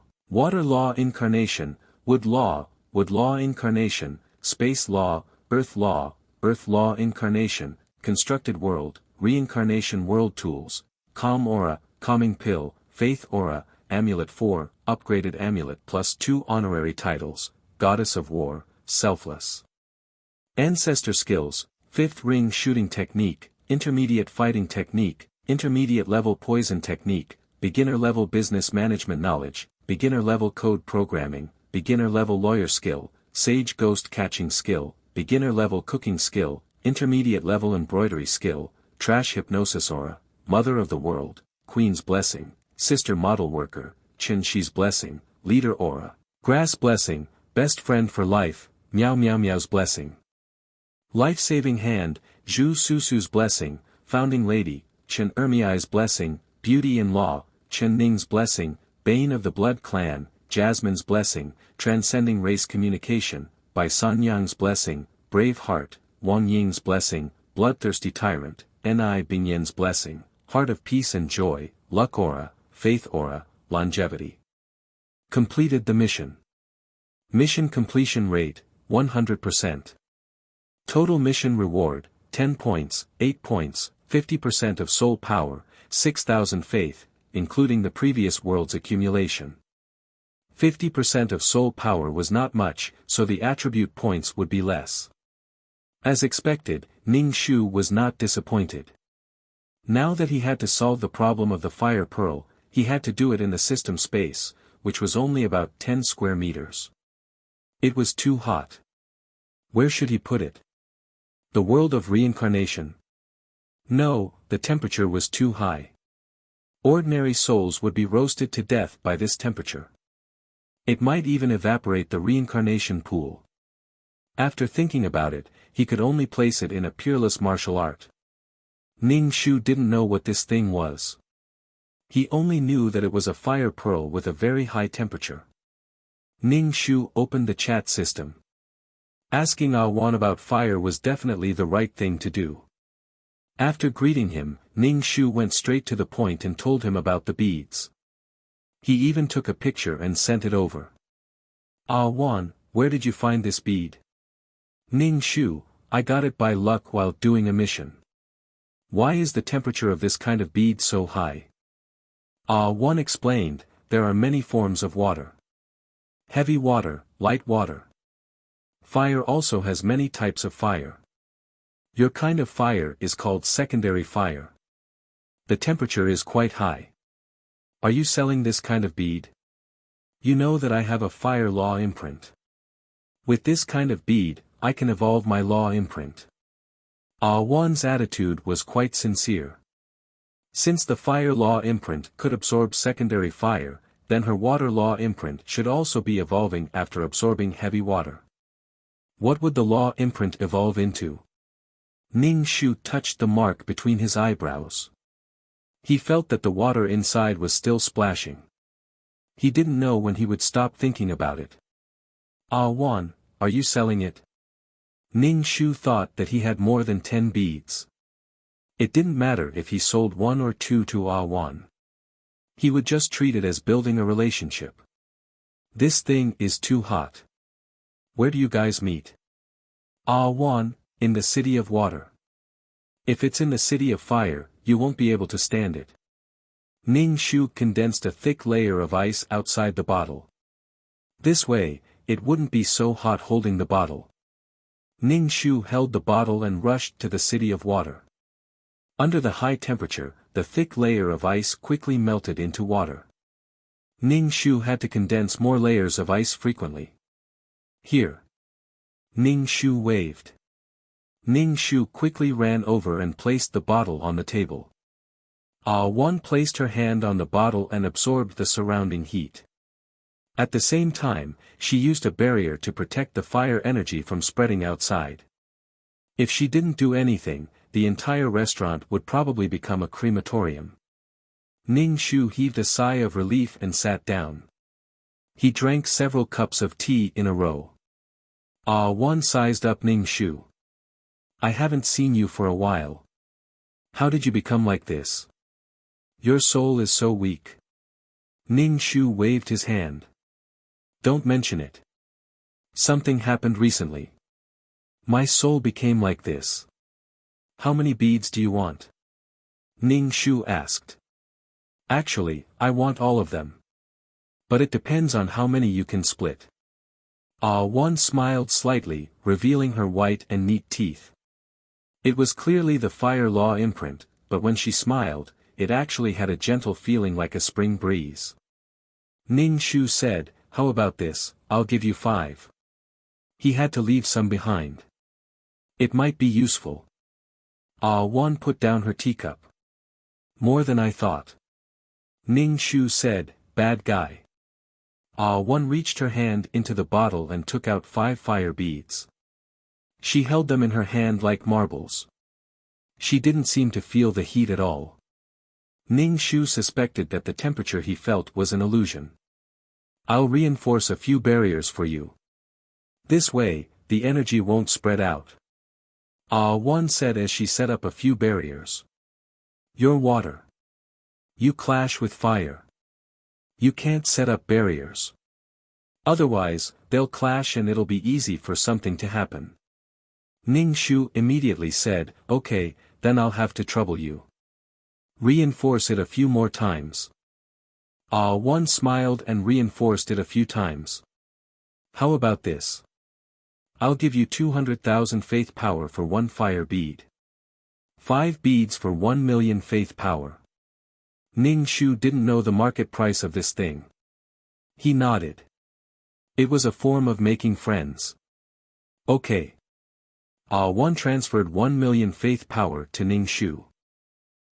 incarnation, wood law incarnation, space law, earth law incarnation, constructed world, reincarnation world tools, calm aura, calming pill, Faith Aura, Amulet 4, Upgraded Amulet plus 2 honorary titles, Goddess of War, Selfless. Ancestor Skills, 5th Ring Shooting Technique, Intermediate Fighting Technique, Intermediate Level Poison Technique, Beginner Level Business Management Knowledge, Beginner Level Code Programming, Beginner Level Lawyer Skill, Sage Ghost Catching Skill, Beginner Level Cooking Skill, Intermediate Level Embroidery Skill, Trash Hypnosis Aura, Mother of the World, Queen's Blessing, Sister Model Worker, Chin Shi's Blessing, Leader Aura, Grass Blessing, Best Friend for Life, Meow Meow Meow's Blessing. Life-Saving Hand, Zhu Susu's Blessing, Founding Lady, Chen Ermiai's Blessing, Beauty in Law, Chen Ning's Blessing, Bane of the Blood Clan, Jasmine's Blessing, Transcending Race Communication, Bai Sanyang's Blessing, Brave Heart, Wang Ying's Blessing, Bloodthirsty Tyrant, Ni Bingyan's Blessing, Heart of Peace and Joy, Luck Aura, Faith Aura, Longevity. Completed the mission. Mission completion rate, 100%. Total mission reward, 10 points, 8 points, 50% of soul power, 6,000 faith, including the previous world's accumulation. 50% of soul power was not much, so the attribute points would be less. As expected, Ning Shu was not disappointed. Now that he had to solve the problem of the fire pearl, he had to do it in the system space, which was only about 10 square meters. It was too hot. Where should he put it? The world of reincarnation? No, the temperature was too high. Ordinary souls would be roasted to death by this temperature. It might even evaporate the reincarnation pool. After thinking about it, he could only place it in a peerless martial art. Ning Shu didn't know what this thing was. He only knew that it was a fire pearl with a very high temperature. Ning Shu opened the chat system. Asking Ah Wan about fire was definitely the right thing to do. After greeting him, Ning Shu went straight to the point and told him about the beads. He even took a picture and sent it over. Ah Wan, where did you find this bead? Ning Shu, I got it by luck while doing a mission. Why is the temperature of this kind of bead so high? Ah Wan explained, there are many forms of water. Heavy water, light water. Fire also has many types of fire. Your kind of fire is called secondary fire. The temperature is quite high. Are you selling this kind of bead? You know that I have a fire law imprint. With this kind of bead, I can evolve my law imprint. Ah Wan's attitude was quite sincere. Since the fire law imprint could absorb secondary fire, then her water law imprint should also be evolving after absorbing heavy water. What would the law imprint evolve into? Ning Shu touched the mark between his eyebrows. He felt that the water inside was still splashing. He didn't know when he would stop thinking about it. Ah Wan, are you selling it? Ning Shu thought that he had more than 10 beads. It didn't matter if he sold 1 or 2 to Ah Wan. He would just treat it as building a relationship. This thing is too hot. Where do you guys meet? Ah Wan, in the City of Water. If it's in the City of Fire, you won't be able to stand it. Ning Shu condensed a thick layer of ice outside the bottle. This way, it wouldn't be so hot holding the bottle. Ning Shu held the bottle and rushed to the City of Water. Under the high temperature, the thick layer of ice quickly melted into water. Ning Shu had to condense more layers of ice frequently. Here. Ning Shu waved. Ning Shu quickly ran over and placed the bottle on the table. Ah Wan placed her hand on the bottle and absorbed the surrounding heat. At the same time, she used a barrier to protect the fire energy from spreading outside. If she didn't do anything, the entire restaurant would probably become a crematorium. Ning Shu heaved a sigh of relief and sat down. He drank several cups of tea in a row. Ah Wan sized up Ning Shu. I haven't seen you for a while. How did you become like this? Your soul is so weak. Ning Shu waved his hand. Don't mention it. Something happened recently. My soul became like this. How many beads do you want? Ning Shu asked. Actually, I want all of them. But it depends on how many you can split. Ah One smiled slightly, revealing her white and neat teeth. It was clearly the fire law imprint, but when she smiled, it actually had a gentle feeling like a spring breeze. Ning Shu said, "How about this, I'll give you 5. He had to leave some behind. It might be useful." Ah One put down her teacup. "More than I thought." Ning Shu said, "Bad guy." Ah One reached her hand into the bottle and took out 5 fire beads. She held them in her hand like marbles. She didn't seem to feel the heat at all. Ning Shu suspected that the temperature he felt was an illusion. "I'll reinforce a few barriers for you. This way, the energy won't spread out." Ah One said as she set up a few barriers. "You're water. You clash with fire. You can't set up barriers. Otherwise, they'll clash and it'll be easy for something to happen." Ning Shu immediately said, "Okay, then I'll have to trouble you. Reinforce it a few more times." Ah One smiled and reinforced it a few times. "How about this? I'll give you 200,000 faith power for 1 fire bead. 5 beads for 1 million faith power." Ning Shu didn't know the market price of this thing. He nodded. It was a form of making friends. "Okay." Ah One transferred 1 million faith power to Ning Shu.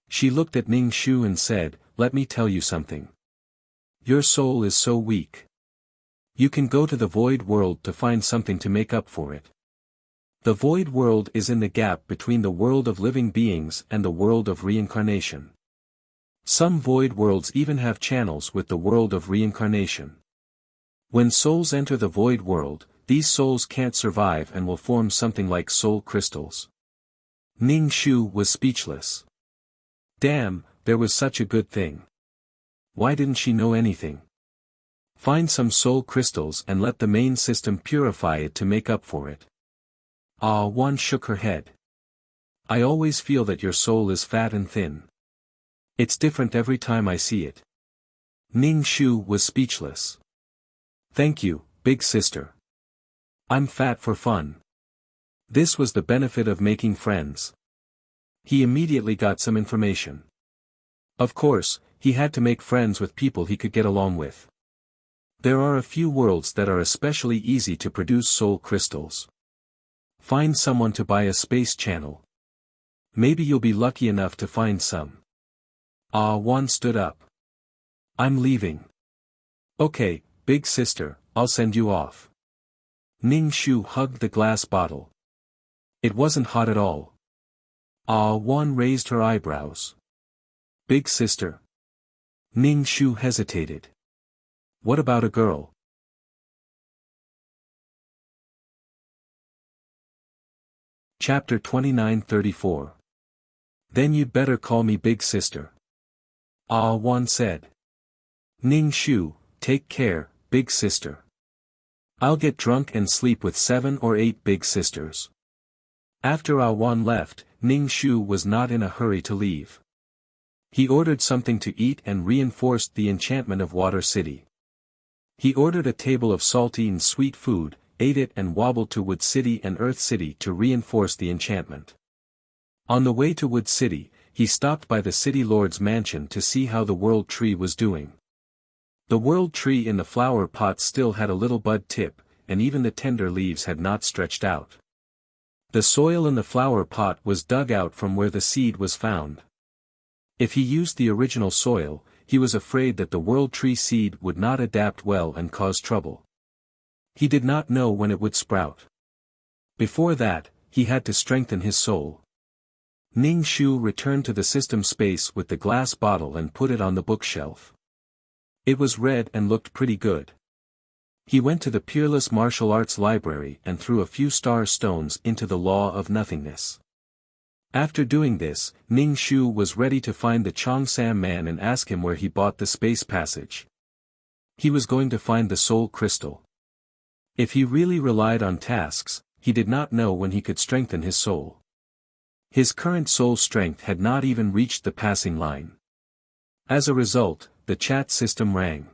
She looked at Ning Shu and said, "Let me tell you something. Your soul is so weak. You can go to the void world to find something to make up for it. The void world is in the gap between the world of living beings and the world of reincarnation. Some void worlds even have channels with the world of reincarnation. When souls enter the void world, these souls can't survive and will form something like soul crystals." Ning Shu was speechless. Damn, there was such a good thing. Why didn't she know anything? Find some soul crystals and let the main system purify it to make up for it. Ah One shook her head. "I always feel that your soul is fat and thin. It's different every time I see it." Ning Shu was speechless. "Thank you, big sister. I'm fat for fun." This was the benefit of making friends. He immediately got some information. Of course, he had to make friends with people he could get along with. There are a few worlds that are especially easy to produce soul crystals. Find someone to buy a space channel. Maybe you'll be lucky enough to find some. Ah One stood up. "I'm leaving." "Okay, big sister, I'll send you off." Ning Shu hugged the glass bottle. It wasn't hot at all. Ah One raised her eyebrows. "Big sister?" Ning Shu hesitated. "What about a girl?" Chapter 29-34. "Then you'd better call me big sister." Ah One said. "Ning Shu, take care, big sister. I'll get drunk and sleep with 7 or 8 big sisters." After Ah One left, Ning Shu was not in a hurry to leave. He ordered something to eat and reinforced the enchantment of Water City. He ordered a table of salty and sweet food, ate it and wobbled to Wood City and Earth City to reinforce the enchantment. On the way to Wood City, he stopped by the city lord's mansion to see how the world tree was doing. The world tree in the flower pot still had a little bud tip, and even the tender leaves had not stretched out. The soil in the flower pot was dug out from where the seed was found. If he used the original soil, he was afraid that the world tree seed would not adapt well and cause trouble. He did not know when it would sprout. Before that, he had to strengthen his soul. Ning Shu returned to the system space with the glass bottle and put it on the bookshelf. It was red and looked pretty good. He went to the Peerless Martial Arts Library and threw a few star stones into the Law of Nothingness. After doing this, Ning Shu was ready to find the Chongsam man and ask him where he bought the space passage. He was going to find the soul crystal. If he really relied on tasks, he did not know when he could strengthen his soul. His current soul strength had not even reached the passing line. As a result, the chat system rang.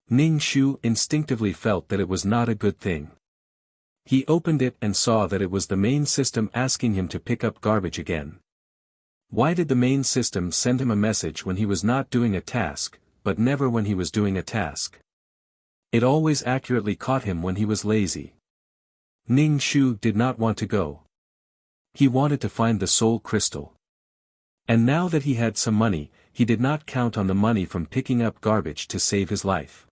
Ning Shu instinctively felt that it was not a good thing. He opened it and saw that it was the main system asking him to pick up garbage again. Why did the main system send him a message when he was not doing a task, but never when he was doing a task? It always accurately caught him when he was lazy. Ning Shu did not want to go. He wanted to find the soul crystal. And now that he had some money, he did not count on the money from picking up garbage to save his life.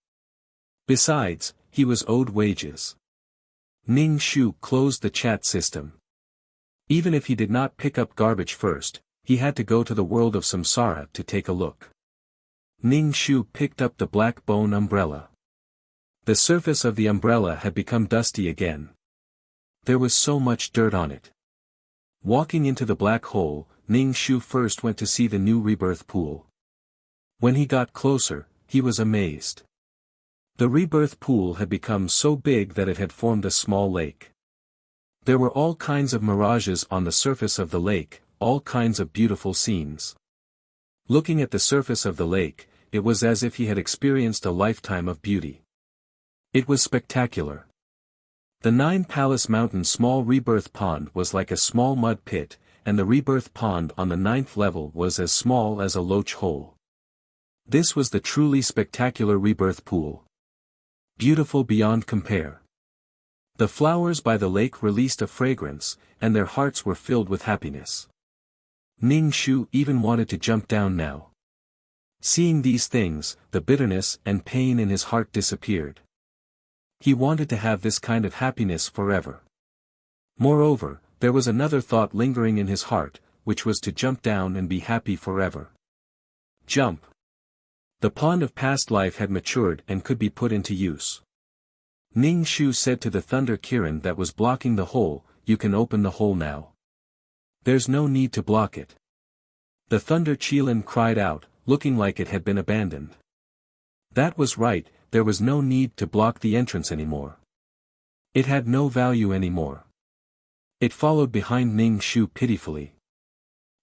Besides, he was owed wages. Ning Shu closed the chat system. Even if he did not pick up garbage first, he had to go to the world of samsara to take a look. Ning Shu picked up the black bone umbrella. The surface of the umbrella had become dusty again. There was so much dirt on it. Walking into the black hole, Ning Shu first went to see the new rebirth pool. When he got closer, he was amazed. The rebirth pool had become so big that it had formed a small lake. There were all kinds of mirages on the surface of the lake, all kinds of beautiful scenes. Looking at the surface of the lake, it was as if he had experienced a lifetime of beauty. It was spectacular. The 9 Palace Mountain small rebirth pond was like a small mud pit, and the rebirth pond on the 9th level was as small as a loach hole. This was the truly spectacular rebirth pool. Beautiful beyond compare. The flowers by the lake released a fragrance, and their hearts were filled with happiness. Ning Shu even wanted to jump down now. Seeing these things, the bitterness and pain in his heart disappeared. He wanted to have this kind of happiness forever. Moreover, there was another thought lingering in his heart, which was to jump down and be happy forever. Jump. The pond of past life had matured and could be put into use. Ning Shu said to the thunder Kirin that was blocking the hole, "You can open the hole now. There's no need to block it." The thunder Qilin cried out, looking like it had been abandoned. That was right, there was no need to block the entrance anymore. It had no value anymore. It followed behind Ning Shu pitifully.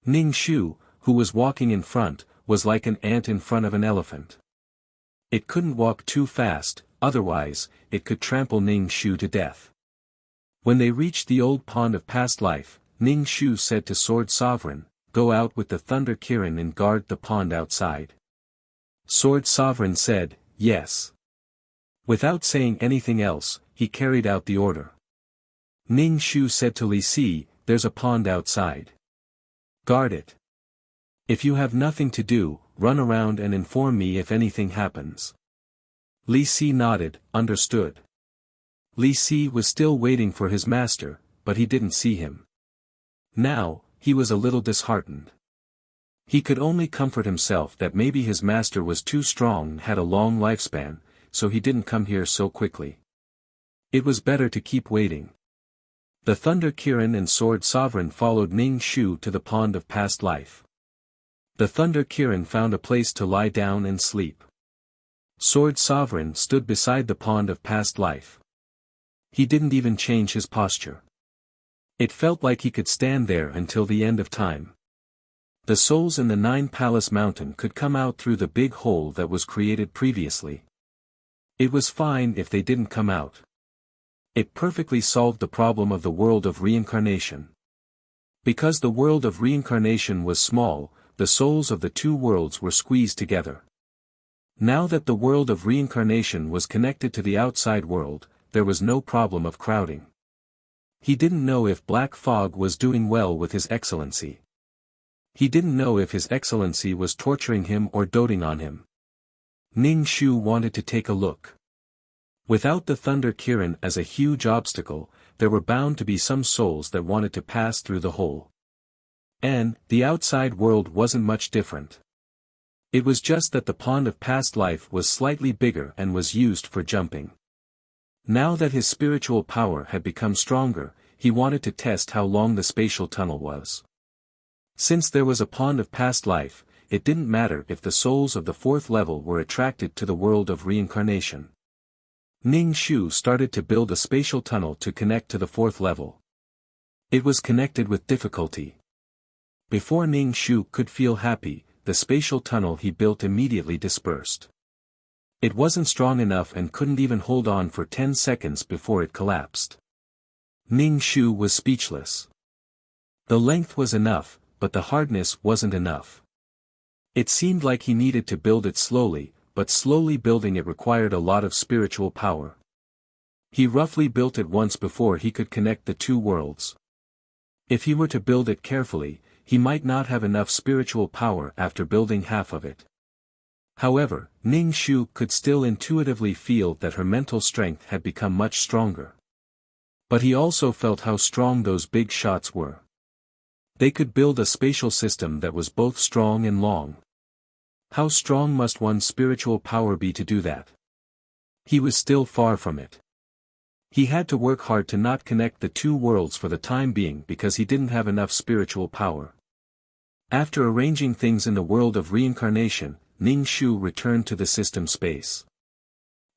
Ning Shu, who was walking in front, was like an ant in front of an elephant. It couldn't walk too fast, otherwise, it could trample Ning Shu to death. When they reached the old pond of past life, Ning Shu said to Sword Sovereign, "Go out with the Thunder Kirin and guard the pond outside." Sword Sovereign said, "Yes." Without saying anything else, he carried out the order. Ning Shu said to Li Si, "There's a pond outside. Guard it. If you have nothing to do, run around and inform me if anything happens." Li Si nodded, understood. Li Si was still waiting for his master, but he didn't see him. Now, he was a little disheartened. He could only comfort himself that maybe his master was too strong and had a long lifespan, so he didn't come here so quickly. It was better to keep waiting. The Thunder Kirin and Sword Sovereign followed Ning Shu to the pond of past life. The Thunder Kirin found a place to lie down and sleep. Sword Sovereign stood beside the pond of past life. He didn't even change his posture. It felt like he could stand there until the end of time. The souls in the 9 Palace Mountain could come out through the big hole that was created previously. It was fine if they didn't come out. It perfectly solved the problem of the world of reincarnation. Because the world of reincarnation was small, the souls of the two worlds were squeezed together. Now that the world of reincarnation was connected to the outside world, there was no problem of crowding. He didn't know if Black Fog was doing well with His Excellency. He didn't know if His Excellency was torturing him or doting on him. Ning Shu wanted to take a look. Without the Thunder Kirin as a huge obstacle, there were bound to be some souls that wanted to pass through the hole. And, the outside world wasn't much different. It was just that the pond of past life was slightly bigger and was used for jumping. Now that his spiritual power had become stronger, he wanted to test how long the spatial tunnel was. Since there was a pond of past life, it didn't matter if the souls of the 4th level were attracted to the world of reincarnation. Ning Shu started to build a spatial tunnel to connect to the 4th level. It was connected with difficulty. Before Ning Shu could feel happy, the spatial tunnel he built immediately dispersed. It wasn't strong enough and couldn't even hold on for 10 seconds before it collapsed. Ning Shu was speechless. The length was enough, but the hardness wasn't enough. It seemed like he needed to build it slowly, but slowly building it required a lot of spiritual power. He roughly built it once before he could connect the two worlds. If he were to build it carefully, he might not have enough spiritual power after building half of it. However, Ning Shu could still intuitively feel that her mental strength had become much stronger. But he also felt how strong those big shots were. They could build a spatial system that was both strong and long. How strong must one's spiritual power be to do that? He was still far from it. He had to work hard to not connect the two worlds for the time being because he didn't have enough spiritual power. After arranging things in the world of reincarnation, Ning Shu returned to the system space.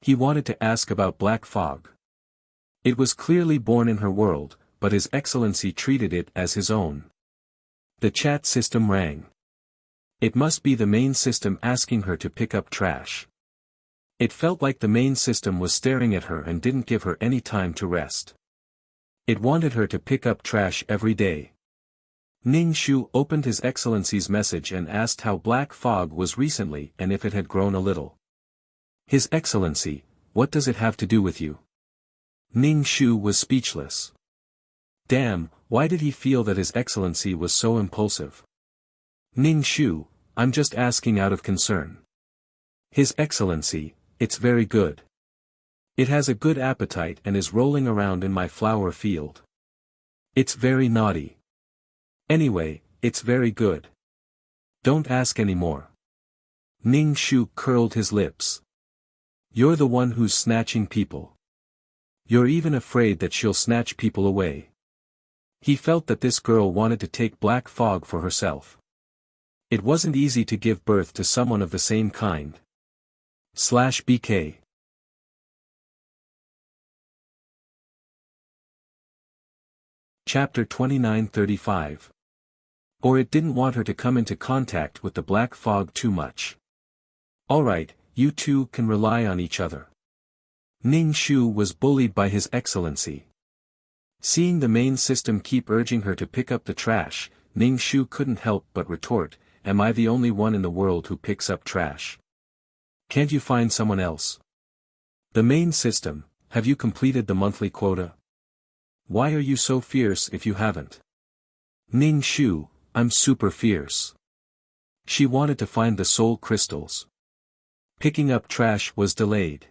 He wanted to ask about Black Fog. It was clearly born in her world, but His Excellency treated it as his own. The chat system rang. It must be the main system asking her to pick up trash. It felt like the main system was staring at her and didn't give her any time to rest. It wanted her to pick up trash every day. Ning Shu opened His Excellency's message and asked how Black Fog was recently and if it had grown a little. His Excellency, what does it have to do with you? Ning Shu was speechless. Damn, why did he feel that His Excellency was so impulsive? Ning Shu, I'm just asking out of concern. His Excellency, it's very good. It has a good appetite and is rolling around in my flower field. It's very naughty. Anyway, it's very good. Don't ask any more. Ning Shu curled his lips. You're the one who's snatching people. You're even afraid that she'll snatch people away. He felt that this girl wanted to take Black Fog for herself. It wasn't easy to give birth to someone of the same kind. /BK Chapter 2935. Or it didn't want her to come into contact with the Black Fog too much. Alright, you two can rely on each other. Ning Shu was bullied by His Excellency. Seeing the main system keep urging her to pick up the trash, Ning Shu couldn't help but retort, am I the only one in the world who picks up trash? Can't you find someone else? The main system, have you completed the monthly quota? Why are you so fierce if you haven't? Ning Shu, I'm super fierce. She wanted to find the soul crystals. Picking up trash was delayed.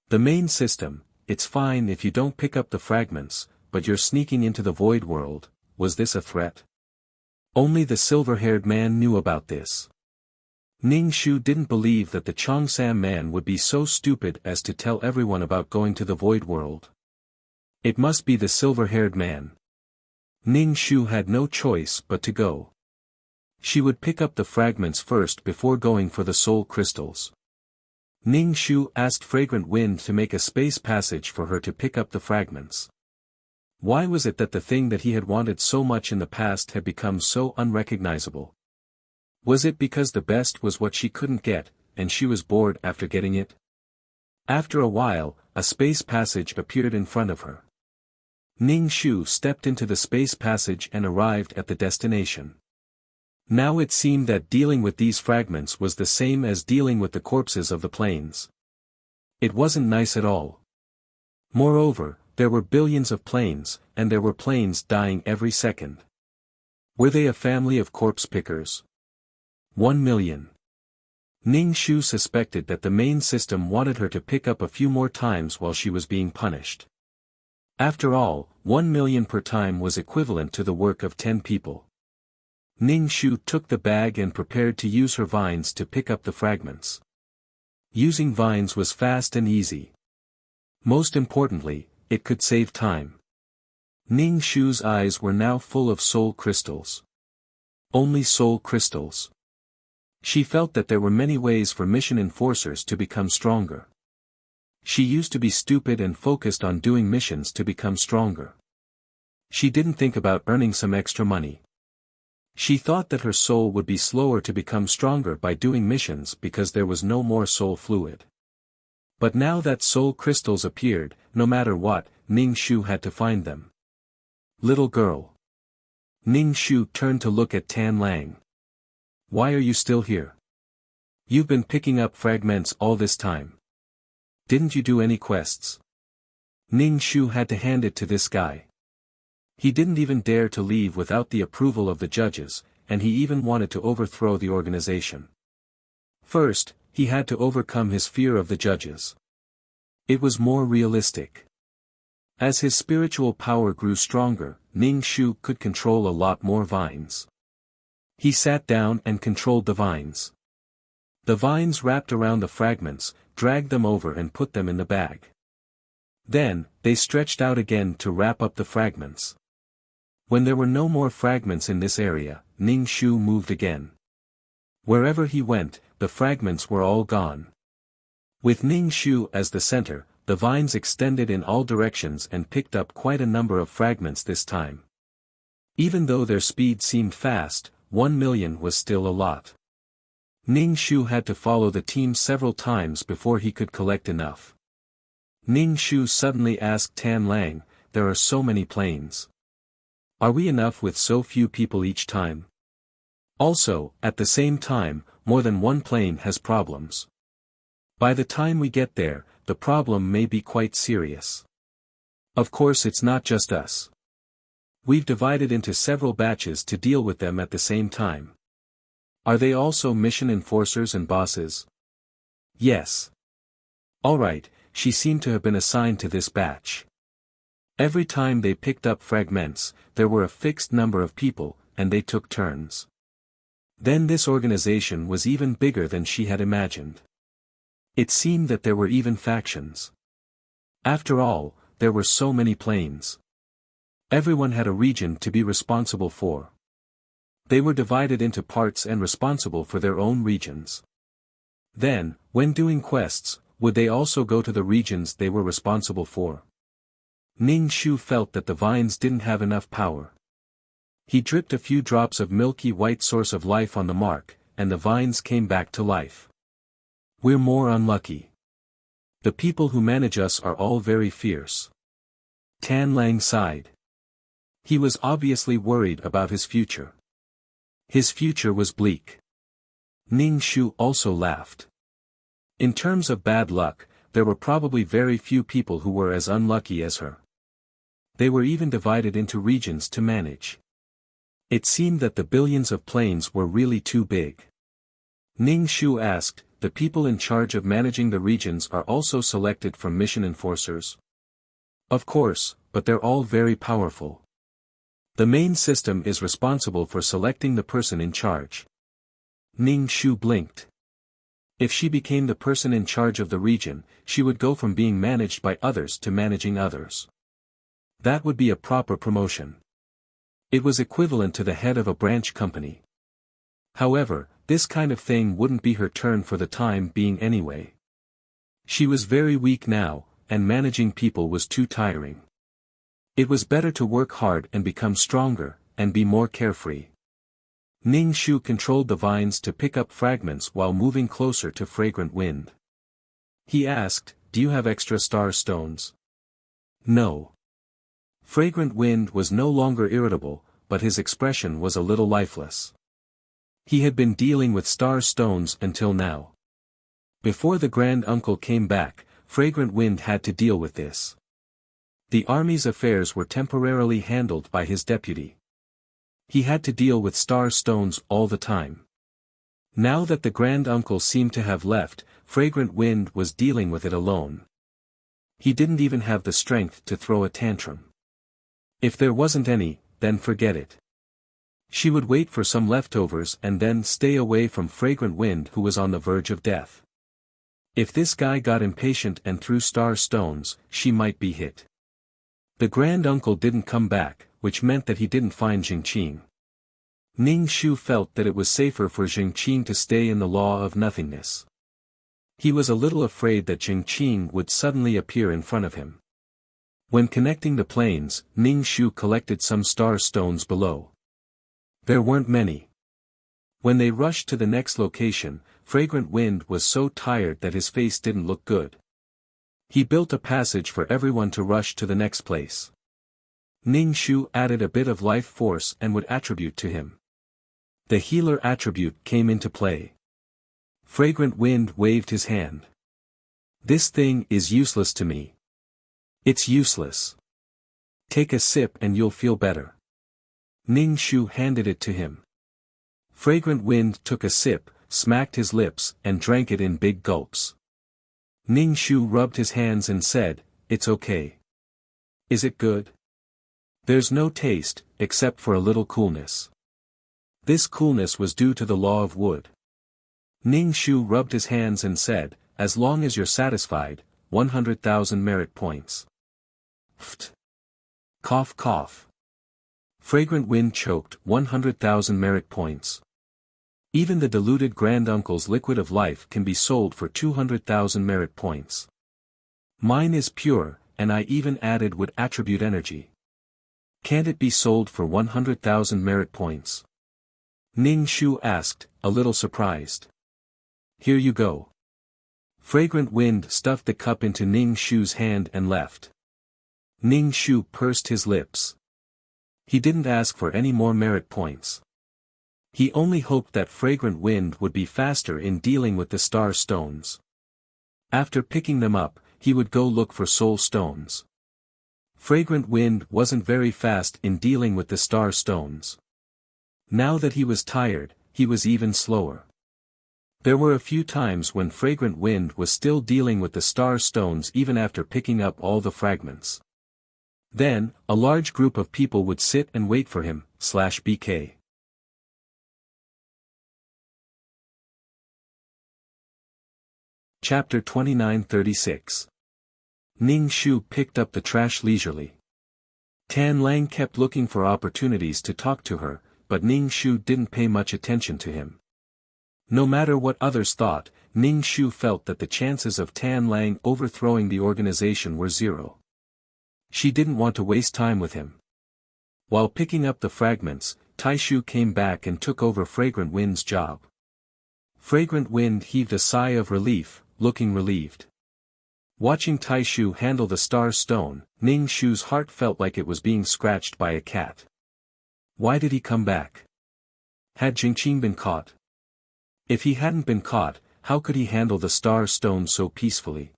The main system, it's fine if you don't pick up the fragments, but you're sneaking into the void world, was this a threat? Only the silver-haired man knew about this. Ning Shu didn't believe that the Cheongsam man would be so stupid as to tell everyone about going to the void world. It must be the silver-haired man. Ning Shu had no choice but to go. She would pick up the fragments first before going for the soul crystals. Ning Shu asked Fragrant Wind to make a space passage for her to pick up the fragments. Why was it that the thing that he had wanted so much in the past had become so unrecognizable? Was it because the best was what she couldn't get, and she was bored after getting it? After a while, a space passage appeared in front of her. Ning Shu stepped into the space passage and arrived at the destination. Now it seemed that dealing with these fragments was the same as dealing with the corpses of the planes. It wasn't nice at all. Moreover, there were billions of planes, and there were planes dying every second. Were they a family of corpse pickers? 1 million. Ning Shu suspected that the main system wanted her to pick up a few more times while she was being punished. After all, 1 million per time was equivalent to the work of 10 people. Ning Shu took the bag and prepared to use her vines to pick up the fragments. Using vines was fast and easy. Most importantly, it could save time. Ning Shu's eyes were now full of soul crystals. Only soul crystals. She felt that there were many ways for mission enforcers to become stronger. She used to be stupid and focused on doing missions to become stronger. She didn't think about earning some extra money. She thought that her soul would be slower to become stronger by doing missions because there was no more soul fluid. But now that soul crystals appeared, no matter what, Ning Shu had to find them. Little girl. Ning Shu turned to look at Tan Lang. Why are you still here? You've been picking up fragments all this time. Didn't you do any quests? Ning Shu had to hand it to this guy. He didn't even dare to leave without the approval of the judges, and he even wanted to overthrow the organization. First, he had to overcome his fear of the judges. It was more realistic. As his spiritual power grew stronger, Ning Shu could control a lot more vines. He sat down and controlled the vines. The vines wrapped around the fragments, dragged them over and put them in the bag. Then, they stretched out again to wrap up the fragments. When there were no more fragments in this area, Ning Shu moved again. Wherever he went, the fragments were all gone. With Ning Shu as the center, the vines extended in all directions and picked up quite a number of fragments this time. Even though their speed seemed fast, 1 million was still a lot. Ning Shu had to follow the team several times before he could collect enough. Ning Shu suddenly asked Tan Lang, "There are so many planes. Are we enough with so few people each time? Also, at the same time, more than one plane has problems. By the time we get there, the problem may be quite serious. Of course it's not just us. We've divided into several batches to deal with them at the same time. Are they also mission enforcers and bosses?" "Yes." "Alright," she seemed to have been assigned to this batch. Every time they picked up fragments, there were a fixed number of people, and they took turns. Then this organization was even bigger than she had imagined. It seemed that there were even factions. After all, there were so many planes. Everyone had a region to be responsible for. They were divided into parts and responsible for their own regions. Then, when doing quests, would they also go to the regions they were responsible for? Ning Shu felt that the vines didn't have enough power. He dripped a few drops of milky white source of life on the mark, and the vines came back to life. "We're more unlucky. The people who manage us are all very fierce." Tan Lang sighed. He was obviously worried about his future. His future was bleak. Ning Shu also laughed. In terms of bad luck, there were probably very few people who were as unlucky as her. They were even divided into regions to manage. It seemed that the billions of planes were really too big. Ning Shu asked, "The people in charge of managing the regions are also selected from mission enforcers?" "Of course, but they're all very powerful. The main system is responsible for selecting the person in charge." Ning Shu blinked. If she became the person in charge of the region, she would go from being managed by others to managing others. That would be a proper promotion. It was equivalent to the head of a branch company. However, this kind of thing wouldn't be her turn for the time being anyway. She was very weak now, and managing people was too tiring. It was better to work hard and become stronger, and be more carefree. Ning Shu controlled the vines to pick up fragments while moving closer to Fragrant Wind. He asked, "Do you have extra star stones?" "No." Fragrant Wind was no longer irritable, but his expression was a little lifeless. He had been dealing with star stones until now. Before the Grand Uncle came back, Fragrant Wind had to deal with this. The army's affairs were temporarily handled by his deputy. He had to deal with star stones all the time. Now that the Grand Uncle seemed to have left, Fragrant Wind was dealing with it alone. He didn't even have the strength to throw a tantrum. If there wasn't any, then forget it. She would wait for some leftovers and then stay away from Fragrant Wind, who was on the verge of death. If this guy got impatient and threw star stones, she might be hit. The Grand Uncle didn't come back, which meant that he didn't find Jingqing. Ning Shu felt that it was safer for Jingqing to stay in the law of nothingness. He was a little afraid that Jingqing would suddenly appear in front of him. When connecting the planes, Ning Shu collected some star stones below. There weren't many. When they rushed to the next location, Fragrant Wind was so tired that his face didn't look good. He built a passage for everyone to rush to the next place. Ning Shu added a bit of life force and would attribute to him. The healer attribute came into play. Fragrant Wind waved his hand. This thing is useless to me. It's useless. Take a sip and you'll feel better. Ning Shu handed it to him. Fragrant Wind took a sip, smacked his lips, and drank it in big gulps. Ning Shu rubbed his hands and said, "It's okay." "Is it good?" "There's no taste, except for a little coolness." This coolness was due to the law of wood. Ning Shu rubbed his hands and said, "As long as you're satisfied, 100,000 merit points." Ft. Cough cough. Fragrant Wind choked. 100,000 merit points. Even the diluted granduncle's liquid of life can be sold for 200,000 merit points. Mine is pure, and I even added would attribute energy. Can't it be sold for 100,000 merit points? Ning Shu asked, a little surprised. "Here you go." Fragrant Wind stuffed the cup into Ning Shu's hand and left. Ning Shu pursed his lips. He didn't ask for any more merit points. He only hoped that Fragrant Wind would be faster in dealing with the star stones. After picking them up, he would go look for soul stones. Fragrant Wind wasn't very fast in dealing with the star stones. Now that he was tired, he was even slower. There were a few times when Fragrant Wind was still dealing with the star stones even after picking up all the fragments. Then, a large group of people would sit and wait for him, /BK. Chapter 2936. Ning Shu picked up the trash leisurely. Tan Lang kept looking for opportunities to talk to her, but Ning Shu didn't pay much attention to him. No matter what others thought, Ning Shu felt that the chances of Tan Lang overthrowing the organization were zero. She didn't want to waste time with him. While picking up the fragments, Taishu came back and took over Fragrant Wind's job. Fragrant Wind heaved a sigh of relief, looking relieved. Watching Taishu handle the star stone, Ning Shu's heart felt like it was being scratched by a cat. Why did he come back? Had Jingqing been caught? If he hadn't been caught, how could he handle the star stone so peacefully?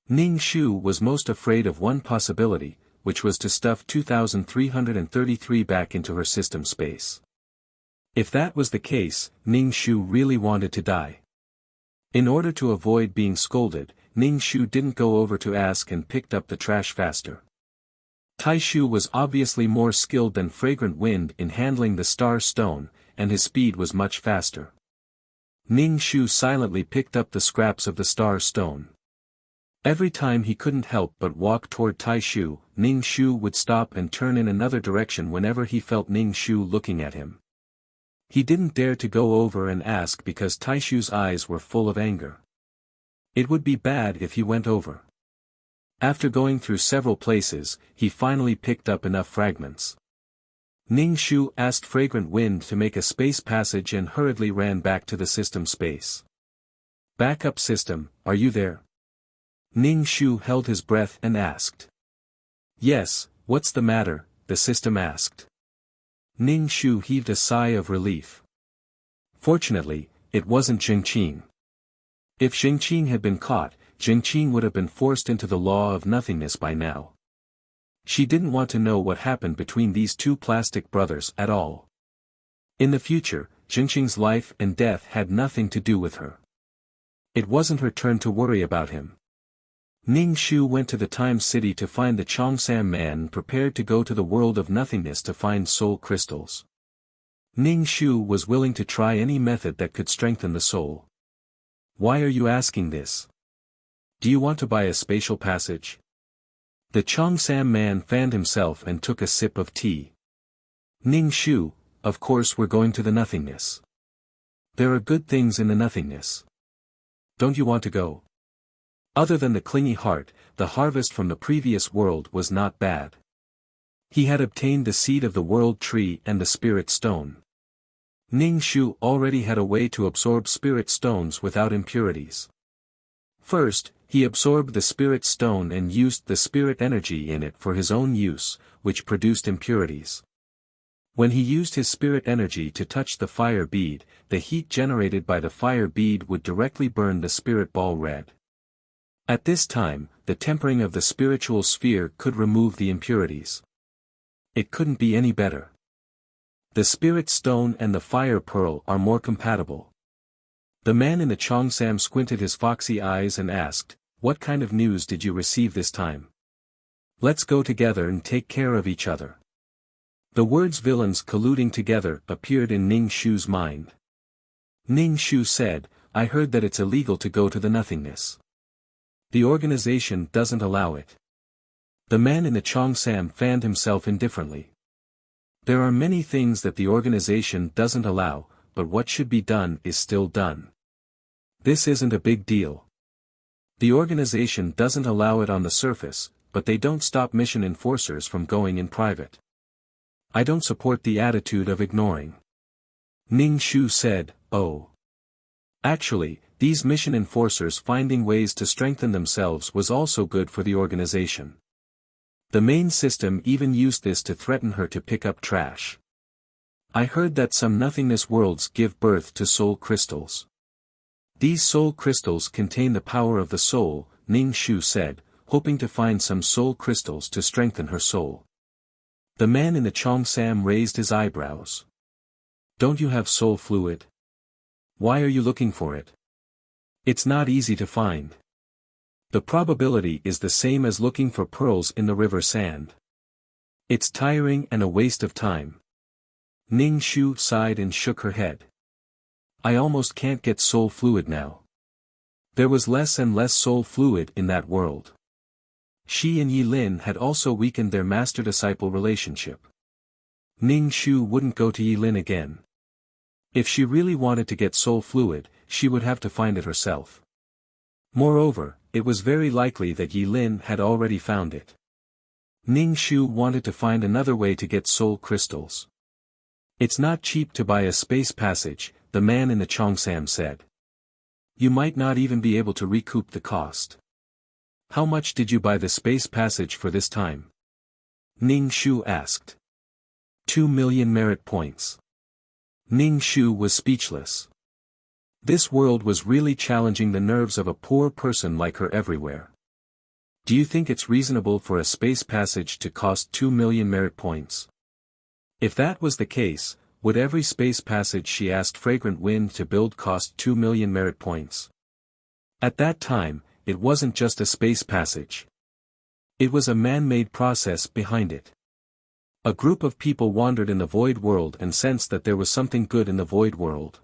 Ning Shu was most afraid of one possibility, which was to stuff 2333 back into her system space. If that was the case, Ning Shu really wanted to die. In order to avoid being scolded, Ning Shu didn't go over to ask and picked up the trash faster. Taishu was obviously more skilled than Fragrant Wind in handling the star stone, and his speed was much faster. Ning Shu silently picked up the scraps of the star stone. Every time he couldn't help but walk toward Taishu, Ning Shu would stop and turn in another direction whenever he felt Ning Shu looking at him. He didn't dare to go over and ask because Taishu's eyes were full of anger. It would be bad if he went over. After going through several places, he finally picked up enough fragments. Ning Shu asked Fragrant Wind to make a space passage and hurriedly ran back to the system space. "Backup system, are you there?" Ning Shu held his breath and asked. "Yes, what's the matter?" the system asked. Ning Shu heaved a sigh of relief. Fortunately, it wasn't Jingqing. If Jingqing had been caught, Jingqing would have been forced into the law of nothingness by now. She didn't want to know what happened between these two plastic brothers at all. In the future, Jingqing's life and death had nothing to do with her. It wasn't her turn to worry about him. Ning Shu went to the Time City to find the Chongsam man and prepared to go to the world of nothingness to find soul crystals. Ning Shu was willing to try any method that could strengthen the soul. "Why are you asking this? Do you want to buy a spatial passage?" The Chongsam man fanned himself and took a sip of tea. "Ning Shu, of course we're going to the nothingness. There are good things in the nothingness. Don't you want to go?" Other than the clingy heart, the harvest from the previous world was not bad. He had obtained the seed of the world tree and the spirit stone. Ning Shu already had a way to absorb spirit stones without impurities. First, he absorbed the spirit stone and used the spirit energy in it for his own use, which produced impurities. When he used his spirit energy to touch the fire bead, the heat generated by the fire bead would directly burn the spirit ball red. At this time, the tempering of the spiritual sphere could remove the impurities. It couldn't be any better. The spirit stone and the fire pearl are more compatible. The man in the Cheongsam squinted his foxy eyes and asked, "What kind of news did you receive this time? Let's go together and take care of each other." The words villains colluding together appeared in Ning Shu's mind. Ning Shu said, "I heard that it's illegal to go to the nothingness. The organization doesn't allow it." The man in the Cheongsam fanned himself indifferently. There are many things that the organization doesn't allow, but what should be done is still done. This isn't a big deal. The organization doesn't allow it on the surface, but they don't stop mission enforcers from going in private. I don't support the attitude of ignoring. Ning Shu said, "Oh. Actually, these mission enforcers finding ways to strengthen themselves was also good for the organization. The main system even used this to threaten her to pick up trash. I heard that some nothingness worlds give birth to soul crystals. These soul crystals contain the power of the soul," Ning Shu said, hoping to find some soul crystals to strengthen her soul. The man in the Cheongsam raised his eyebrows. "Don't you have soul fluid? Why are you looking for it? It's not easy to find. The probability is the same as looking for pearls in the river sand. It's tiring and a waste of time." Ning Shu sighed and shook her head. "I almost can't get soul fluid now. There was less and less soul fluid in that world." Shi and Yi Lin had also weakened their master-disciple relationship. Ning Shu wouldn't go to Yi Lin again. If she really wanted to get soul fluid, she would have to find it herself. Moreover, it was very likely that Yi Lin had already found it. Ning Shu wanted to find another way to get soul crystals. "It's not cheap to buy a space passage," the man in the Cheongsam said. "You might not even be able to recoup the cost. How much did you buy the space passage for this time?" Ning Shu asked. 2 million merit points. Ning Shu was speechless. This world was really challenging the nerves of a poor person like her everywhere. "Do you think it's reasonable for a space passage to cost 2 million merit points?" If that was the case, would every space passage she asked Fragrant Wind to build cost 2 million merit points? At that time, it wasn't just a space passage. It was a man-made process behind it. A group of people wandered in the void world and sensed that there was something good in the void world.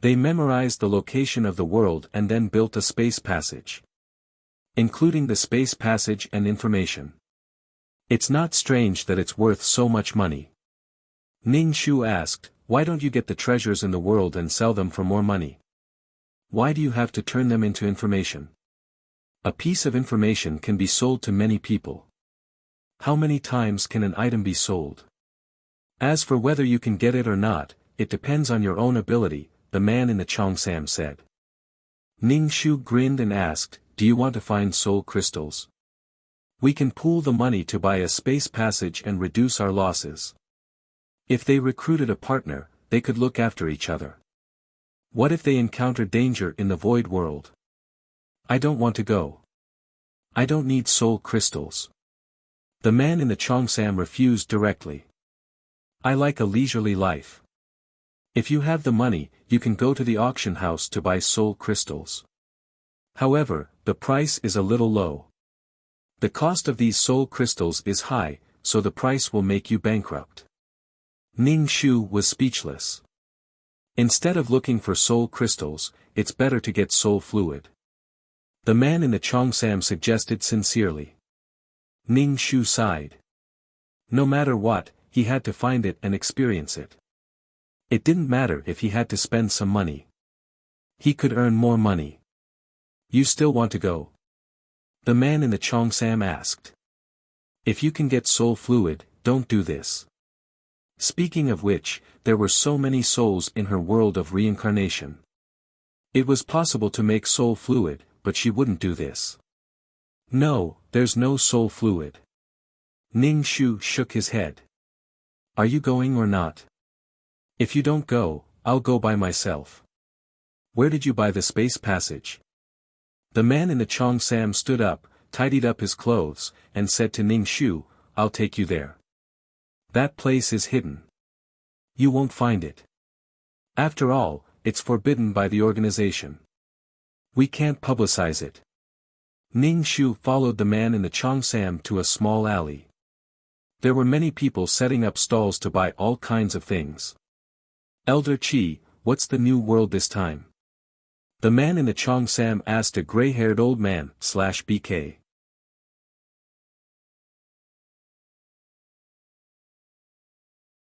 They memorized the location of the world and then built a space passage, including the space passage and information. It's not strange that it's worth so much money. Ning Shu asked, "Why don't you get the treasures in the world and sell them for more money? Why do you have to turn them into information? A piece of information can be sold to many people. How many times can an item be sold? As for whether you can get it or not, it depends on your own ability," the man in the Cheongsam said. Ning Shu grinned and asked, "Do you want to find soul crystals? We can pool the money to buy a space passage and reduce our losses. If they recruited a partner, they could look after each other. What if they encounter danger in the void world? I don't want to go. I don't need soul crystals." The man in the Cheongsam refused directly. "I like a leisurely life. If you have the money, you can go to the auction house to buy soul crystals. However, the price is a little low. The cost of these soul crystals is high, so the price will make you bankrupt." Ning Shu was speechless. Instead of looking for soul crystals, it's better to get soul fluid. The man in the Cheongsam suggested sincerely. Ning Shu sighed. No matter what, he had to find it and experience it. It didn't matter if he had to spend some money. He could earn more money. "You still want to go?" the man in the Cheongsam asked. "If you can get soul fluid, don't do this. Speaking of which, there were so many souls in her world of reincarnation. It was possible to make soul fluid, but she wouldn't do this. No, there's no soul fluid. Ning Shu shook his head. Are you going or not? If you don't go, I'll go by myself. Where did you buy the space passage? The man in the Cheongsam stood up, tidied up his clothes, and said to Ning Shu, I'll take you there. That place is hidden. You won't find it. After all, it's forbidden by the organization. We can't publicize it. Ning Shu followed the man in the Cheongsam to a small alley. There were many people setting up stalls to buy all kinds of things. Elder Chi, what's the new world this time? The man in the Cheongsam asked a gray-haired old man, /BK.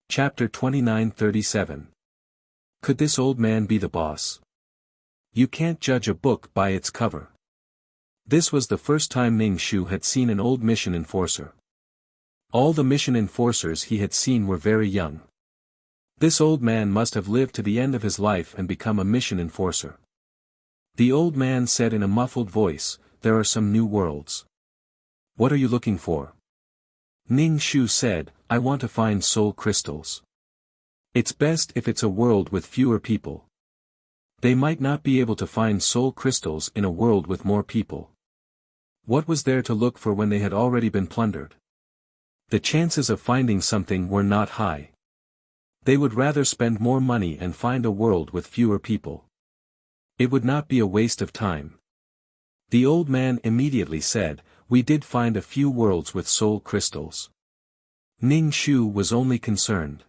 Chapter 29:37. Could this old man be the boss? You can't judge a book by its cover. This was the first time Ning Shu had seen an old mission enforcer. All the mission enforcers he had seen were very young. This old man must have lived to the end of his life and become a mission enforcer. The old man said in a muffled voice, there are some new worlds. What are you looking for? Ning Shu said, I want to find soul crystals. It's best if it's a world with fewer people. They might not be able to find soul crystals in a world with more people. What was there to look for when they had already been plundered? The chances of finding something were not high. They would rather spend more money and find a world with fewer people. It would not be a waste of time. The old man immediately said, we did find a few worlds with soul crystals. Ning Shu was only concerned.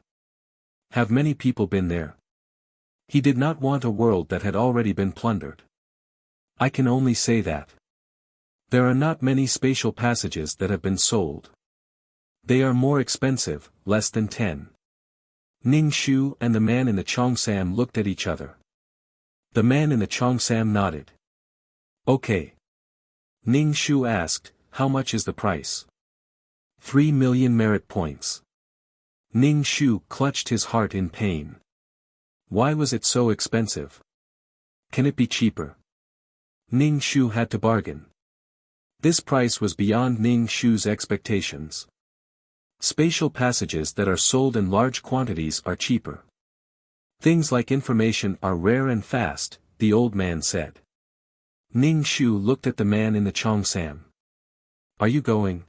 Have many people been there? He did not want a world that had already been plundered. I can only say that. There are not many spatial passages that have been sold. They are more expensive, less than 10. Ning Shu and the man in the Cheongsam looked at each other. The man in the Cheongsam nodded. Okay. Ning Shu asked, how much is the price? 3 million merit points. Ning Shu clutched his heart in pain. Why was it so expensive? Can it be cheaper? Ning Shu had to bargain. This price was beyond Ning Shu's expectations. Spatial passages that are sold in large quantities are cheaper. Things like information are rare and fast, the old man said. Ning Shu looked at the man in the Cheongsam. Are you going?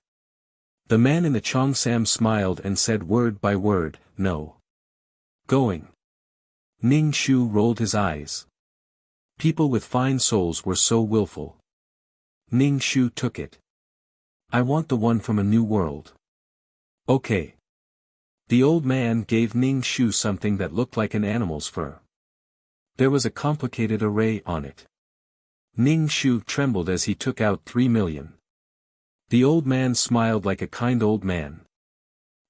The man in the Cheongsam smiled and said word by word, no. Going. Ning Shu rolled his eyes. People with fine souls were so willful. Ning Shu took it. I want the one from a new world. Okay. The old man gave Ning Shu something that looked like an animal's fur. There was a complicated array on it. Ning Shu trembled as he took out 3 million. The old man smiled like a kind old man.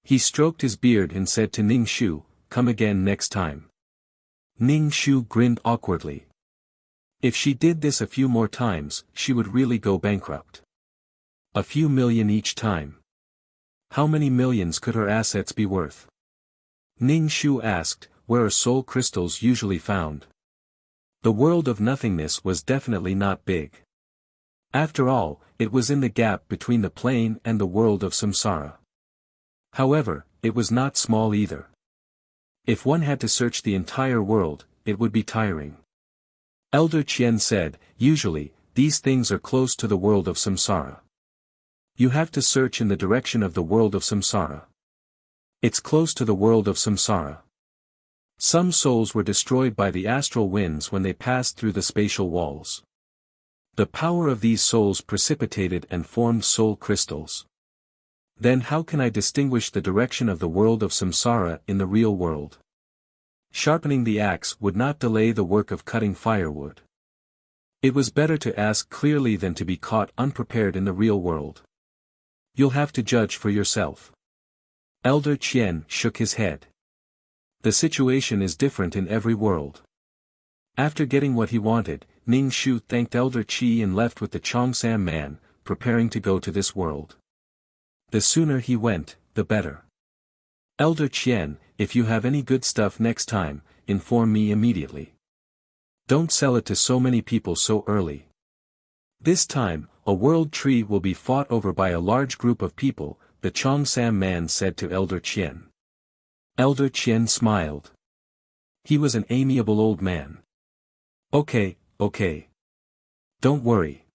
He stroked his beard and said to Ning Shu, come again next time. Ning Shu grinned awkwardly. If she did this a few more times, she would really go bankrupt. A few million each time. How many millions could her assets be worth? Ning Shu asked, where are soul crystals usually found? The world of nothingness was definitely not big. After all, it was in the gap between the plane and the world of samsara. However, it was not small either. If one had to search the entire world, it would be tiring. Elder Qian said, usually, these things are close to the world of samsara. You have to search in the direction of the world of samsara. It's close to the world of samsara. Some souls were destroyed by the astral winds when they passed through the spatial walls. The power of these souls precipitated and formed soul crystals. Then how can I distinguish the direction of the world of samsara in the real world? Sharpening the axe would not delay the work of cutting firewood. It was better to ask clearly than to be caught unprepared in the real world. You'll have to judge for yourself. Elder Qian shook his head. The situation is different in every world. After getting what he wanted, Ning Shu thanked Elder Qi and left with the Cheongsam man, preparing to go to this world. The sooner he went, the better. Elder Qian, if you have any good stuff next time, inform me immediately. Don't sell it to so many people so early. This time, a world tree will be fought over by a large group of people, the Cheongsam man said to Elder Qian. Elder Qian smiled. He was an amiable old man. Okay. Don't worry.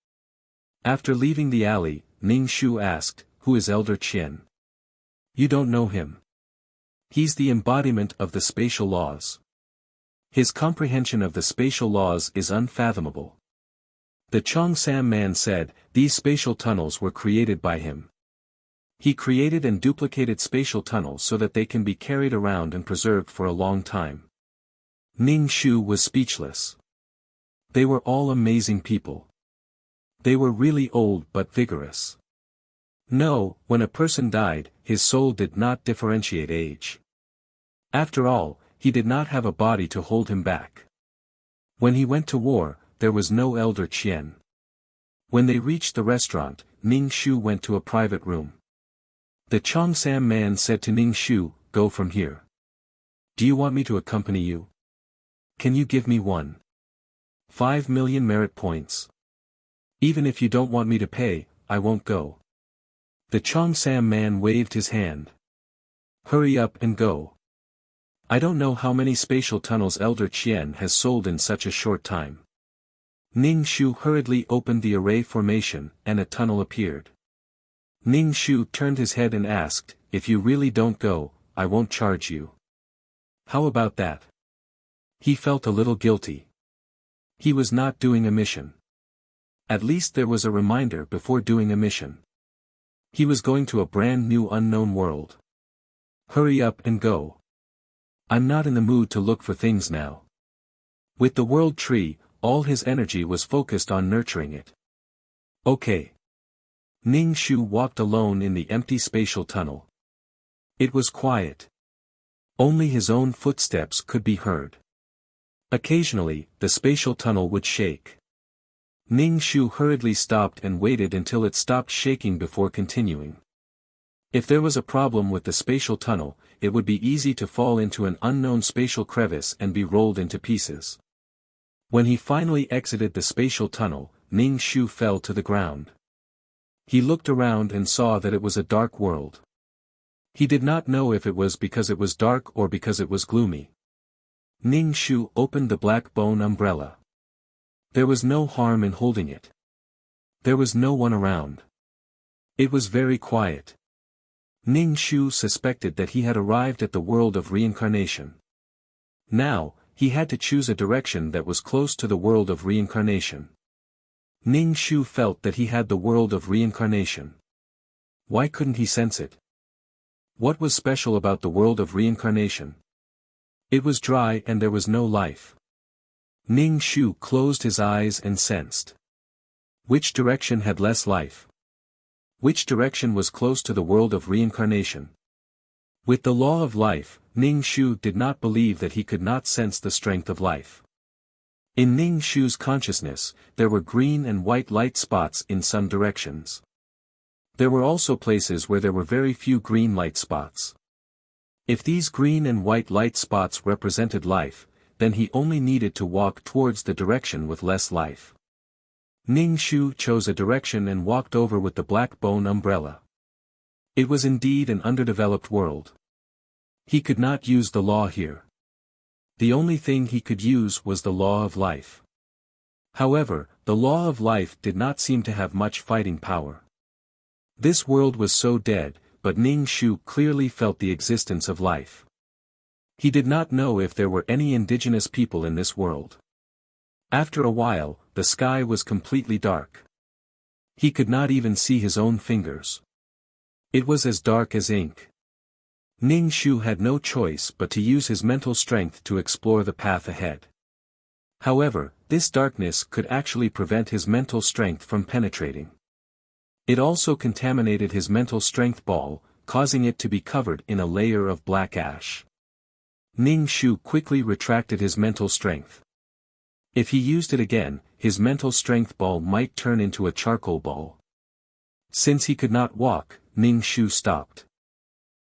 After leaving the alley, Ning Shu asked, "Who is Elder Qian?" "You don't know him. He's the embodiment of the spatial laws. His comprehension of the spatial laws is unfathomable." The Cheongsam man said, "These spatial tunnels were created by him. He created and duplicated spatial tunnels so that they can be carried around and preserved for a long time." Ning Shu was speechless. They were all amazing people. They were really old but vigorous. No, when a person died, his soul did not differentiate age. After all, he did not have a body to hold him back. When he went to war, there was no Elder Qian. When they reached the restaurant, Ning Shu went to a private room. The Cheongsam man said to Ning Shu, "Go from here. Do you want me to accompany you? Can you give me 1.5 million merit points? Even if you don't want me to pay, I won't go." The Cheongsam man waved his hand. "Hurry up and go. I don't know how many spatial tunnels Elder Qian has sold in such a short time." Ning Shu hurriedly opened the array formation, and a tunnel appeared. Ning Shu turned his head and asked, "If you really don't go, I won't charge you. How about that?" He felt a little guilty. He was not doing a mission. At least there was a reminder before doing a mission. He was going to a brand new unknown world. "Hurry up and go. I'm not in the mood to look for things now." With the world tree, all his energy was focused on nurturing it. Okay. Ning Shu walked alone in the empty spatial tunnel. It was quiet. Only his own footsteps could be heard. Occasionally, the spatial tunnel would shake. Ning Shu hurriedly stopped and waited until it stopped shaking before continuing. If there was a problem with the spatial tunnel, it would be easy to fall into an unknown spatial crevice and be rolled into pieces. When he finally exited the spatial tunnel, Ning Shu fell to the ground. He looked around and saw that it was a dark world. He did not know if it was because it was dark or because it was gloomy. Ning Shu opened the black bone umbrella. There was no harm in holding it. There was no one around. It was very quiet. Ning Shu suspected that he had arrived at the world of reincarnation. Now, he had to choose a direction that was close to the world of reincarnation. Ning Shu felt that he had the world of reincarnation. Why couldn't he sense it? What was special about the world of reincarnation? It was dry and there was no life. Ning Shu closed his eyes and sensed. Which direction had less life? Which direction was close to the world of reincarnation? With the law of life, Ning Shu did not believe that he could not sense the strength of life. In Ning Shu's consciousness, there were green and white light spots in some directions. There were also places where there were very few green light spots. If these green and white light spots represented life, then he only needed to walk towards the direction with less life. Ning Shu chose a direction and walked over with the black bone umbrella. It was indeed an underdeveloped world. He could not use the law here. The only thing he could use was the law of life. However, the law of life did not seem to have much fighting power. This world was so dead, but Ning Shu clearly felt the existence of life. He did not know if there were any indigenous people in this world. After a while, the sky was completely dark. He could not even see his own fingers. It was as dark as ink. Ning Shu had no choice but to use his mental strength to explore the path ahead. However, this darkness could actually prevent his mental strength from penetrating. It also contaminated his mental strength ball, causing it to be covered in a layer of black ash. Ning Shu quickly retracted his mental strength. If he used it again, his mental strength ball might turn into a charcoal ball. Since he could not walk, Ning Shu stopped.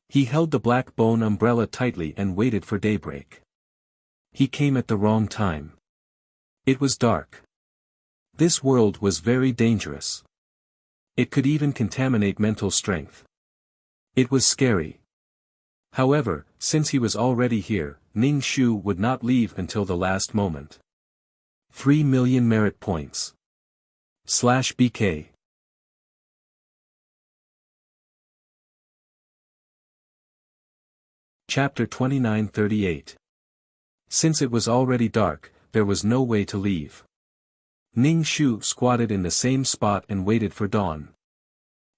He held the black bone umbrella tightly and waited for daybreak. He came at the wrong time. It was dark. This world was very dangerous. It could even contaminate mental strength. It was scary. However, since he was already here, Ning Shu would not leave until the last moment. 3 million merit points. /BK. Chapter 2938. Since it was already dark, there was no way to leave. Ning Shu squatted in the same spot and waited for dawn.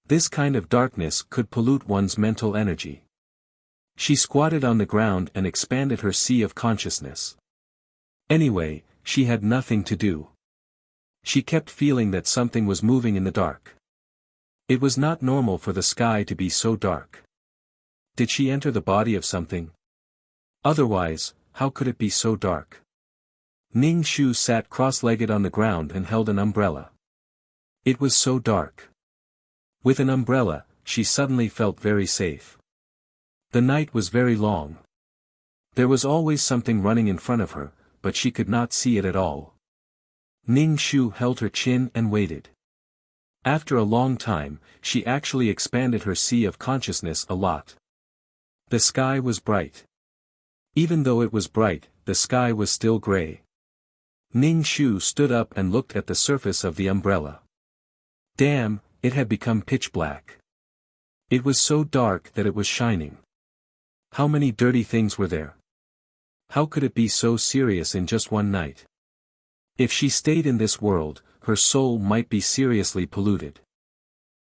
This kind of darkness could pollute one's mental energy. She squatted on the ground and expanded her sea of consciousness. Anyway, she had nothing to do. She kept feeling that something was moving in the dark. It was not normal for the sky to be so dark. Did she enter the body of something? Otherwise, how could it be so dark? Ning Shu sat cross-legged on the ground and held an umbrella. It was so dark. With an umbrella, she suddenly felt very safe. The night was very long. There was always something running in front of her, but she could not see it at all. Ning Shu held her chin and waited. After a long time, she actually expanded her sea of consciousness a lot. The sky was bright. Even though it was bright, the sky was still gray. Ning Shu stood up and looked at the surface of the umbrella. Damn, it had become pitch black. It was so dark that it was shining. How many dirty things were there? How could it be so serious in just one night? If she stayed in this world, her soul might be seriously polluted.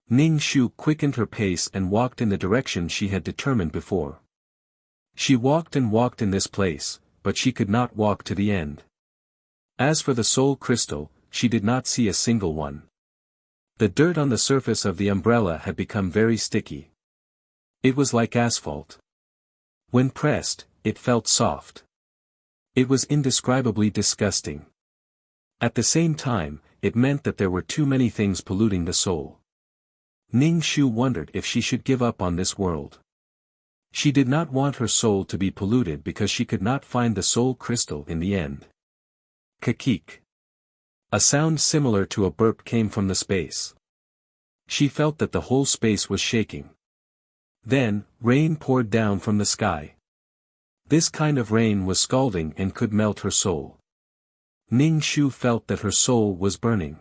Ning Shu quickened her pace and walked in the direction she had determined before. She walked and walked in this place, but she could not walk to the end. As for the soul crystal, she did not see a single one. The dirt on the surface of the umbrella had become very sticky. It was like asphalt. When pressed, it felt soft. It was indescribably disgusting. At the same time, it meant that there were too many things polluting the soul. Ning Shu wondered if she should give up on this world. She did not want her soul to be polluted because she could not find the soul crystal in the end. Kakik. A sound similar to a burp came from the space. She felt that the whole space was shaking. Then, rain poured down from the sky. This kind of rain was scalding and could melt her soul. Ning Shu felt that her soul was burning.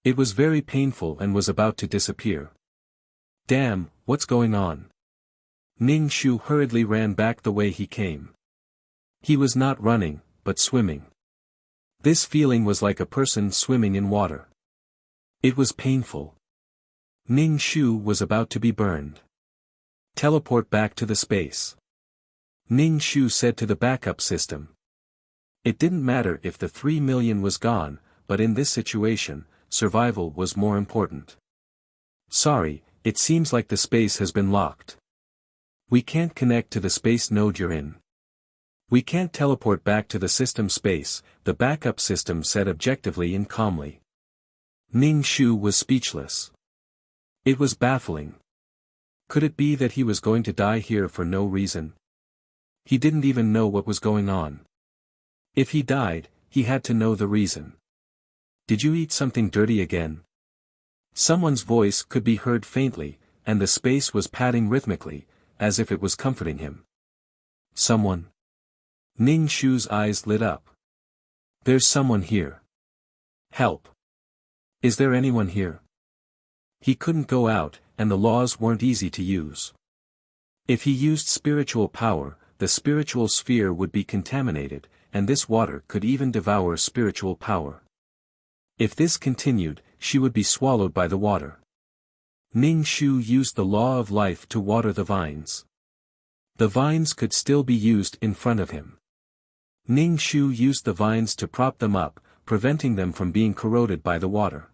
It was very painful and was about to disappear. Damn, what's going on? Ning Shu hurriedly ran back the way he came. He was not running, but swimming. This feeling was like a person swimming in water. It was painful. Ning Shu was about to be burned. Teleport back to the space. Ning Shu said to the backup system. It didn't matter if the 3 million was gone, but in this situation, survival was more important. Sorry, it seems like the space has been locked. We can't connect to the space node you're in. We can't teleport back to the system space, the backup system said objectively and calmly. Ning Shu was speechless. It was baffling. Could it be that he was going to die here for no reason? He didn't even know what was going on. If he died, he had to know the reason. Did you eat something dirty again? Someone's voice could be heard faintly, and the space was padding rhythmically, as if it was comforting him. Someone? Ning Shu's eyes lit up. There's someone here. Help. Is there anyone here? He couldn't go out, and the laws weren't easy to use. If he used spiritual power, the spiritual sphere would be contaminated, and this water could even devour spiritual power. If this continued, she would be swallowed by the water. Ning Shu used the law of life to water the vines. The vines could still be used in front of him. Ning Shu used the vines to prop them up, preventing them from being corroded by the water.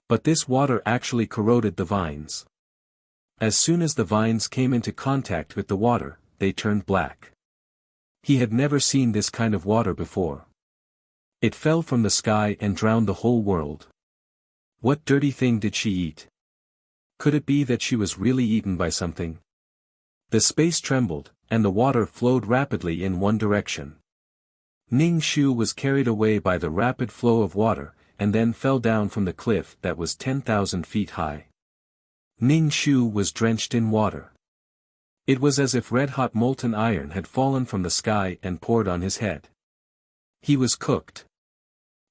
But this water actually corroded the vines. As soon as the vines came into contact with the water, they turned black. He had never seen this kind of water before. It fell from the sky and drowned the whole world. What dirty thing did she eat? Could it be that she was really eaten by something? The space trembled, and the water flowed rapidly in one direction. Ning Shu was carried away by the rapid flow of water, and then fell down from the cliff that was 10,000 feet high. Ning Shu was drenched in water. It was as if red-hot molten iron had fallen from the sky and poured on his head. He was cooked.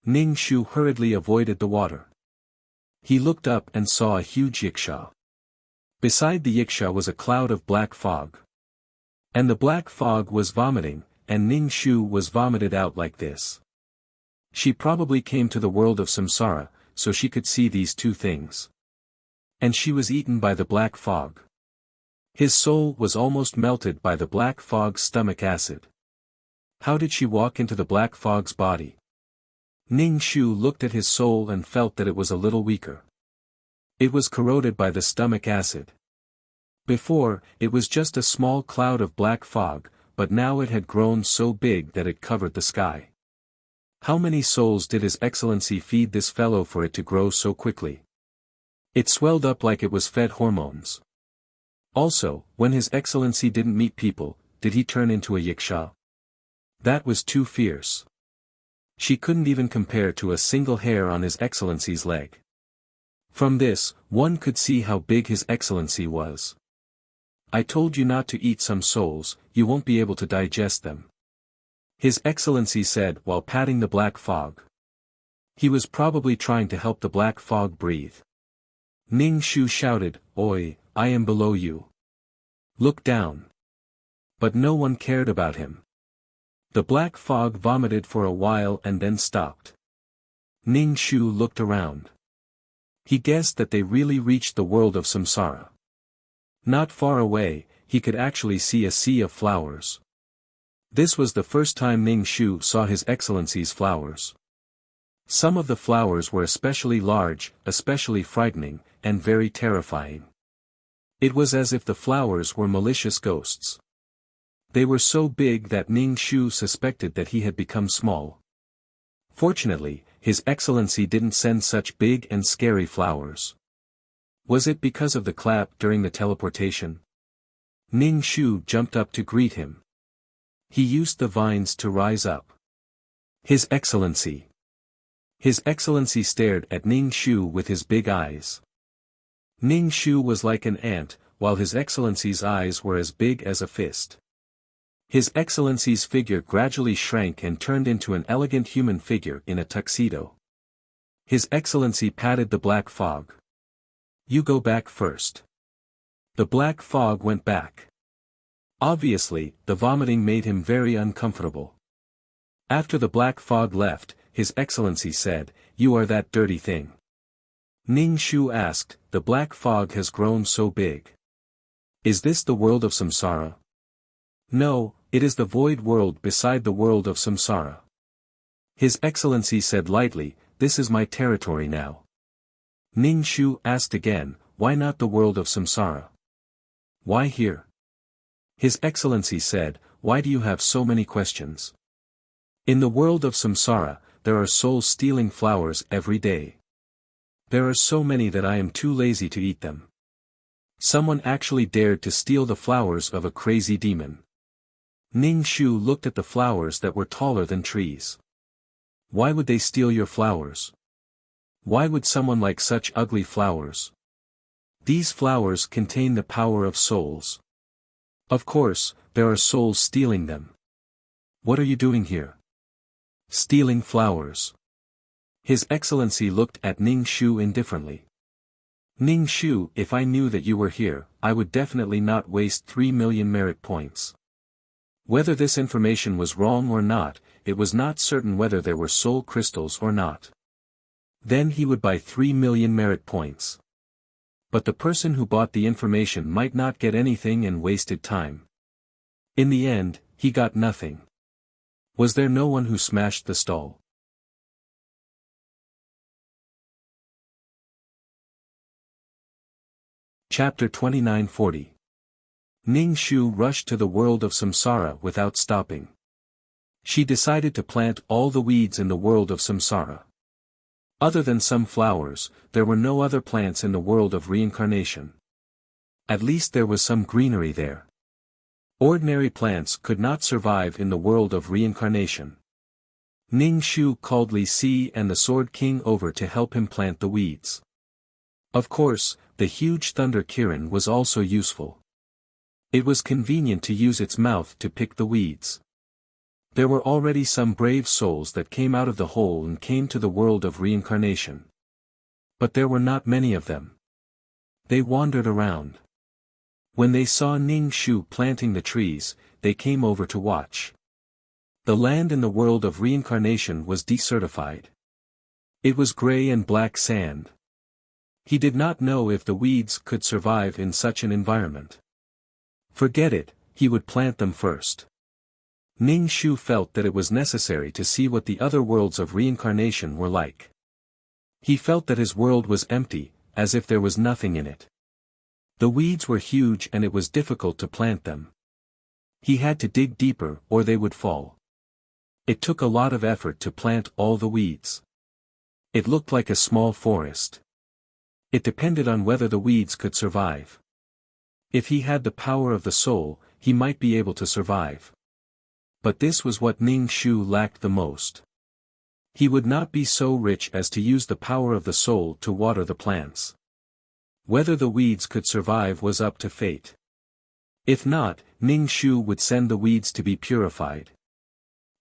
Ning Shu hurriedly avoided the water. He looked up and saw a huge yiksha. Beside the yiksha was a cloud of black fog. And the black fog was vomiting, and Ning Shu was vomited out like this. She probably came to the world of samsara, so she could see these two things. And she was eaten by the black fog. His soul was almost melted by the black fog's stomach acid. How did she walk into the black fog's body? Ning Shu looked at his soul and felt that it was a little weaker. It was corroded by the stomach acid. Before, it was just a small cloud of black fog, but now it had grown so big that it covered the sky. How many souls did His Excellency feed this fellow for it to grow so quickly? It swelled up like it was fed hormones. Also, when His Excellency didn't meet people, did he turn into a yiksha? That was too fierce. She couldn't even compare to a single hair on His Excellency's leg. From this, one could see how big His Excellency was. I told you not to eat some souls, you won't be able to digest them. His Excellency said while patting the black fog. He was probably trying to help the black fog breathe. Ning Shu shouted, "Oi, I am below you. Look down." But no one cared about him. The black fog vomited for a while and then stopped. Ning Shu looked around. He guessed that they really reached the world of samsara. Not far away, he could actually see a sea of flowers. This was the first time Ning Shu saw His Excellency's flowers. Some of the flowers were especially large, especially frightening, and very terrifying. It was as if the flowers were malicious ghosts. They were so big that Ning Shu suspected that he had become small. Fortunately, His Excellency didn't send such big and scary flowers. Was it because of the clap during the teleportation? Ning Shu jumped up to greet him. He used the vines to rise up. His Excellency. His Excellency stared at Ning Shu with his big eyes. Ning Shu was like an ant, while His Excellency's eyes were as big as a fist. His Excellency's figure gradually shrank and turned into an elegant human figure in a tuxedo. His Excellency patted the black fog. You go back first. The black fog went back. Obviously, the vomiting made him very uncomfortable. After the black fog left, His Excellency said, "You are that dirty thing." Ning Shu asked, "The black fog has grown so big. Is this the world of samsara?" "No, it is the void world beside the world of samsara." His Excellency said lightly, "This is my territory now." Ning Shu asked again, "Why not the world of samsara? Why here?" His Excellency said, "Why do you have so many questions? In the world of samsara, there are souls stealing flowers every day. There are so many that I am too lazy to eat them. Someone actually dared to steal the flowers of a crazy demon." Ning Shu looked at the flowers that were taller than trees. "Why would they steal your flowers? Why would someone like such ugly flowers? These flowers contain the power of souls. Of course, there are souls stealing them. What are you doing here? Stealing flowers." His Excellency looked at Ning Shu indifferently. "Ning Shu, if I knew that you were here, I would definitely not waste 3 million merit points." Whether this information was wrong or not, it was not certain whether there were soul crystals or not. Then he would buy 3 million merit points. But the person who bought the information might not get anything and wasted time. In the end, he got nothing. Was there no one who smashed the stall? Chapter 2940. Ning Shu rushed to the world of samsara without stopping. She decided to plant all the weeds in the world of samsara. Other than some flowers, there were no other plants in the world of reincarnation. At least there was some greenery there. Ordinary plants could not survive in the world of reincarnation. Ning Shu called Li Si and the Sword King over to help him plant the weeds. Of course, the huge thunder Kirin was also useful. It was convenient to use its mouth to pick the weeds. There were already some brave souls that came out of the hole and came to the world of reincarnation. But there were not many of them. They wandered around. When they saw Ning Shu planting the trees, they came over to watch. The land in the world of reincarnation was desertified. It was gray and black sand. He did not know if the weeds could survive in such an environment. Forget it, he would plant them first. Ning Shu felt that it was necessary to see what the other worlds of reincarnation were like. He felt that his world was empty, as if there was nothing in it. The weeds were huge and it was difficult to plant them. He had to dig deeper or they would fall. It took a lot of effort to plant all the weeds. It looked like a small forest. It depended on whether the weeds could survive. If he had the power of the soul, he might be able to survive. But this was what Ning Shu lacked the most. He would not be so rich as to use the power of the soul to water the plants. Whether the weeds could survive was up to fate. If not, Ning Shu would send the weeds to be purified.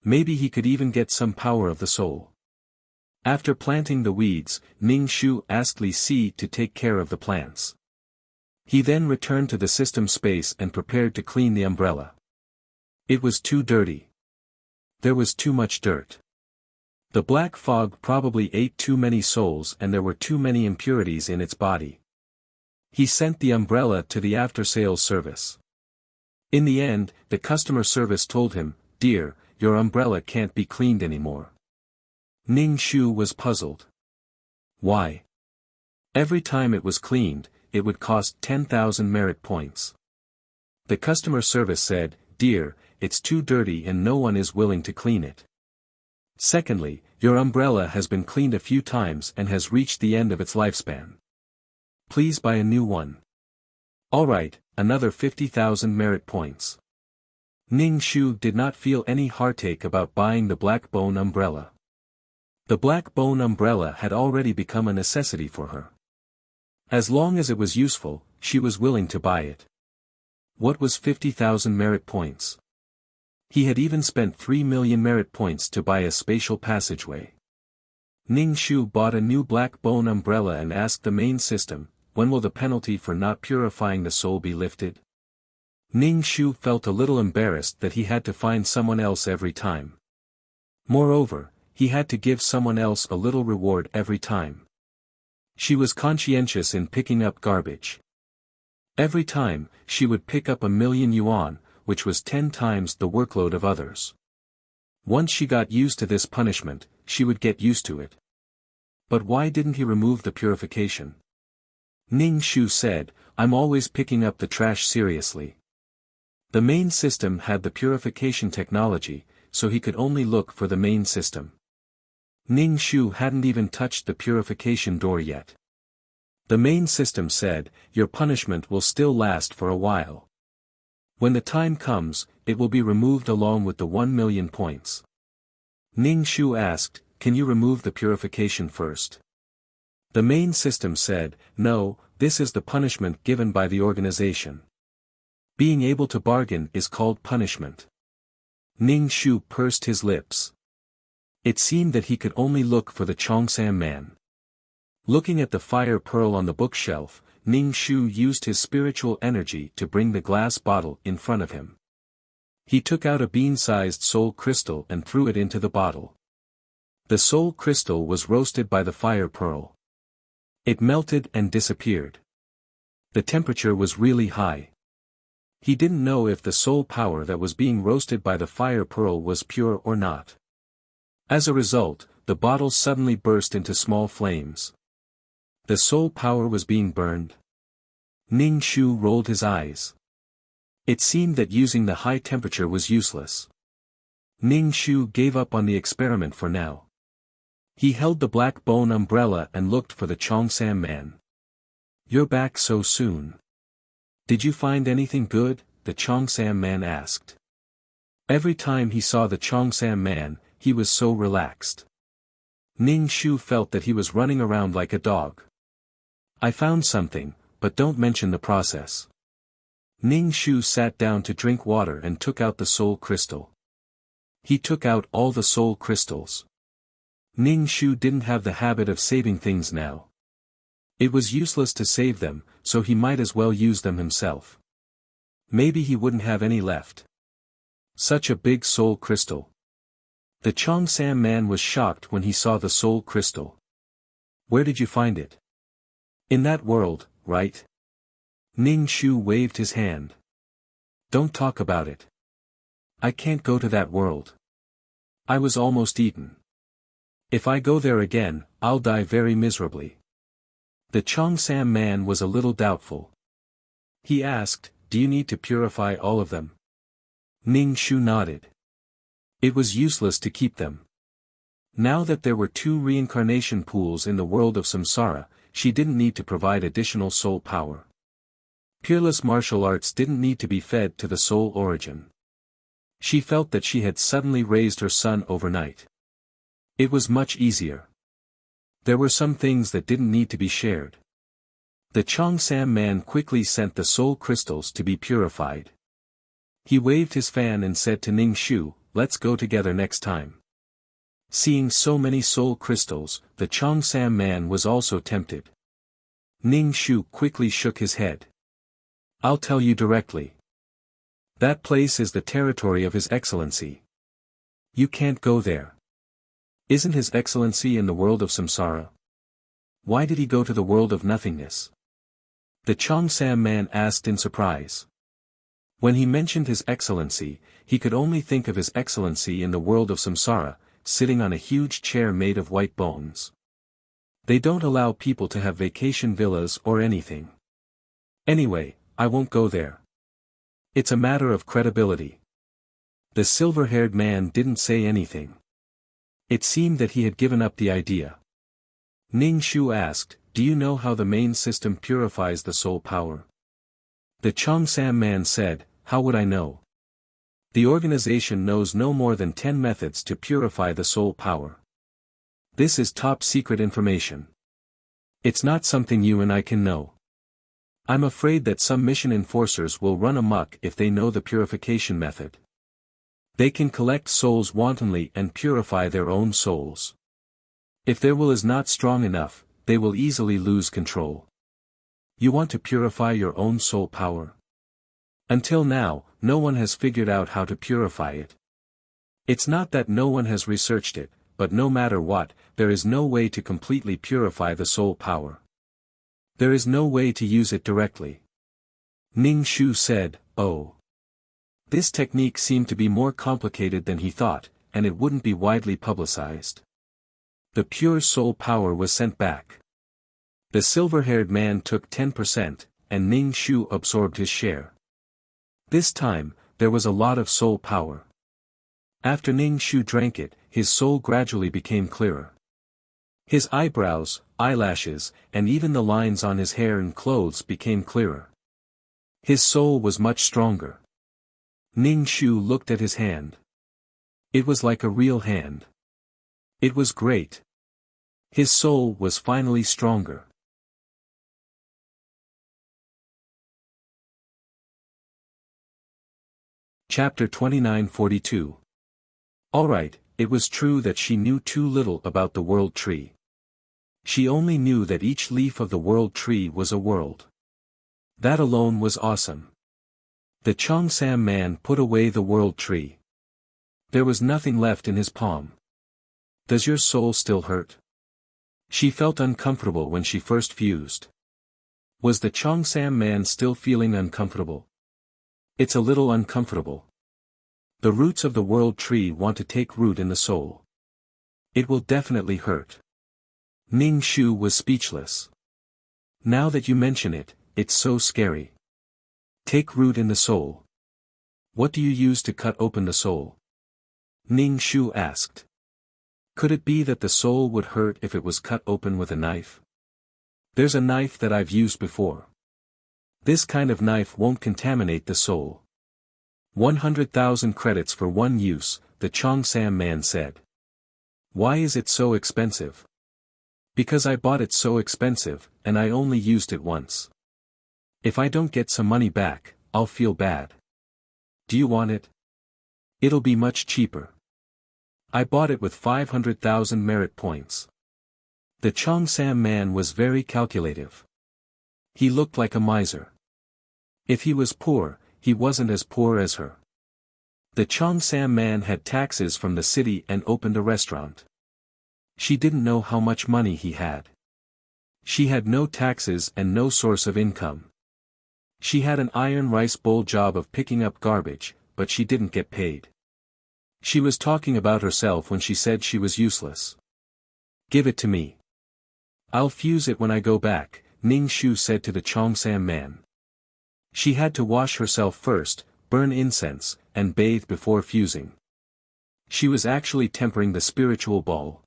Maybe he could even get some power of the soul. After planting the weeds, Ning Shu asked Li Si to take care of the plants. He then returned to the system space and prepared to clean the umbrella. It was too dirty. There was too much dirt. The black fog probably ate too many souls and there were too many impurities in its body. He sent the umbrella to the after-sales service. In the end, the customer service told him, "Dear, your umbrella can't be cleaned anymore." Ning Shu was puzzled. Why? Every time it was cleaned, it would cost 10,000 merit points. The customer service said, "Dear, it's too dirty and no one is willing to clean it. Secondly, your umbrella has been cleaned a few times and has reached the end of its lifespan. Please buy a new one." Alright, another 50,000 merit points. Ning Shu did not feel any heartache about buying the black bone umbrella. The black bone umbrella had already become a necessity for her. As long as it was useful, she was willing to buy it. What was 50,000 merit points? He had even spent 3 million merit points to buy a spatial passageway. Ning Shu bought a new black bone umbrella and asked the main system, "When will the penalty for not purifying the soul be lifted?" Ning Shu felt a little embarrassed that he had to find someone else every time. Moreover, he had to give someone else a little reward every time. She was conscientious in picking up garbage. Every time, she would pick up 1,000,000 yuan, which was 10 times the workload of others. Once she got used to this punishment, she would get used to it. But why didn't he remove the purification? Ning Shu said, "I'm always picking up the trash seriously." The main system had the purification technology, so he could only look for the main system. Ning Shu hadn't even touched the purification door yet. The main system said, "Your punishment will still last for a while. When the time comes, it will be removed along with the 1,000,000 points." Ning Shu asked, "Can you remove the purification first?" The main system said, "No, this is the punishment given by the organization. Being able to bargain is called punishment." Ning Shu pursed his lips. It seemed that he could only look for the Chongsam man. Looking at the fire pearl on the bookshelf, Ning Shu used his spiritual energy to bring the glass bottle in front of him. He took out a bean-sized soul crystal and threw it into the bottle. The soul crystal was roasted by the fire pearl. It melted and disappeared. The temperature was really high. He didn't know if the soul power that was being roasted by the fire pearl was pure or not. As a result, the bottle suddenly burst into small flames. The soul power was being burned. Ning Shu rolled his eyes. It seemed that using the high temperature was useless. Ning Shu gave up on the experiment for now. He held the black bone umbrella and looked for the Chongsam man. "You're back so soon. Did you find anything good?" the Cheongsam man asked. Every time he saw the Cheongsam man, he was so relaxed. Ning Shu felt that he was running around like a dog. I found something, but don't mention the process. Ning Shu sat down to drink water and took out the soul crystal. He took out all the soul crystals. Ning Shu didn't have the habit of saving things now. It was useless to save them, so he might as well use them himself. Maybe he wouldn't have any left. Such a big soul crystal. The Cheongsam man was shocked when he saw the soul crystal. Where did you find it? In that world, right? Ning Shu waved his hand. Don't talk about it. I can't go to that world. I was almost eaten. If I go there again, I'll die very miserably. The Cheongsam man was a little doubtful. He asked, do you need to purify all of them? Ning Shu nodded. It was useless to keep them. Now that there were 2 reincarnation pools in the world of samsara, she didn't need to provide additional soul power. Peerless martial arts didn't need to be fed to the soul origin. She felt that she had suddenly raised her son overnight. It was much easier. There were some things that didn't need to be shared. The Cheongsam man quickly sent the soul crystals to be purified. He waved his fan and said to Ning Shu, let's go together next time. Seeing so many soul crystals, the Cheongsam man was also tempted. Ning Shu quickly shook his head. I'll tell you directly. That place is the territory of His Excellency. You can't go there. Isn't His Excellency in the world of samsara? Why did he go to the world of nothingness? The Cheongsam man asked in surprise. When he mentioned His Excellency, he could only think of His Excellency in the world of samsara, sitting on a huge chair made of white bones. They don't allow people to have vacation villas or anything. Anyway, I won't go there. It's a matter of credibility. The silver-haired man didn't say anything. It seemed that he had given up the idea. Ning Shu asked, do you know how the main system purifies the soul power? The Cheongsam man said, how would I know? The organization knows no more than 10 methods to purify the soul power. This is top secret information. It's not something you and I can know. I'm afraid that some mission enforcers will run amok if they know the purification method. They can collect souls wantonly and purify their own souls. If their will is not strong enough, they will easily lose control. You want to purify your own soul power? Until now, no one has figured out how to purify it. It's not that no one has researched it, but no matter what, there is no way to completely purify the soul power. There is no way to use it directly. Ning Shu said, oh. This technique seemed to be more complicated than he thought, and it wouldn't be widely publicized. The pure soul power was sent back. The silver-haired man took 10%, and Ning Shu absorbed his share. This time, there was a lot of soul power. After Ning Shu drank it, his soul gradually became clearer. His eyebrows, eyelashes, and even the lines on his hair and clothes became clearer. His soul was much stronger. Ning Shu looked at his hand. It was like a real hand. It was great. His soul was finally stronger. Chapter 2942. Alright, it was true that she knew too little about the world tree. She only knew that each leaf of the world tree was a world. That alone was awesome. The Cheongsam man put away the world tree. There was nothing left in his palm. Does your soul still hurt? She felt uncomfortable when she first fused. Was the Cheongsam man still feeling uncomfortable? It's a little uncomfortable. The roots of the world tree want to take root in the soul. It will definitely hurt. Ning Shu was speechless. Now that you mention it, it's so scary. Take root in the soul. What do you use to cut open the soul? Ning Shu asked. Could it be that the soul would hurt if it was cut open with a knife? There's a knife that I've used before. This kind of knife won't contaminate the soul. 100,000 credits for one use, the Cheongsam man said. Why is it so expensive? Because I bought it so expensive, and I only used it once. If I don't get some money back, I'll feel bad. Do you want it? It'll be much cheaper. I bought it with 500,000 merit points. The Cheongsam man was very calculative. He looked like a miser. If he was poor, he wasn't as poor as her. The Cheongsam man had taxes from the city and opened a restaurant. She didn't know how much money he had. She had no taxes and no source of income. She had an iron rice bowl job of picking up garbage, but she didn't get paid. She was talking about herself when she said she was useless. Give it to me. I'll fuse it when I go back, Ning Shu said to the Cheongsam man. She had to wash herself first, burn incense, and bathe before fusing. She was actually tempering the spiritual ball.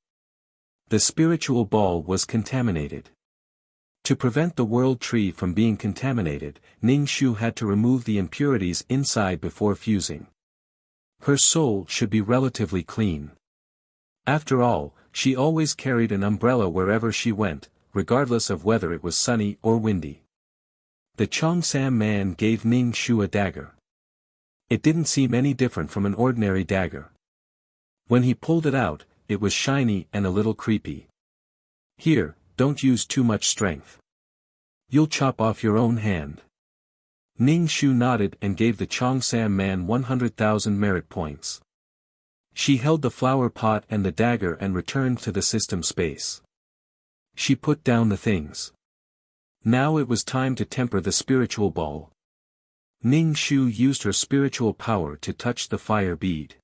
The spiritual ball was contaminated. To prevent the world tree from being contaminated, Ning Shu had to remove the impurities inside before fusing. Her soul should be relatively clean. After all, she always carried an umbrella wherever she went, regardless of whether it was sunny or windy. The Cheongsam man gave Ning Shu a dagger. It didn't seem any different from an ordinary dagger. When he pulled it out, it was shiny and a little creepy. Here, don't use too much strength. You'll chop off your own hand. Ning Shu nodded and gave the Cheongsam man 100,000 merit points. She held the flower pot and the dagger and returned to the system space. She put down the things. Now it was time to temper the spiritual ball. Ning Shu used her spiritual power to touch the fire bead.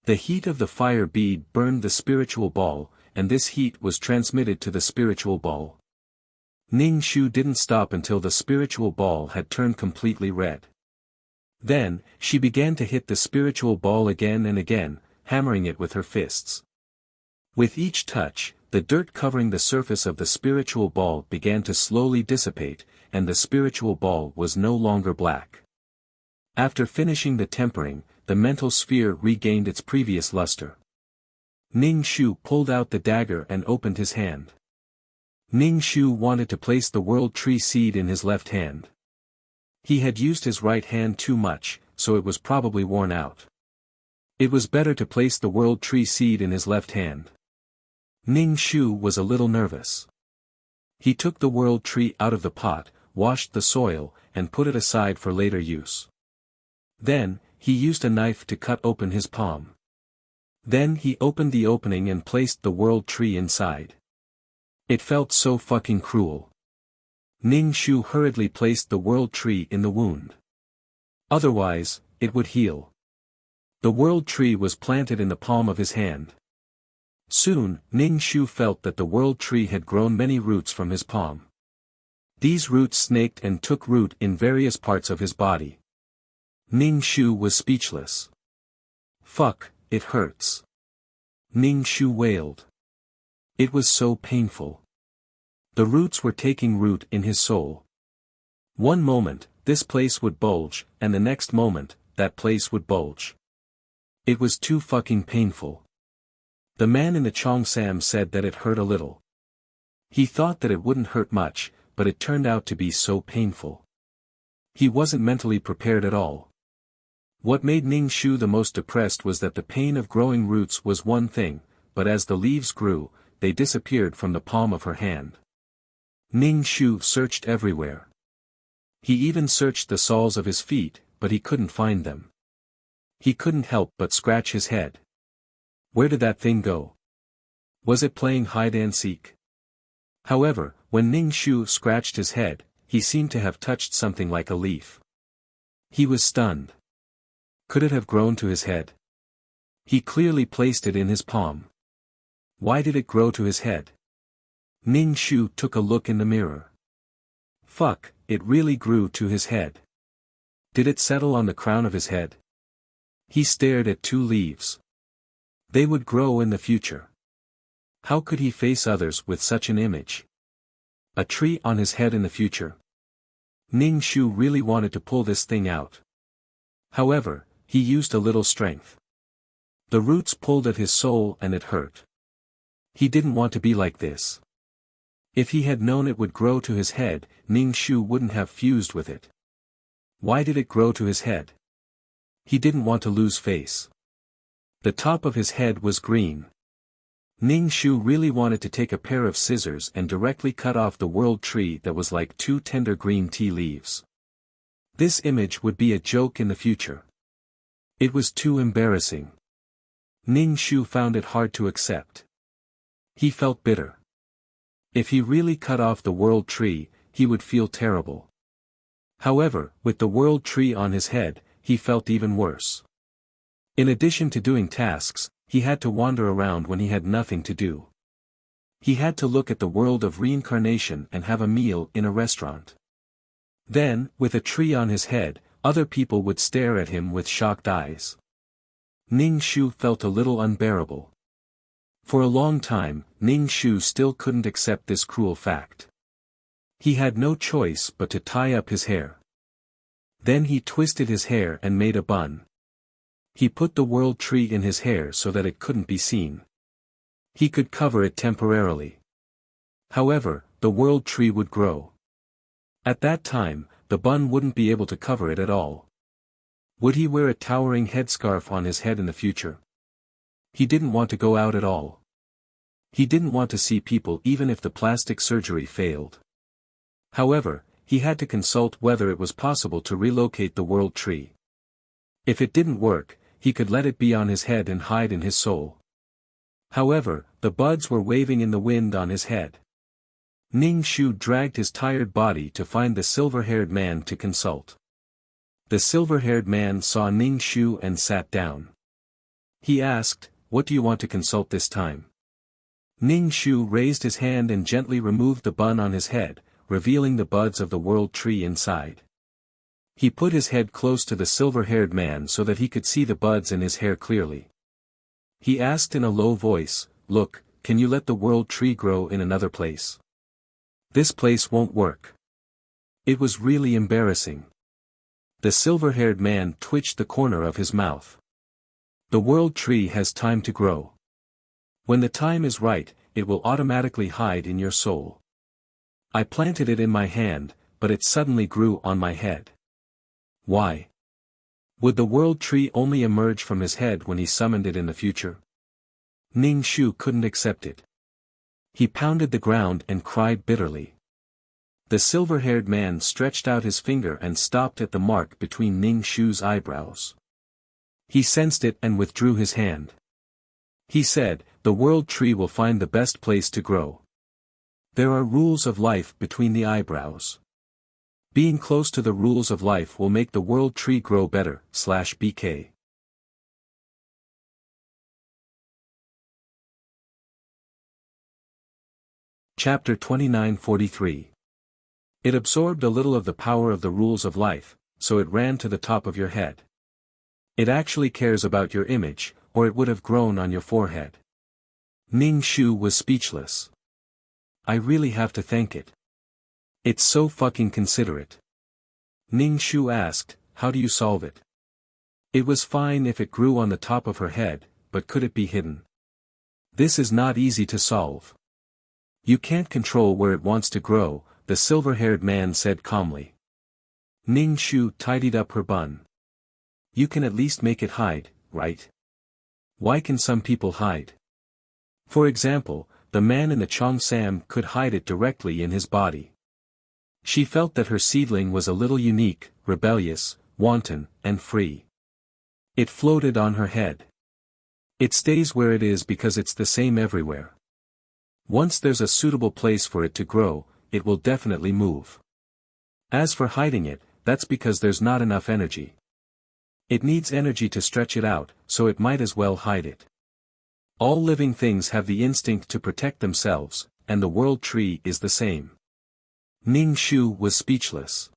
The heat of the fire bead burned the spiritual ball, and this heat was transmitted to the spiritual ball. Ning Shu didn't stop until the spiritual ball had turned completely red. Then, she began to hit the spiritual ball again and again, hammering it with her fists. With each touch, the dirt covering the surface of the spiritual ball began to slowly dissipate, and the spiritual ball was no longer black. After finishing the tempering, the mental sphere regained its previous luster. Ning Shu pulled out the dagger and opened his hand. Ning Shu wanted to place the world tree seed in his left hand. He had used his right hand too much, so it was probably worn out. It was better to place the world tree seed in his left hand. Ning Shu was a little nervous. He took the world tree out of the pot, washed the soil, and put it aside for later use. Then, he used a knife to cut open his palm. Then he opened the opening and placed the world tree inside. It felt so fucking cruel. Ning Shu hurriedly placed the world tree in the wound. Otherwise, it would heal. The world tree was planted in the palm of his hand. Soon, Ning Shu felt that the world tree had grown many roots from his palm. These roots snaked and took root in various parts of his body. Ning Shu was speechless. Fuck, it hurts. Ning Shu wailed. It was so painful. The roots were taking root in his soul. One moment, this place would bulge, and the next moment, that place would bulge. It was too fucking painful. The man in the Cheongsam said that it hurt a little. He thought that it wouldn't hurt much, but it turned out to be so painful. He wasn't mentally prepared at all. What made Ning Shu the most depressed was that the pain of growing roots was one thing, but as the leaves grew, they disappeared from the palm of her hand. Ning Shu searched everywhere. He even searched the soles of his feet, but he couldn't find them. He couldn't help but scratch his head. Where did that thing go? Was it playing hide-and-seek? However, when Ning Shu scratched his head, he seemed to have touched something like a leaf. He was stunned. Could it have grown to his head? He clearly placed it in his palm. Why did it grow to his head? Ning Shu took a look in the mirror. Fuck, it really grew to his head. Did it settle on the crown of his head? He stared at two leaves. They would grow in the future. How could he face others with such an image? A tree on his head in the future. Ning Shu really wanted to pull this thing out. However, he used a little strength. The roots pulled at his soul and it hurt. He didn't want to be like this. If he had known it would grow to his head, Ning Shu wouldn't have fused with it. Why did it grow to his head? He didn't want to lose face. The top of his head was green. Ning Shu really wanted to take a pair of scissors and directly cut off the world tree that was like 2 tender green tea leaves. This image would be a joke in the future. It was too embarrassing. Ning Shu found it hard to accept. He felt bitter. If he really cut off the world tree, he would feel terrible. However, with the world tree on his head, he felt even worse. In addition to doing tasks, he had to wander around when he had nothing to do. He had to look at the world of reincarnation and have a meal in a restaurant. Then, with a tree on his head, other people would stare at him with shocked eyes. Ning Shu felt a little unbearable. For a long time, Ning Shu still couldn't accept this cruel fact. He had no choice but to tie up his hair. Then he twisted his hair and made a bun. He put the world tree in his hair so that it couldn't be seen. He could cover it temporarily. However, the world tree would grow. At that time, the bun wouldn't be able to cover it at all. Would he wear a towering headscarf on his head in the future? He didn't want to go out at all. He didn't want to see people even if the plastic surgery failed. However, he had to consult whether it was possible to relocate the world tree. If it didn't work, he could let it be on his head and hide in his soul. However, the buds were waving in the wind on his head. Ning Shu dragged his tired body to find the silver-haired man to consult. The silver-haired man saw Ning Shu and sat down. He asked, "What do you want to consult this time?" Ning Shu raised his hand and gently removed the bun on his head, revealing the buds of the world tree inside. He put his head close to the silver-haired man so that he could see the buds in his hair clearly. He asked in a low voice, "Look, can you let the world tree grow in another place? This place won't work." It was really embarrassing. The silver-haired man twitched the corner of his mouth. "The world tree has time to grow. When the time is right, it will automatically hide in your soul. I planted it in my hand, but it suddenly grew on my head." Why? Would the world tree only emerge from his head when he summoned it in the future? Ning Shu couldn't accept it. He pounded the ground and cried bitterly. The silver-haired man stretched out his finger and stopped at the mark between Ning Shu's eyebrows. He sensed it and withdrew his hand. He said, "The world tree will find the best place to grow. There are rules of life between the eyebrows. Being close to the rules of life will make the world tree grow better, /BK. Chapter 2943. It absorbed a little of the power of the rules of life, so it ran to the top of your head. It actually cares about your image, or it would have grown on your forehead. Ning Shu was speechless. I really have to thank it. It's so fucking considerate. Ning Shu asked, "How do you solve it?" It was fine if it grew on the top of her head, but could it be hidden? This is not easy to solve. You can't control where it wants to grow, the silver-haired man said calmly. Ning Shu tidied up her bun. You can at least make it hide, right? Why can some people hide? For example, the man in the Cheongsam could hide it directly in his body. She felt that her seedling was a little unique, rebellious, wanton, and free. It floated on her head. It stays where it is because it's the same everywhere. Once there's a suitable place for it to grow, it will definitely move. As for hiding it, that's because there's not enough energy. It needs energy to stretch it out, so it might as well hide it. All living things have the instinct to protect themselves, and the world tree is the same. Ning Shu was speechless.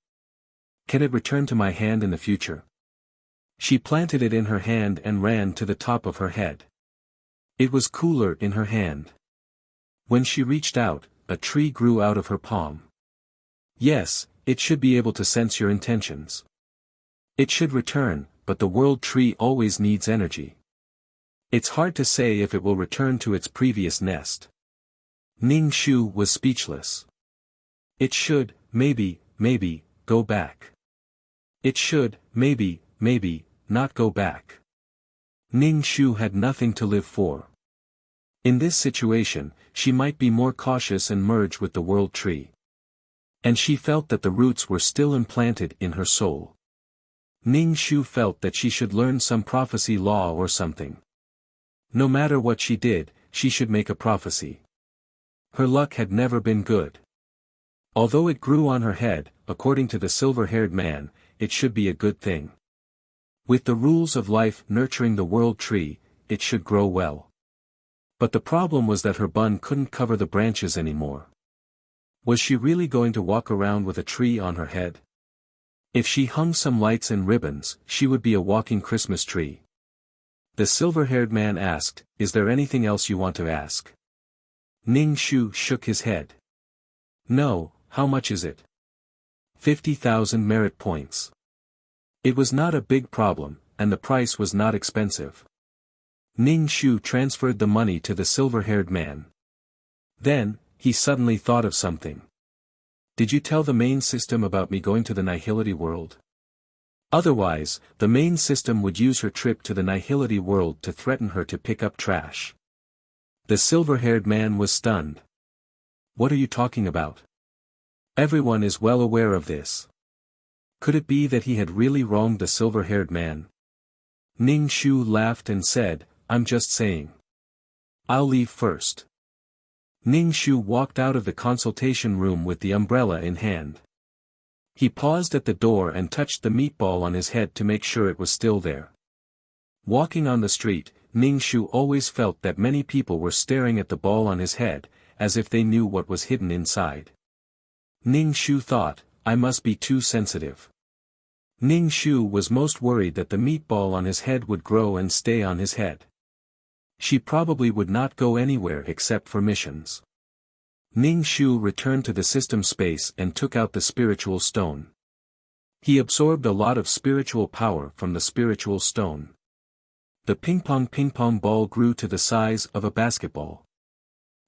Can it return to my hand in the future? She planted it in her hand and ran to the top of her head. It was cooler in her hand. When she reached out, a tree grew out of her palm. Yes, it should be able to sense your intentions. It should return, but the world tree always needs energy. It's hard to say if it will return to its previous nest. Ning Shu was speechless. It should, maybe, go back. It should, maybe, not go back. Ning Shu had nothing to live for. In this situation, she might be more cautious and merge with the world tree. And she felt that the roots were still implanted in her soul. Ning Shu felt that she should learn some prophecy law or something. No matter what she did, she should make a prophecy. Her luck had never been good. Although it grew on her head, according to the silver-haired man, it should be a good thing. With the rules of life nurturing the world tree, it should grow well. But the problem was that her bun couldn't cover the branches anymore. Was she really going to walk around with a tree on her head? If she hung some lights and ribbons, she would be a walking Christmas tree. The silver-haired man asked, "Is there anything else you want to ask?" Ning Shu shook his head. "No, how much is it?" 50,000 merit points. It was not a big problem, and the price was not expensive. Ning Shu transferred the money to the silver-haired man. Then, he suddenly thought of something. "Did you tell the main system about me going to the Nihility world? Otherwise, the main system would use her trip to the Nihility world to threaten her to pick up trash." The silver-haired man was stunned. "What are you talking about? Everyone is well aware of this." Could it be that he had really wronged the silver-haired man? Ning Shu laughed and said, "I'm just saying. I'll leave first." Ning Shu walked out of the consultation room with the umbrella in hand. He paused at the door and touched the meatball on his head to make sure it was still there. Walking on the street, Ning Shu always felt that many people were staring at the ball on his head, as if they knew what was hidden inside. Ning Shu thought, "I must be too sensitive." Ning Shu was most worried that the meatball on his head would grow and stay on his head. She probably would not go anywhere except for missions. Ning Shu returned to the system space and took out the spiritual stone. He absorbed a lot of spiritual power from the spiritual stone. The ping-pong ball grew to the size of a basketball.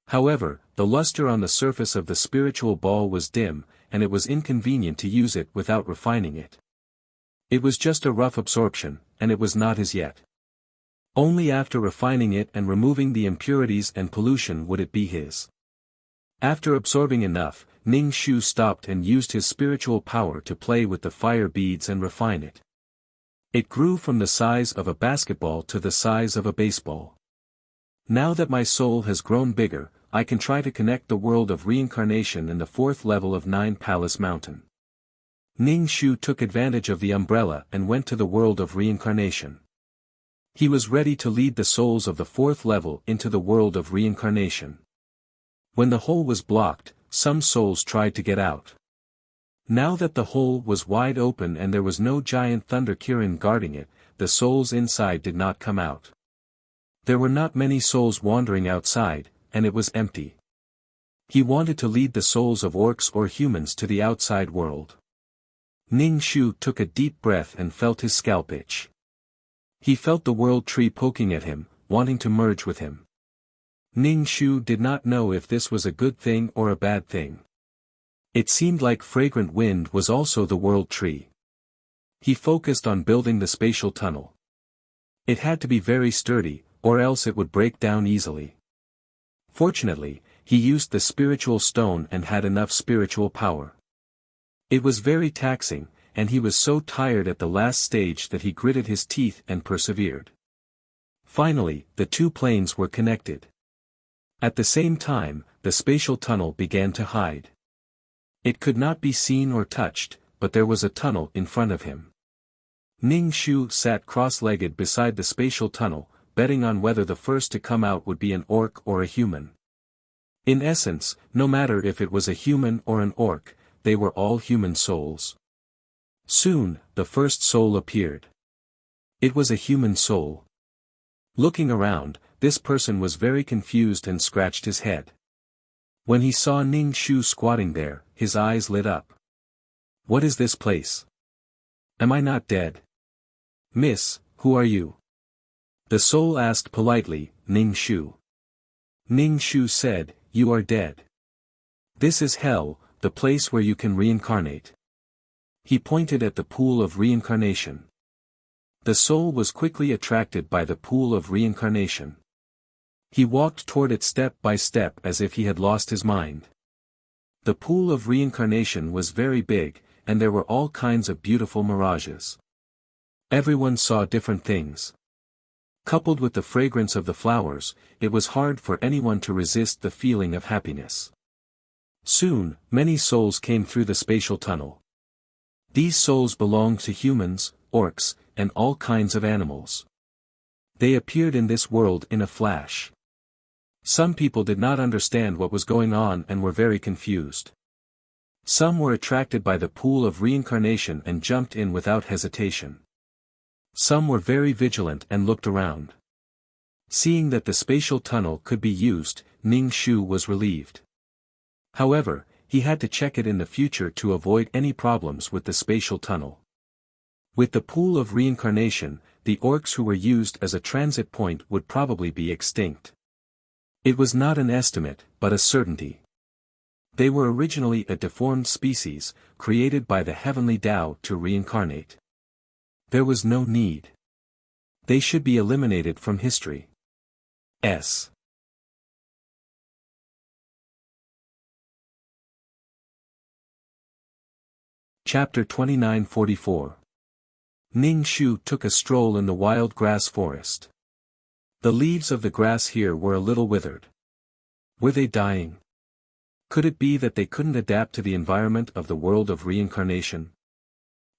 However, the luster on the surface of the spiritual ball was dim, and it was inconvenient to use it without refining it. It was just a rough absorption, and it was not his yet. Only after refining it and removing the impurities and pollution would it be his. After absorbing enough, Ning Shu stopped and used his spiritual power to play with the fire beads and refine it. It grew from the size of a basketball to the size of a baseball. Now that my soul has grown bigger, I can try to connect the world of reincarnation and the fourth level of Nine Palace Mountain. Ning Shu took advantage of the umbrella and went to the world of reincarnation. He was ready to lead the souls of the fourth level into the world of reincarnation. When the hole was blocked, some souls tried to get out. Now that the hole was wide open and there was no giant thunder Kirin guarding it, the souls inside did not come out. There were not many souls wandering outside, and it was empty. He wanted to lead the souls of orcs or humans to the outside world. Ning Shu took a deep breath and felt his scalp itch. He felt the world tree poking at him, wanting to merge with him. Ning Shu did not know if this was a good thing or a bad thing. It seemed like fragrant wind was also the world tree. He focused on building the spatial tunnel. It had to be very sturdy, or else it would break down easily. Fortunately, he used the spiritual stone and had enough spiritual power. It was very taxing, and he was so tired at the last stage that he gritted his teeth and persevered. Finally, the two planes were connected. At the same time, the spatial tunnel began to hide. It could not be seen or touched, but there was a tunnel in front of him. Ning Shu sat cross-legged beside the spatial tunnel, betting on whether the first to come out would be an orc or a human. In essence, no matter if it was a human or an orc, they were all human souls. Soon, the first soul appeared. It was a human soul. Looking around, this person was very confused and scratched his head. When he saw Ning Shu squatting there, his eyes lit up. "What is this place? Am I not dead?" Miss, who are you? The soul asked politely, Ning Shu. Ning Shu said, you are dead. This is hell, the place where you can reincarnate. He pointed at the pool of reincarnation. The soul was quickly attracted by the pool of reincarnation. He walked toward it step by step as if he had lost his mind. The pool of reincarnation was very big, and there were all kinds of beautiful mirages. Everyone saw different things. Coupled with the fragrance of the flowers, it was hard for anyone to resist the feeling of happiness. Soon, many souls came through the spatial tunnel. These souls belonged to humans, orcs, and all kinds of animals. They appeared in this world in a flash. Some people did not understand what was going on and were very confused. Some were attracted by the pool of reincarnation and jumped in without hesitation. Some were very vigilant and looked around. Seeing that the spatial tunnel could be used, Ning Shu was relieved. However, he had to check it in the future to avoid any problems with the spatial tunnel. With the pool of reincarnation, the orcs who were used as a transit point would probably be extinct. It was not an estimate, but a certainty. They were originally a deformed species, created by the heavenly Tao to reincarnate. There was no need. They should be eliminated from history. Chapter 2944. Ning Shu took a stroll in the wild grass forest. The leaves of the grass here were a little withered. Were they dying? Could it be that they couldn't adapt to the environment of the world of reincarnation?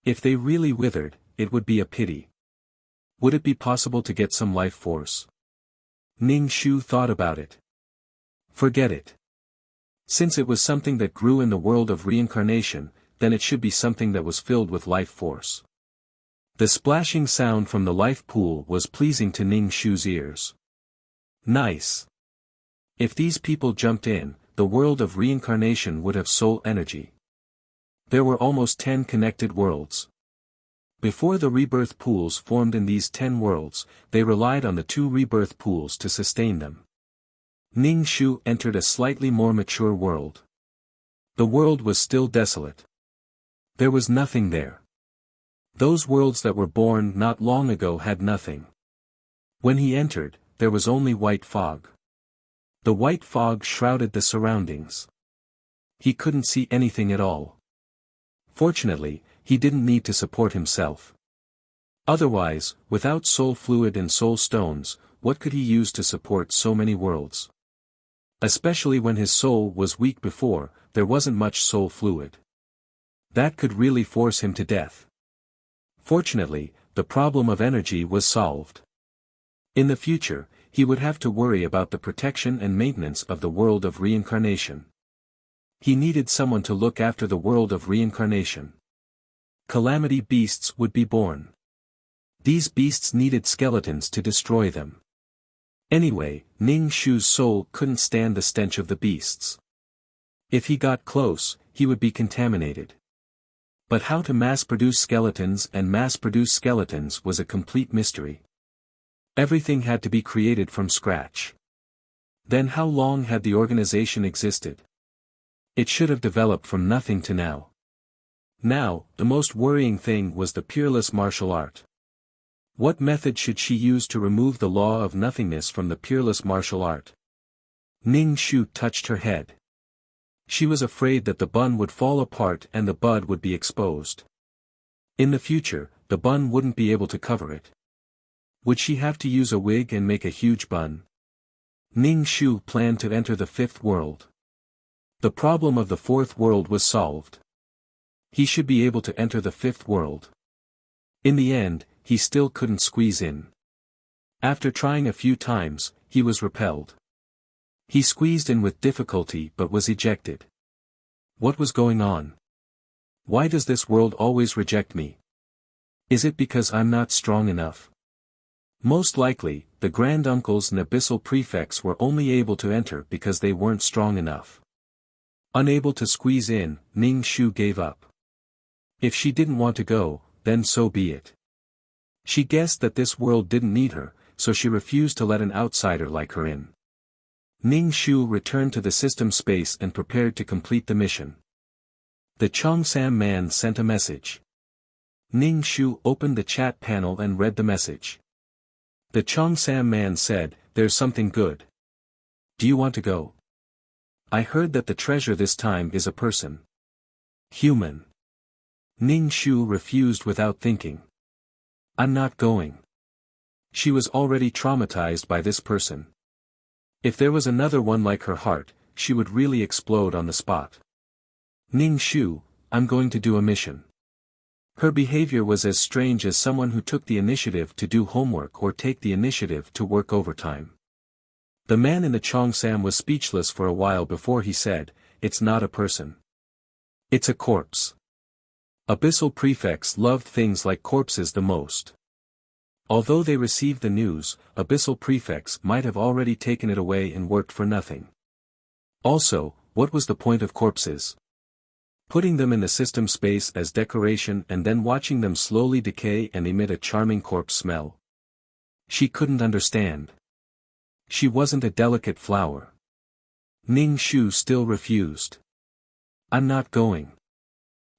If they really withered, it would be a pity. Would it be possible to get some life force? Ning Shu thought about it. Forget it. Since it was something that grew in the world of reincarnation, then it should be something that was filled with life force. The splashing sound from the life pool was pleasing to Ning Shu's ears. Nice. If these people jumped in, the world of reincarnation would have soul energy. There were almost 10 connected worlds. Before the rebirth pools formed in these 10 worlds, they relied on the 2 rebirth pools to sustain them. Ning Shu entered a slightly more mature world. The world was still desolate. There was nothing there. Those worlds that were born not long ago had nothing. When he entered, there was only white fog. The white fog shrouded the surroundings. He couldn't see anything at all. Fortunately, he didn't need to support himself. Otherwise, without soul fluid and soul stones, what could he use to support so many worlds? Especially when his soul was weak before, there wasn't much soul fluid. That could really force him to death. Fortunately, the problem of energy was solved. In the future, he would have to worry about the protection and maintenance of the world of reincarnation. He needed someone to look after the world of reincarnation. Calamity beasts would be born. These beasts needed skeletons to destroy them. Anyway, Ning Shu's soul couldn't stand the stench of the beasts. If he got close, he would be contaminated. But how to mass-produce skeletons and mass-produce skeletons was a complete mystery. Everything had to be created from scratch. Then how long had the organization existed? It should have developed from nothing to now. Now, the most worrying thing was the peerless martial art. What method should she use to remove the law of nothingness from the peerless martial art? Ning Shu touched her head. She was afraid that the bun would fall apart and the bud would be exposed. In the future, the bun wouldn't be able to cover it. Would she have to use a wig and make a huge bun? Ning Shu planned to enter the 5th world. The problem of the 4th world was solved. He should be able to enter the 5th world. In the end, he still couldn't squeeze in. After trying a few times, he was repelled. He squeezed in with difficulty but was ejected. What was going on? Why does this world always reject me? Is it because I'm not strong enough? Most likely, the granduncles and abyssal prefects were only able to enter because they weren't strong enough. Unable to squeeze in, Ning Shu gave up. If she didn't want to go, then so be it. She guessed that this world didn't need her, so she refused to let an outsider like her in. Ning Shu returned to the system space and prepared to complete the mission. The Cheongsam man sent a message. Ning Shu opened the chat panel and read the message. The Cheongsam man said, "There's something good. Do you want to go? I heard that the treasure this time is a person. Human." Ning Shu refused without thinking. "I'm not going." She was already traumatized by this person. If there was another one like her heart, she would really explode on the spot. "Ning Shu, I'm going to do a mission." Her behavior was as strange as someone who took the initiative to do homework or take the initiative to work overtime. The man in the Cheongsam was speechless for a while before he said, "It's not a person. It's a corpse." Abyssal prefects loved things like corpses the most. Although they received the news, abyssal prefects might have already taken it away and worked for nothing. Also, what was the point of corpses? Putting them in the system space as decoration and then watching them slowly decay and emit a charming corpse smell? She couldn't understand. She wasn't a delicate flower. Ning Shu still refused. "I'm not going.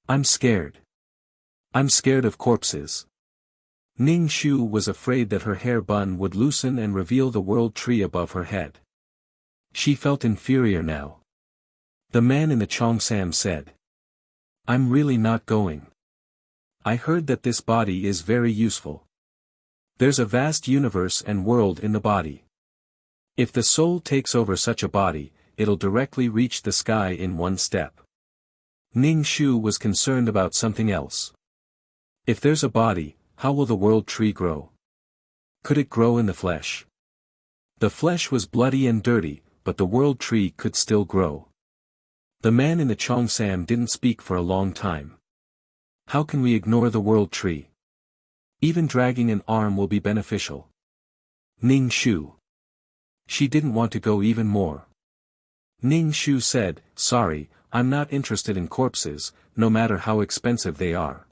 I'm scared. I'm scared of corpses." Ning Shu was afraid that her hair bun would loosen and reveal the world tree above her head. She felt inferior now. The man in the Cheongsam said, "I'm really not going. I heard that this body is very useful. There's a vast universe and world in the body. If the soul takes over such a body, it'll directly reach the sky in one step." Ning Shu was concerned about something else. If there's a body, how will the world tree grow? Could it grow in the flesh? The flesh was bloody and dirty, but the world tree could still grow. The man in the Cheongsam didn't speak for a long time. "How can we ignore the world tree? Even dragging an arm will be beneficial." Ning Shu. She didn't want to go even more. Ning Shu said, "Sorry, I'm not interested in corpses, no matter how expensive they are."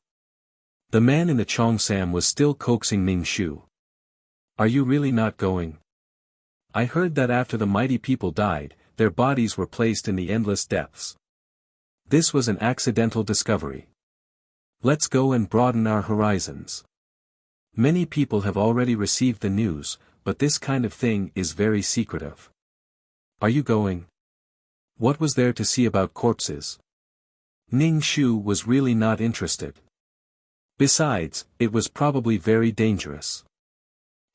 The man in the Cheongsam was still coaxing Ning Shu. "Are you really not going? I heard that after the mighty people died, their bodies were placed in the endless depths. This was an accidental discovery. Let's go and broaden our horizons. Many people have already received the news, but this kind of thing is very secretive. Are you going? What was there to see about corpses?" Ning Shu was really not interested. Besides, it was probably very dangerous.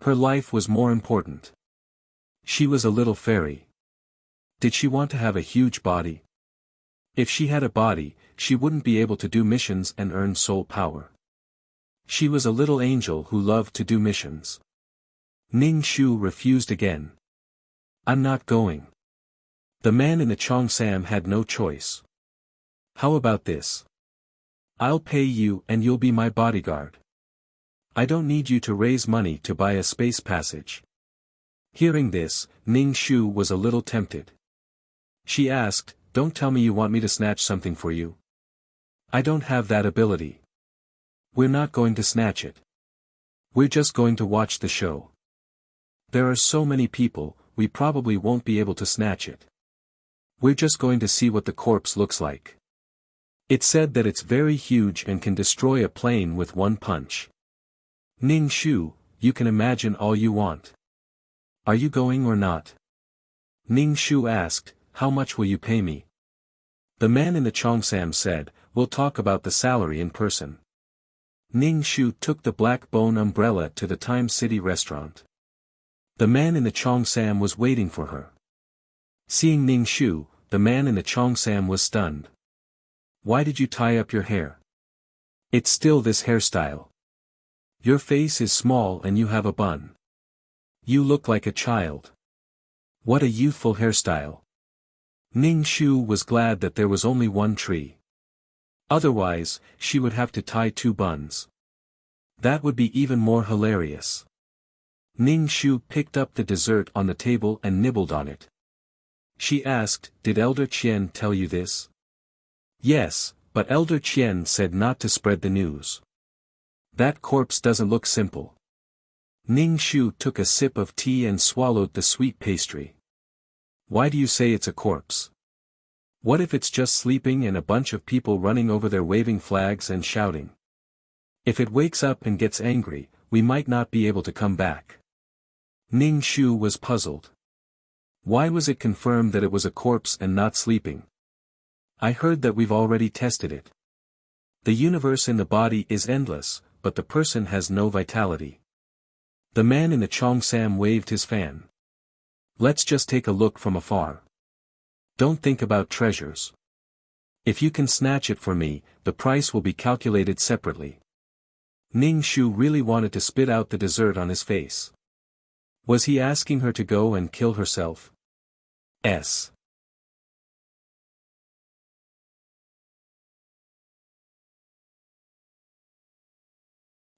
Her life was more important. She was a little fairy. Did she want to have a huge body? If she had a body, she wouldn't be able to do missions and earn soul power. She was a little angel who loved to do missions. Ning Shu refused again. "I'm not going." The man in the Cheongsam had no choice. "How about this? I'll pay you and you'll be my bodyguard. I don't need you to raise money to buy a space passage." Hearing this, Ning Shu was a little tempted. She asked, "Don't tell me you want me to snatch something for you. I don't have that ability." "We're not going to snatch it. We're just going to watch the show. There are so many people, we probably won't be able to snatch it. We're just going to see what the corpse looks like. It's said that it's very huge and can destroy a plane with one punch." "Ning Shu, you can imagine all you want. Are you going or not?" Ning Shu asked, "How much will you pay me?" The man in the Cheongsam said, "We'll talk about the salary in person." Ning Shu took the black bone umbrella to the Time City restaurant. The man in the Cheongsam was waiting for her. Seeing Ning Shu, the man in the Cheongsam was stunned. "Why did you tie up your hair? It's still this hairstyle. Your face is small and you have a bun. You look like a child. What a youthful hairstyle." Ning Shu was glad that there was only one tree. Otherwise, she would have to tie two buns. That would be even more hilarious. Ning Shu picked up the dessert on the table and nibbled on it. She asked, "Did Elder Qian tell you this?" "Yes, but Elder Qian said not to spread the news." That corpse doesn't look simple. Ning Shu took a sip of tea and swallowed the sweet pastry. Why do you say it's a corpse? What if it's just sleeping and a bunch of people running over there waving flags and shouting? If it wakes up and gets angry, we might not be able to come back. Ning Shu was puzzled. Why was it confirmed that it was a corpse and not sleeping? I heard that we've already tested it. The universe in the body is endless, but the person has no vitality. The man in the Cheongsam waved his fan. Let's just take a look from afar. Don't think about treasures. If you can snatch it for me, the price will be calculated separately. Ning Shu really wanted to spit out the dessert on his face. Was he asking her to go and kill herself?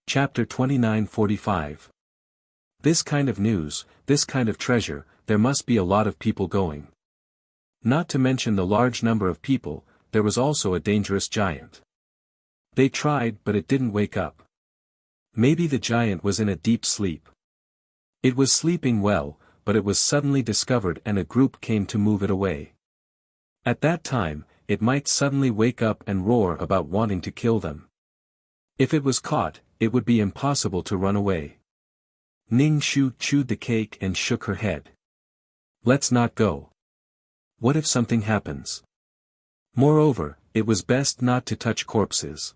Chapter 29:45. This kind of news, this kind of treasure, there must be a lot of people going. Not to mention the large number of people, there was also a dangerous giant. They tried but it didn't wake up. Maybe the giant was in a deep sleep. It was sleeping well, but it was suddenly discovered and a group came to move it away. At that time, it might suddenly wake up and roar about wanting to kill them. If it was caught, it would be impossible to run away. Ning Shu chewed the cake and shook her head. Let's not go. What if something happens? Moreover, it was best not to touch corpses.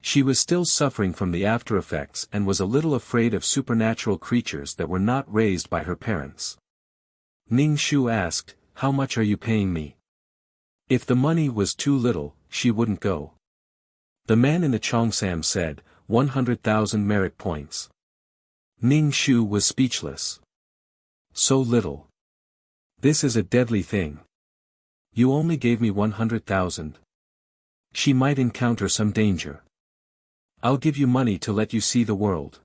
She was still suffering from the after effects and was a little afraid of supernatural creatures that were not raised by her parents. Ning Shu asked, "How much are you paying me?" If the money was too little, she wouldn't go. The man in the Cheongsam said, 100,000 merit points. Ning Shu was speechless. So little. This is a deadly thing. You only gave me 100,000. She might encounter some danger. I'll give you money to let you see the world.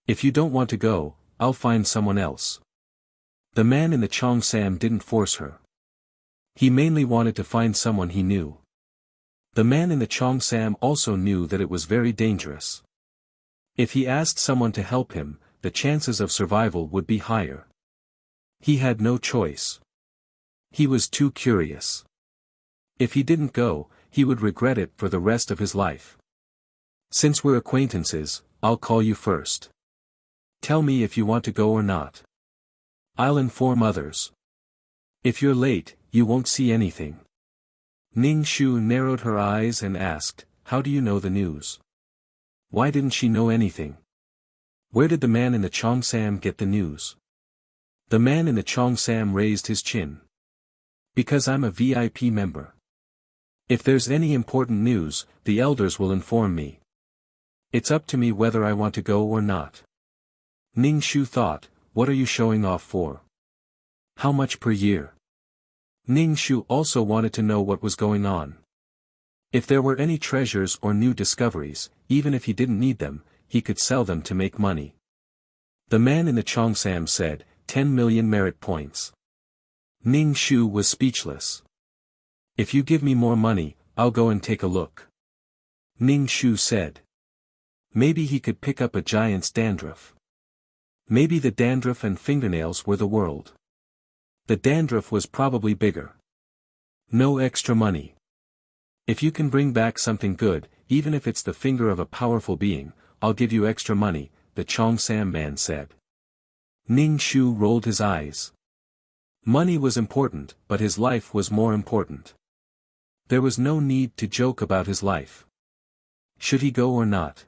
If you don't want to go, I'll find someone else. The man in the Cheongsam didn't force her. He mainly wanted to find someone he knew. The man in the Cheongsam also knew that it was very dangerous. If he asked someone to help him, the chances of survival would be higher. He had no choice. He was too curious. If he didn't go, he would regret it for the rest of his life. Since we're acquaintances, I'll call you first. Tell me if you want to go or not. I'll inform others. If you're late, you won't see anything. Ning Shu narrowed her eyes and asked, "How do you know the news?" Why didn't she know anything? Where did the man in the Cheongsam get the news? The man in the Cheongsam raised his chin. Because I'm a VIP member. If there's any important news, the elders will inform me. It's up to me whether I want to go or not. Ning Shu thought, what are you showing off for? How much per year? Ning Shu also wanted to know what was going on. If there were any treasures or new discoveries, even if he didn't need them, he could sell them to make money. The man in the Cheongsam said, 10 million merit points. Ning Shu was speechless. If you give me more money, I'll go and take a look. Ning Shu said. Maybe he could pick up a giant's dandruff. Maybe the dandruff and fingernails were the world. The dandruff was probably bigger. No extra money. If you can bring back something good, even if it's the finger of a powerful being, I'll give you extra money, the Cheongsam man said. Ning Shu rolled his eyes. Money was important, but his life was more important. There was no need to joke about his life. Should he go or not?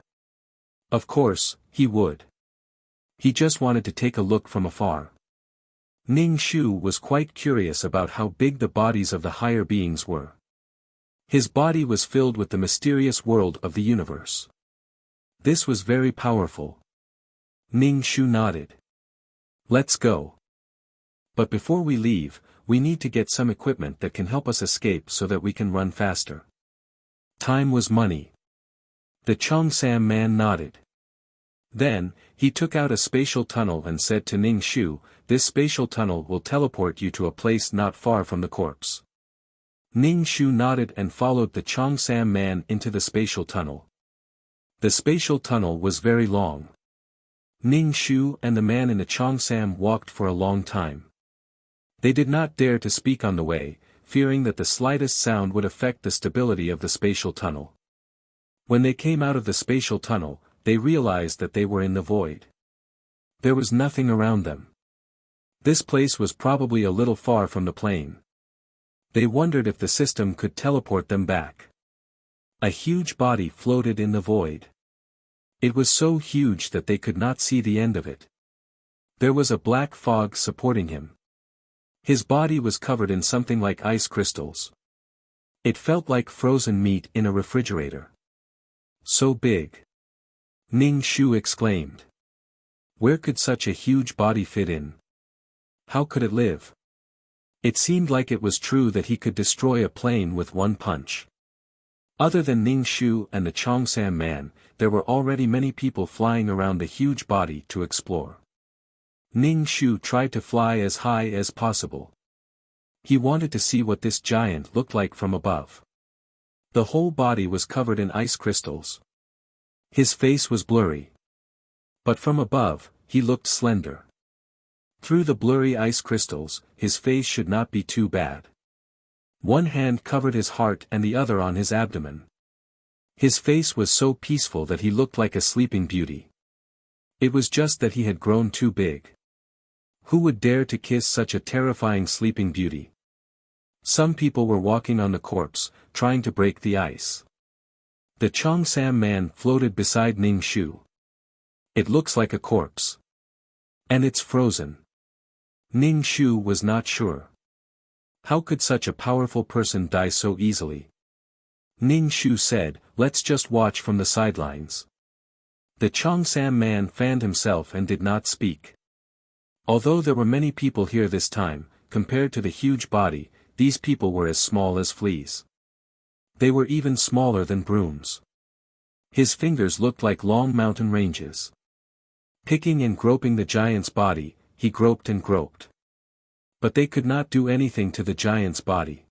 Of course, he would. He just wanted to take a look from afar. Ning Shu was quite curious about how big the bodies of the higher beings were. His body was filled with the mysterious world of the universe. This was very powerful. Ning Shu nodded. Let's go. But before we leave, we need to get some equipment that can help us escape so that we can run faster. Time was money. The Cheongsam man nodded. Then, he took out a spatial tunnel and said to Ning Shu, this spatial tunnel will teleport you to a place not far from the corpse. Ning Shu nodded and followed the Cheongsam man into the spatial tunnel. The spatial tunnel was very long. Ning Shu and the man in the Cheongsam walked for a long time. They did not dare to speak on the way, fearing that the slightest sound would affect the stability of the spatial tunnel. When they came out of the spatial tunnel, they realized that they were in the void. There was nothing around them. This place was probably a little far from the plane. They wondered if the system could teleport them back. A huge body floated in the void. It was so huge that they could not see the end of it. There was a black fog supporting him. His body was covered in something like ice crystals. It felt like frozen meat in a refrigerator. So big. Ning Shu exclaimed. Where could such a huge body fit in? How could it live? It seemed like it was true that he could destroy a plane with one punch. Other than Ning Shu and the Cheongsam man, there were already many people flying around the huge body to explore. Ning Shu tried to fly as high as possible. He wanted to see what this giant looked like from above. The whole body was covered in ice crystals. His face was blurry. But from above, he looked slender. Through the blurry ice crystals, his face should not be too bad. One hand covered his heart and the other on his abdomen. His face was so peaceful that he looked like a sleeping beauty. It was just that he had grown too big. Who would dare to kiss such a terrifying sleeping beauty? Some people were walking on the corpse, trying to break the ice. The Cheongsam man floated beside Ning Shu. It looks like a corpse. And it's frozen. Ning Shu was not sure. How could such a powerful person die so easily? Ning Shu said, let's just watch from the sidelines. The Cheongsam man fanned himself and did not speak. Although there were many people here this time, compared to the huge body, these people were as small as fleas. They were even smaller than brooms. His fingers looked like long mountain ranges. Picking and groping the giant's body, he groped and groped. But they could not do anything to the giant's body.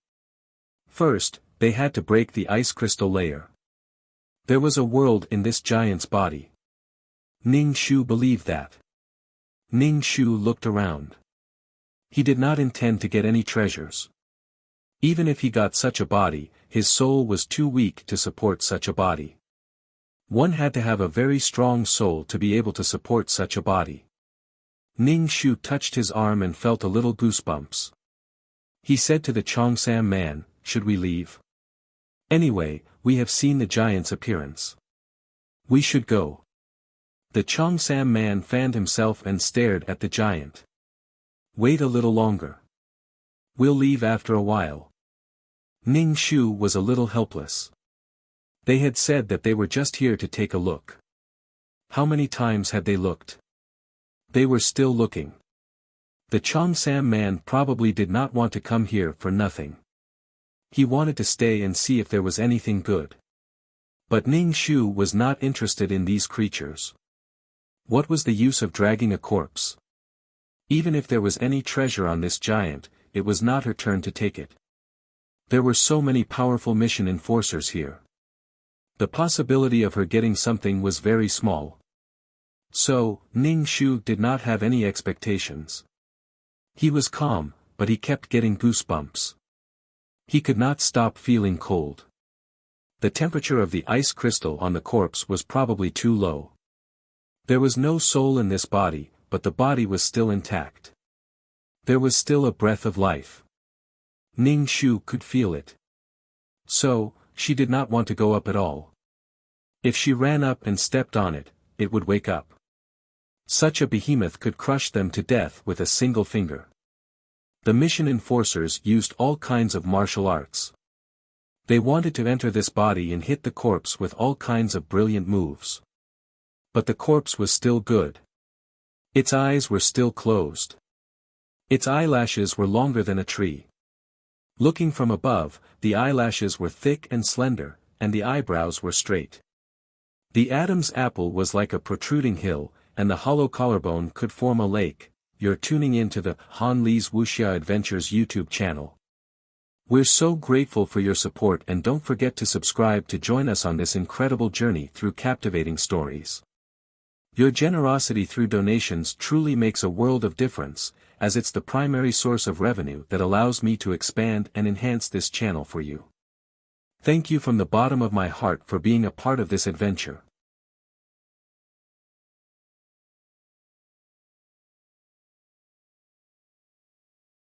First, they had to break the ice crystal layer. There was a world in this giant's body. Ning Shu believed that. Ning Shu looked around. He did not intend to get any treasures. Even if he got such a body, his soul was too weak to support such a body. One had to have a very strong soul to be able to support such a body. Ning Shu touched his arm and felt a little goosebumps. He said to the Cheongsam man, should we leave? Anyway, we have seen the giant's appearance. We should go. The Cheongsam man fanned himself and stared at the giant. Wait a little longer. We'll leave after a while. Ning Shu was a little helpless. They had said that they were just here to take a look. How many times had they looked? They were still looking. The Cheongsam man probably did not want to come here for nothing. He wanted to stay and see if there was anything good. But Ning Shu was not interested in these creatures. What was the use of dragging a corpse? Even if there was any treasure on this giant, it was not her turn to take it. There were so many powerful mission enforcers here. The possibility of her getting something was very small. So, Ning Shu did not have any expectations. He was calm, but he kept getting goosebumps. He could not stop feeling cold. The temperature of the ice crystal on the corpse was probably too low. There was no soul in this body, but the body was still intact. There was still a breath of life. Ning Shu could feel it. So, she did not want to go up at all. If she ran up and stepped on it, it would wake up. Such a behemoth could crush them to death with a single finger. The mission enforcers used all kinds of martial arts. They wanted to enter this body and hit the corpse with all kinds of brilliant moves. But the corpse was still good. Its eyes were still closed. Its eyelashes were longer than a tree. Looking from above, the eyelashes were thick and slender, and the eyebrows were straight. The Adam's apple was like a protruding hill, and the hollow collarbone could form a lake. You're tuning into the Han Lee's Wuxia Adventures YouTube channel. We're so grateful for your support, and don't forget to subscribe to join us on this incredible journey through captivating stories. Your generosity through donations truly makes a world of difference, as it's the primary source of revenue that allows me to expand and enhance this channel for you. Thank you from the bottom of my heart for being a part of this adventure.